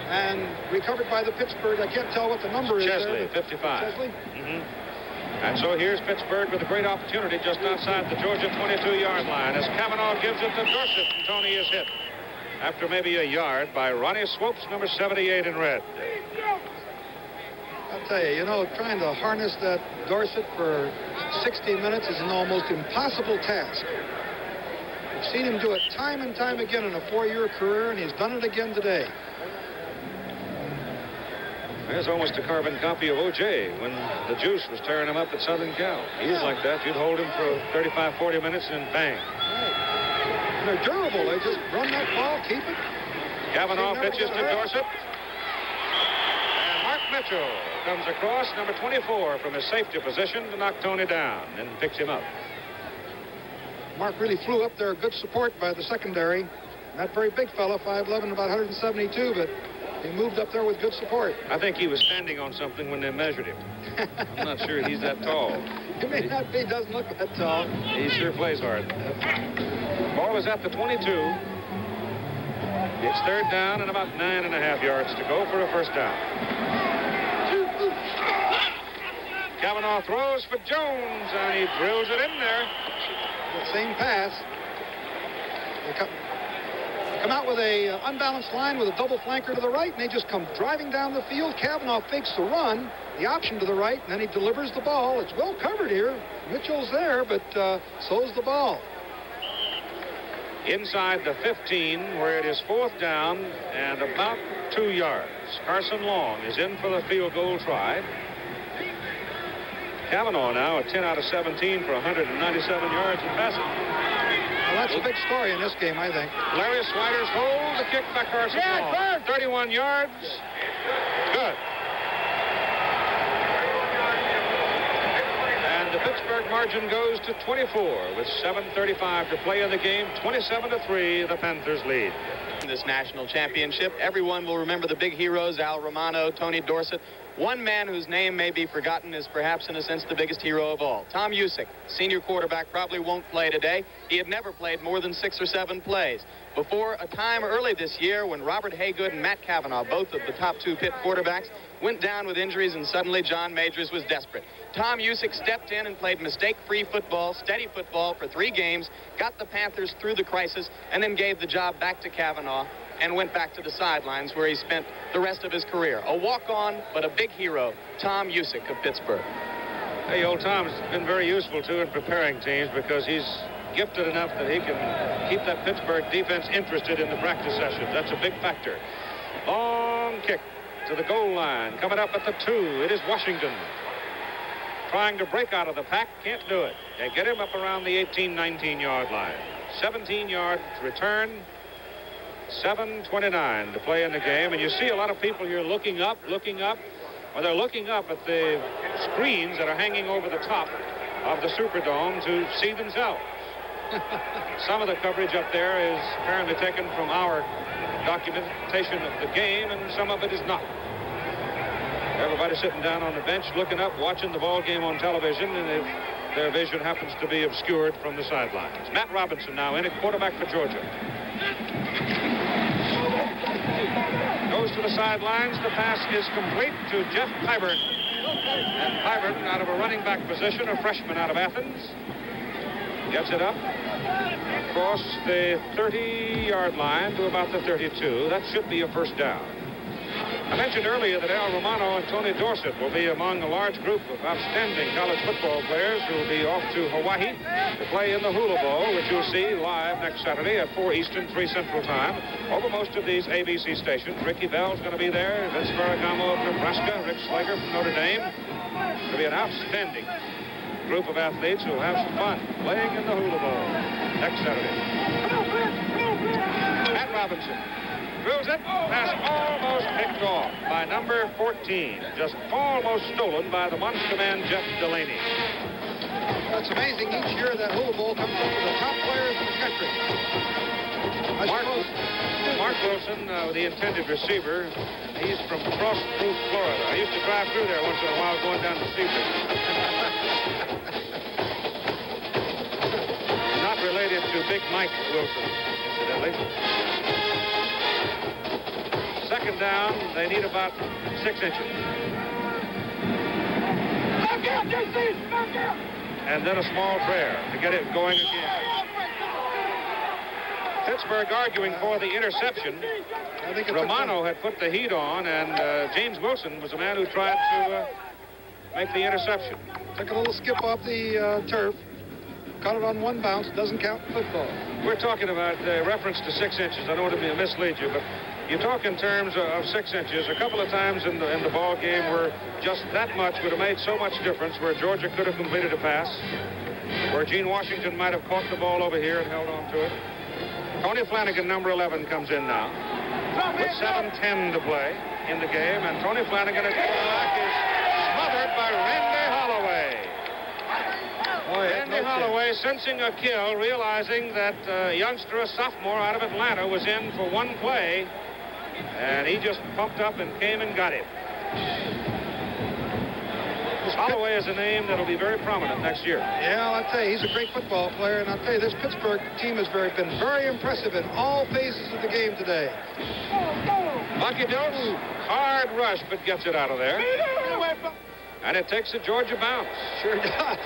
and recovered by the Pittsburgh. I can't tell what the number is Chesley, there. 55. Chesley? And so here's Pittsburgh with a great opportunity just outside the Georgia 22-yard line as Kavanaugh gives it to Dorsett, and Tony is hit after maybe a yard by Ronnie Swopes, number 78 in red. I'll tell you, trying to harness that Dorsett for 60 minutes is an almost impossible task. I've seen him do it time and time again in a 4-year career, and he's done it again today. There's almost a carbon copy of O.J. when the juice was tearing him up at Southern Cal. He's like that. You'd hold him for 35, 40 minutes, and bang. Right. And they're durable. They just run that ball, keep it. Kavanaugh pitches to Dorsett. And Mark Mitchell comes across, number 24, from his safety position to knock Tony down and picks him up. Mark really flew up there. Good support by the secondary. Not very big fella, 5'11", about 172, but he moved up there with good support. I think he was standing on something when they measured him. I'm not sure he's that tall. He may not be. Doesn't look that tall. He sure plays hard. Ball is at the 22. It's third down and about 9.5 yards to go for a first down. Kavanaugh throws for Jones, and he drills it in there. The same pass. They come out with a unbalanced line with a double flanker to the right, and they just come driving down the field. Kavanaugh fakes the run, the option to the right, and then he delivers the ball. It's well covered here. Mitchell's there, but so's the ball. Inside the 15, where it is fourth down and about 2 yards. Carson Long is in for the field goal try. Kavanaugh now at 10 out of 17 for 197 yards in passing. Well, that's a big story in this game, I think. Larry Sliders hold the kick by Carson Long. 31 yards. Good. And the Pittsburgh margin goes to 24 with 7:35 to play in the game. 27-3, the Panthers lead. In this national championship, everyone will remember the big heroes, Al Romano, Tony Dorsett. One man whose name may be forgotten is perhaps, in a sense, the biggest hero of all. Tom Usick, senior quarterback, probably won't play today. He had never played more than 6 or 7 plays. Before a time early this year when Robert Haygood and Matt Kavanaugh, both of the top 2 Pitt quarterbacks, went down with injuries, and suddenly John Majors was desperate. Tom Usick stepped in and played mistake-free football, steady football for 3 games, got the Panthers through the crisis, and then gave the job back to Kavanaugh and went back to the sidelines where he spent the rest of his career. A walk-on, but a big hero, Tom Usick of Pittsburgh. Hey, old Tom's been very useful, too, in preparing teams because he's gifted enough that he can keep that Pittsburgh defense interested in the practice sessions. That's a big factor. Long kick to the goal line. Coming up at the 2, it is Washington. Trying to break out of the pack, can't do it. They get him up around the 18, 19-yard line. 17-yard return. 7:29 to play in the game, and you see a lot of people here looking up. Well, they're looking up at the screens that are hanging over the top of the Superdome to see themselves. Some of the coverage up there is apparently taken from our documentation of the game, and some of it is not. Everybody sitting down on the bench, looking up, watching the ball game on television, and if their vision happens to be obscured from the sidelines. Matt Robinson now in at quarterback for Georgia. Goes to the sidelines. The pass is complete to Jeff Pyburn. And Pyburn, out of a running back position, a freshman out of Athens, gets it up across the 30-yard line to about the 32. That should be a first down. I mentioned earlier that Al Romano and Tony Dorsett will be among a large group of outstanding college football players who will be off to Hawaii to play in the Hula Bowl, which you'll see live next Saturday at 4 Eastern, 3 Central Time over most of these ABC stations. Ricky Bell's going to be there, Vince Ferragamo of Nebraska, Rick Slager from Notre Dame. It'll be an outstanding group of athletes who will have some fun playing in the Hula Bowl next Saturday. Matt Robinson Throws it. Pass almost picked off by number 14. Just almost stolen by the Munster man, Jeff Delaney. It's amazing. Each year that Hula Bowl comes up with the top players in the country. Mark Wilson, the intended receiver, he's from Frostproof, Florida. I used to drive through there once in a while going down to Seabrook. Not related to Big Mike Wilson, incidentally. Second down, they need about 6 inches. And then a small prayer to get it going again. Pittsburgh arguing for the interception. I think Romano had put the heat on, and James Wilson was the man who tried to make the interception. Took a little skip off the turf. Caught it on one bounce. Doesn't count in football. We're talking about reference to 6 inches. I don't want to mislead you, but you talk in terms of 6 inches. A couple of times in the ball game where just that much would have made so much difference, where Georgia could have completed a pass, where Gene Washington might have caught the ball over here and held on to it. Tony Flanagan, number 11, comes in now with 7:10 to play in the game, and Tony Flanagan at quarterback is smothered by Randy Holloway. Randy Holloway sensing a kill, realizing that youngster, a sophomore out of Atlanta, was in for one play, and he just pumped up and came and got it. Holloway is a name that'll be very prominent next year. Yeah, I'll tell you, he's a great football player, and I'll tell you, this Pittsburgh team has been very impressive in all phases of the game today. Bucky Dilton, hard rush, but gets it out of there. And it takes a Georgia bounce. Sure does.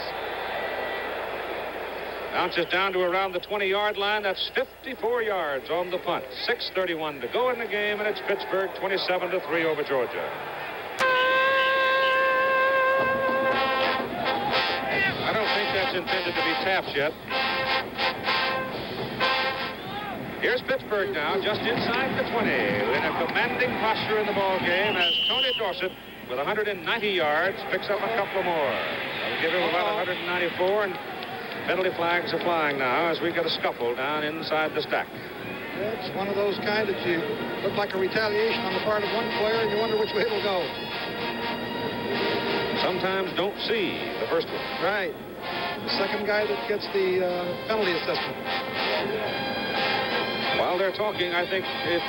Bounces down to around the 20-yard line. That's 54 yards on the punt. 6:31 to go in the game, and it's Pittsburgh 27-3 over Georgia. I don't think that's intended to be tapped yet. Here's Pittsburgh now, just inside the 20, in a commanding posture in the ball game as Tony Dorsett, with 190 yards, picks up a couple more. That'll give him about 194, and penalty flags are flying now as we get a scuffle down inside the stack. It's one of those kind that you look like a retaliation on the part of one player, and you wonder which way it'll go. Sometimes don't see the first one. Right. The second guy that gets the penalty assessment. While they're talking, I think it's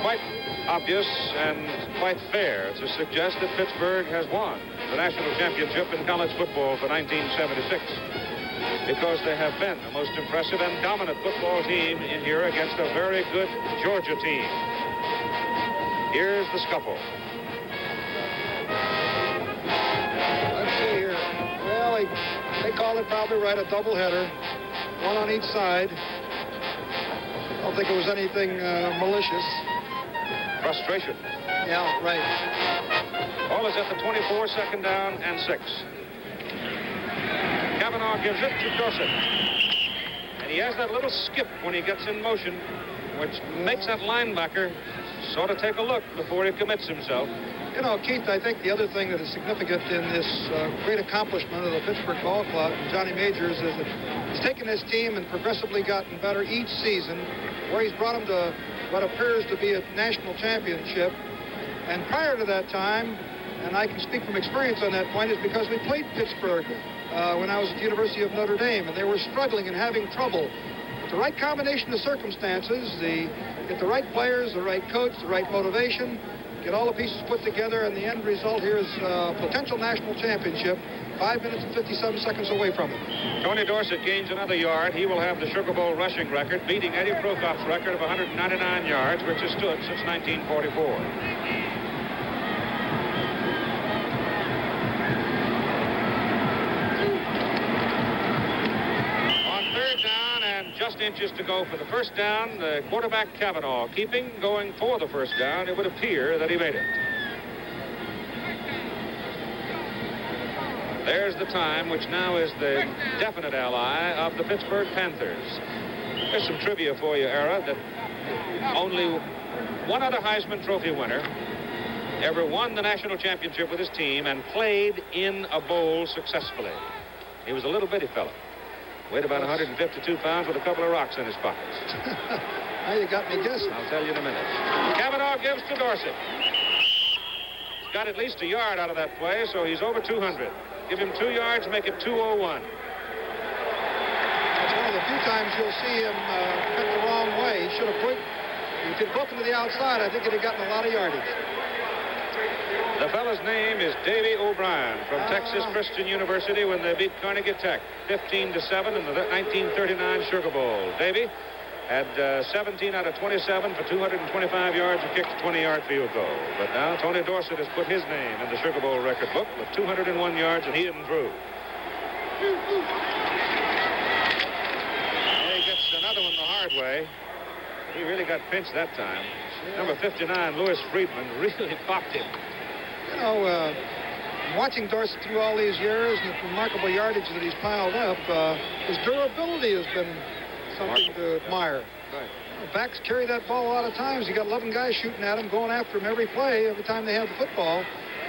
quite obvious and quite fair to suggest that Pittsburgh has won the national championship in college football for 1976, because they have been the most impressive and dominant football team in here against a very good Georgia team. Here's the scuffle. Let's see here. Well, they call it probably right, a doubleheader, one on each side. I don't think it was anything malicious. Frustration. Yeah, right. Ball is at the 24, second down and 6. Kavanaugh gives it to Dorsett. And he has that little skip when he gets in motion, which makes that linebacker sort of take a look before he commits himself. You know, Keith, I think the other thing that is significant in this great accomplishment of the Pittsburgh Ball Club and Johnny Majors is that he's taken his team and progressively gotten better each season, where he's brought them to what appears to be a national championship. And prior to that time, and I can speak from experience on that point, is because we played Pittsburgh when I was at the University of Notre Dame, and they were struggling and having trouble. With the right combination of circumstances, get the right players, the right coach, the right motivation, get all the pieces put together, and the end result here is a potential national championship, 5 minutes and 57 seconds away from it. Tony Dorsett gains another yard. He will have the Sugar Bowl rushing record, beating Eddie Prokop's record of 199 yards, which has stood since 1944. Just inches to go for the first down. The quarterback, Kavanaugh, going for the first down. It would appear that he made it. There's the time, which now is the definite ally of the Pittsburgh Panthers. There's some trivia for you, Era, that only one other Heisman Trophy winner ever won the national championship with his team and played in a bowl successfully. He was a little bitty fellow. Weighed about 152 pounds with a couple of rocks in his pockets. Now you got me guessing. I'll tell you in a minute. Cavanaugh gives to Dorsett. He's got at least a yard out of that play, so he's over 200. Give him 2 yards, make it 201. That's one of the few times you'll see him cut the wrong way. He should have put. If he'd broken to the outside, I think he'd have gotten a lot of yardage. The fellow's name is Davy O'Brien from Texas Christian University when they beat Carnegie Tech 15-7 in the 1939 Sugar Bowl. Davy had 17 out of 27 for 225 yards and kicked a 20-yard field goal. But now Tony Dorsett has put his name in the Sugar Bowl record book with 201 yards, and he isn't through. And he gets another one the hard way. He really got pinched that time. Number 59, Louis Friedman, really popped him. You know, watching Dorsett through all these years and the remarkable yardage that he's piled up, his durability has been something to admire. Right. Backs carry that ball a lot of times. You got 11 guys shooting at him, going after him every play, every time they have the football.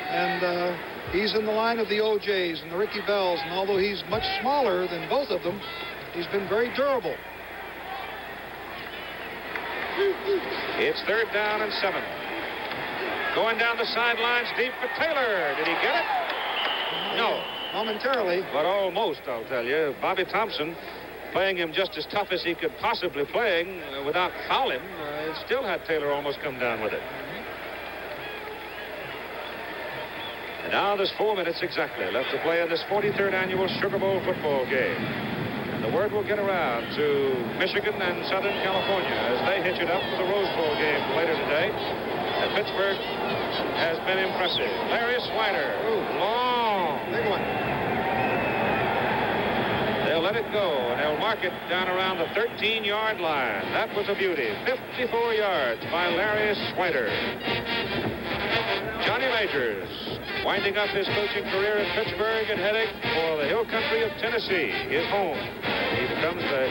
And he's in the line of the OJs and the Ricky Bells. And although he's much smaller than both of them, he's been very durable. It's 3rd down and 7. Going down the sidelines deep for Taylor. Did he get it? No. Momentarily. But almost, I'll tell you. Bobby Thompson playing him just as tough as he could possibly playing without fouling. Still had Taylor almost come down with it. And now there's 4 minutes exactly left to play in this 43rd annual Sugar Bowl football game. And the word will get around to Michigan and Southern California as they hitch it up for the Rose Bowl game later today. And Pittsburgh has been impressive. Larry Swider, long. Big one. They'll let it go, and they'll mark it down around the 13-yard line. That was a beauty. 54 yards by Larry Swider. Johnny Majors winding up his coaching career in Pittsburgh and heading for the hill country of Tennessee, his home. He becomes the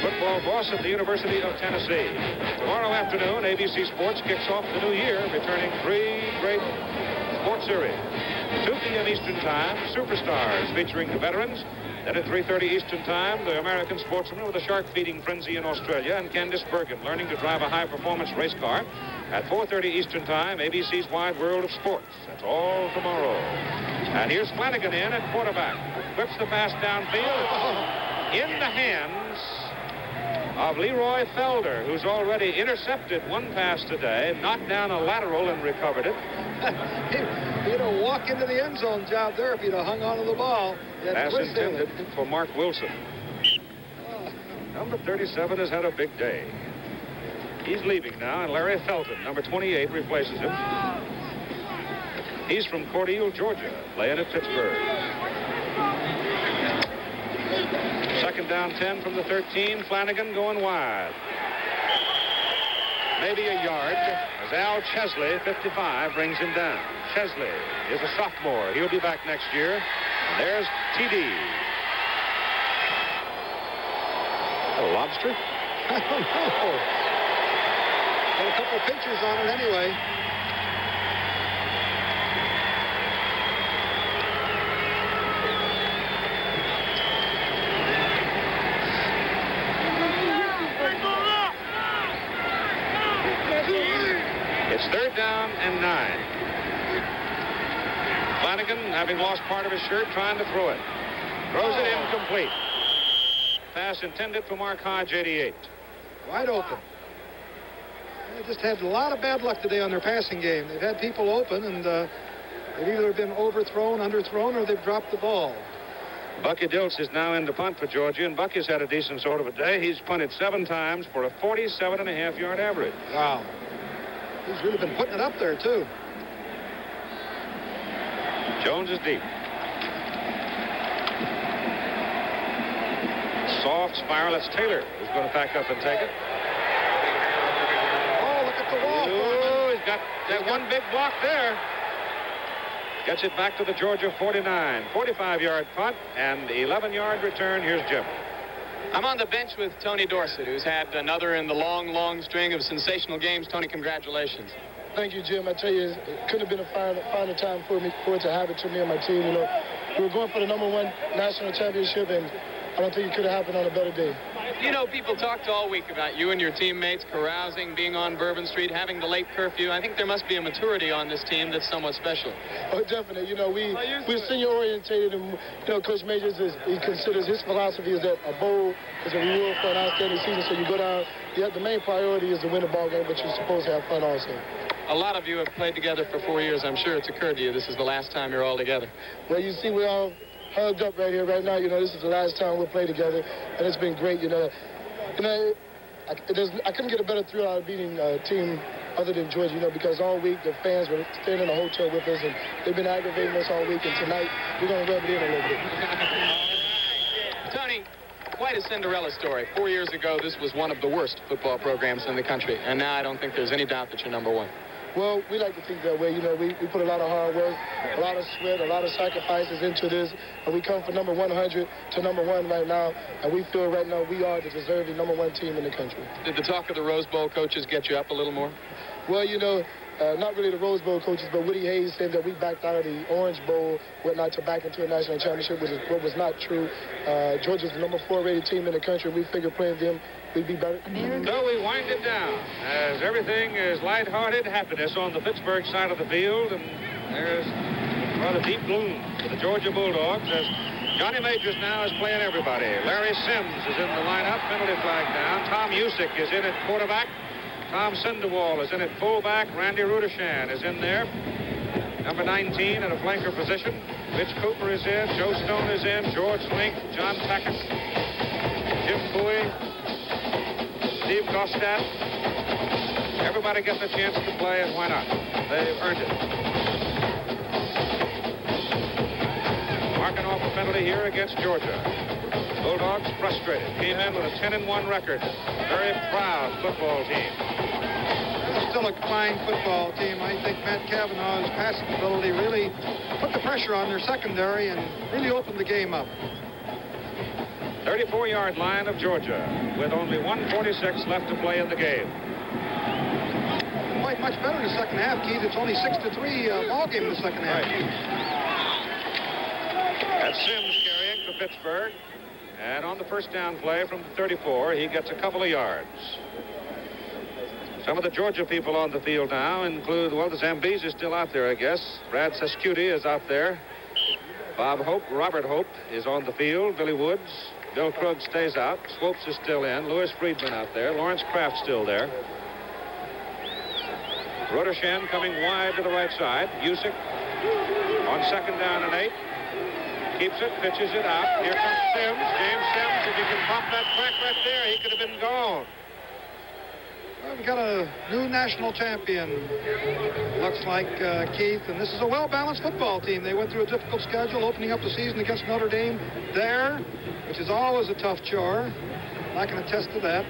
football boss at the University of Tennessee. Tomorrow afternoon, ABC Sports kicks off the new year, returning 3 great sports series. 2 p.m. Eastern Time, Superstars featuring the veterans. Then at 3:30 Eastern Time, the American sportsman with a shark-feeding frenzy in Australia, and Candice Bergen learning to drive a high-performance race car. At 4:30 Eastern Time, ABC's Wide World of Sports. That's all tomorrow. And here's Flanagan in at quarterback. Whips the pass downfield in the hands of Leroy Felder, who's already intercepted one pass today, knocked down a lateral and recovered it. He'd have walked into the end zone job there if he'd have hung on to the ball. Pass intended for Mark Wilson. Number 37 has had a big day. He's leaving now, and Larry Felton, number 28, replaces him. He's from Cordele, Georgia, playing at Pittsburgh. 2nd down 10 from the 13. Flanagan going wide. Maybe a yard as Al Chesley, 55, brings him down. Chesley is a sophomore. He'll be back next year. And there's TD. A lobster? I don't know. Got a couple pictures on it anyway. It's 3rd down and 9. Flanagan, having lost part of his shirt, trying to throw it. Throws it incomplete. Pass intended for Mark Hodge, 88. Wide open. They just had a lot of bad luck today on their passing game. They've had people open, and they've either been overthrown, underthrown, or they've dropped the ball. Bucky Dilts is now in to punt for Georgia, and Bucky's had a decent sort of a day. He's punted 7 times for a 47.5-yard average. Wow. He's really been putting it up there, too. Jones is deep. Soft spiral. That's Taylor who's going to back up and take it. Oh, look at the wall. Oh, he's got that one big block there. Gets it back to the Georgia 49. 45-yard punt and 11-yard return. Here's Jim. I'm on the bench with Tony Dorsett, who's had another in the long, long string of sensational games. Tony, congratulations. Thank you, Jim. I tell you, it couldn't have been a finer time for it to happen to me and my team. You know, we were going for the #1 national championship, and I don't think it could have happened on a better day. You know, people talked all week about you and your teammates carousing, being on Bourbon Street, having the late curfew. I think there must be a maturity on this team that's somewhat special. Oh, definitely. You know, we're senior-orientated, and, you know, Coach Majors, he considers his philosophy is that a bowl is a reward for an outstanding season. So you go down, the main priority is to win the ball game, but you're supposed to have fun also. A lot of you have played together for 4 years. I'm sure it's occurred to you this is the last time you're all together. Well, you see, we're all hugged up right here, right now. You know, this is the last time we'll play together, and it's been great. You know, I couldn't get a better thrill out of beating a team other than Georgia, you know, because all week the fans were staying in the hotel with us, and they've been aggravating us all week, and tonight we're going to rub it in a little bit. Tony, quite a Cinderella story. 4 years ago, this was one of the worst football programs in the country, and now I don't think there's any doubt that you're number one. Well, we like to think that way. You know, we put a lot of hard work, a lot of sweat, a lot of sacrifices into this, and we come from number 100 to number 1 right now, and we feel right now we are the deserving number 1 team in the country. Did the talk of the Rose Bowl coaches get you up a little more? Well, you know, not really the Rose Bowl coaches, but Woody Hayes said that we backed out of the Orange Bowl, whatnot, to back into a national championship, which is what was not true. Georgia's the number 4 rated team in the country. We figured playing them, we'd be better. So we wind it down as everything is lighthearted happiness on the Pittsburgh side of the field, and there's rather deep gloom for the Georgia Bulldogs as Johnny Majors now is playing everybody. Larry Sims is in the lineup, penalty flag down. Tom Usick is in at quarterback. Tom Sandoval is in at fullback. Randy Rudishan is in there. Number 19 at a flanker position. Mitch Cooper is in. Joe Stone is in. George Link, John Tackett, Jim Bowie, Steve Gostad. Everybody gets a chance to play, and why not? They've earned it. Marking off a penalty here against Georgia. Bulldogs frustrated. Came in with a 10-1 record. Very proud football team. It's still a fine football team. I think Matt Cavanaugh's passing ability really put the pressure on their secondary and really opened the game up. 34-yard line of Georgia with only 1:46 left to play in the game. Quite much better in the second half, Keith. It's only 6-3 ball game in the second half. That's Sims carrying for Pittsburgh. And on the first down play from the 34, he gets a couple of yards. Some of the Georgia people on the field now include, well, the Zambees is still out there, I guess. Brad Sescuti is out there. Bob Hope, Robert Hope is on the field. Billy Woods. Bill Krug stays out. Swopes is still in. Louis Friedman out there. Lawrence Kraft still there. Rudishan coming wide to the right side. Usick on second down and 8. Keeps it, pitches it out. Here comes Sims. James Sims, if he can pop that crack right there, he could have been gone. Well, we've got a new national champion, looks like, Keith, and this is a well-balanced football team. They went through a difficult schedule, opening up the season against Notre Dame there, which is always a tough chore. I can attest to that.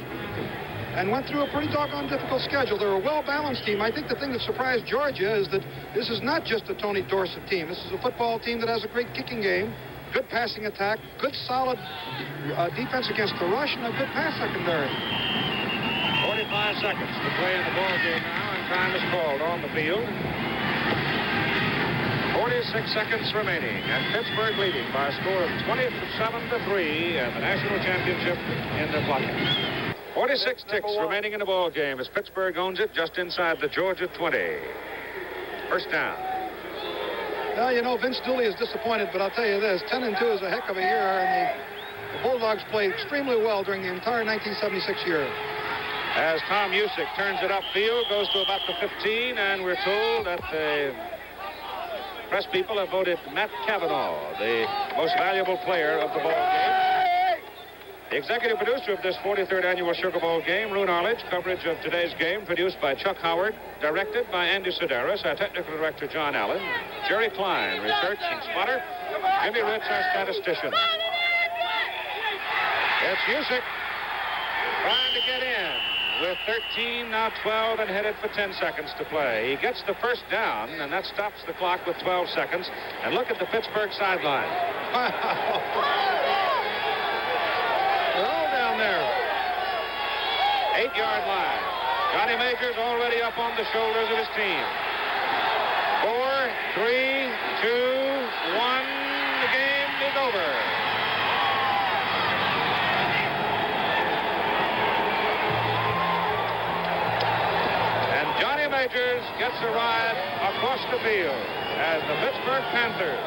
And went through a pretty doggone difficult schedule. They're a well-balanced team. I think the thing that surprised Georgia is that this is not just a Tony Dorsett team. This is a football team that has a great kicking game, good passing attack, good solid defense against the rush, and a good pass secondary. 45 seconds to play in the ball game now, and time is called on the field. 46 seconds remaining, and Pittsburgh leading by a score of 27-3, and the national championship in their pocket. 46 ticks remaining in the ball game as Pittsburgh owns it just inside the Georgia 20. First down. Well, you know, Vince Dooley is disappointed, but I'll tell you this, 10-2 is a heck of a year, and the Bulldogs played extremely well during the entire 1976 year. As Tom Usick turns it upfield, goes to about the 15, and we're told that the press people have voted Matt Cavanaugh the most valuable player of the ball game. The executive producer of this 43rd annual Sugar Bowl game, Roone Arledge. Coverage of today's game produced by Chuck Howard, directed by Andy Sedaris, our technical director John Allen, Jerry Klein, researching spotter, Jimmy Ritz, our statistician. It's Usick trying to get in with 13, now 12, and headed for 10 seconds to play. He gets the first down, and that stops the clock with 12 seconds. And look at the Pittsburgh sideline. They're all down there. 8-yard line. Johnny Majors already up on the shoulders of his team. 4, 3, 2, 1. The game is over. Let's ride across the field as the Pittsburgh Panthers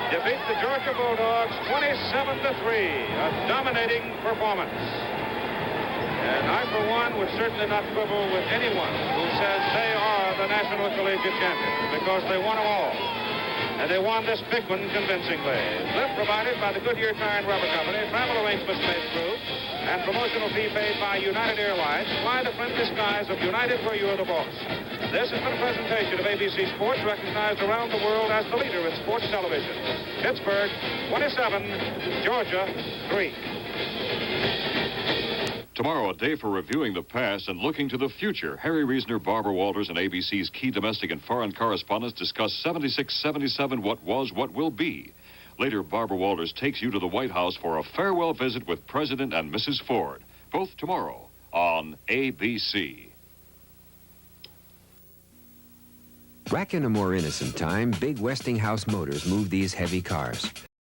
defeat the Georgia Bulldogs 27-3, a dominating performance. And I, for one, would certainly not quibble with anyone who says they are the National Collegiate Champions, because they won them all. And they won this big one convincingly. Lift provided by the Goodyear Tire and Rubber Company, travel arrangements made through, and promotional fee paid by United Airlines. Fly the friendly skies of United, where you are the boss. This has been a presentation of ABC Sports, recognized around the world as the leader in sports television. Pittsburgh 27, Georgia 3. Tomorrow, a day for reviewing the past and looking to the future. Harry Reasoner, Barbara Walters, and ABC's key domestic and foreign correspondents discuss 76-77, what was, what will be. Later, Barbara Walters takes you to the White House for a farewell visit with President and Mrs. Ford. Both tomorrow on ABC. Back in a more innocent time, big Westinghouse motors moved these heavy cars.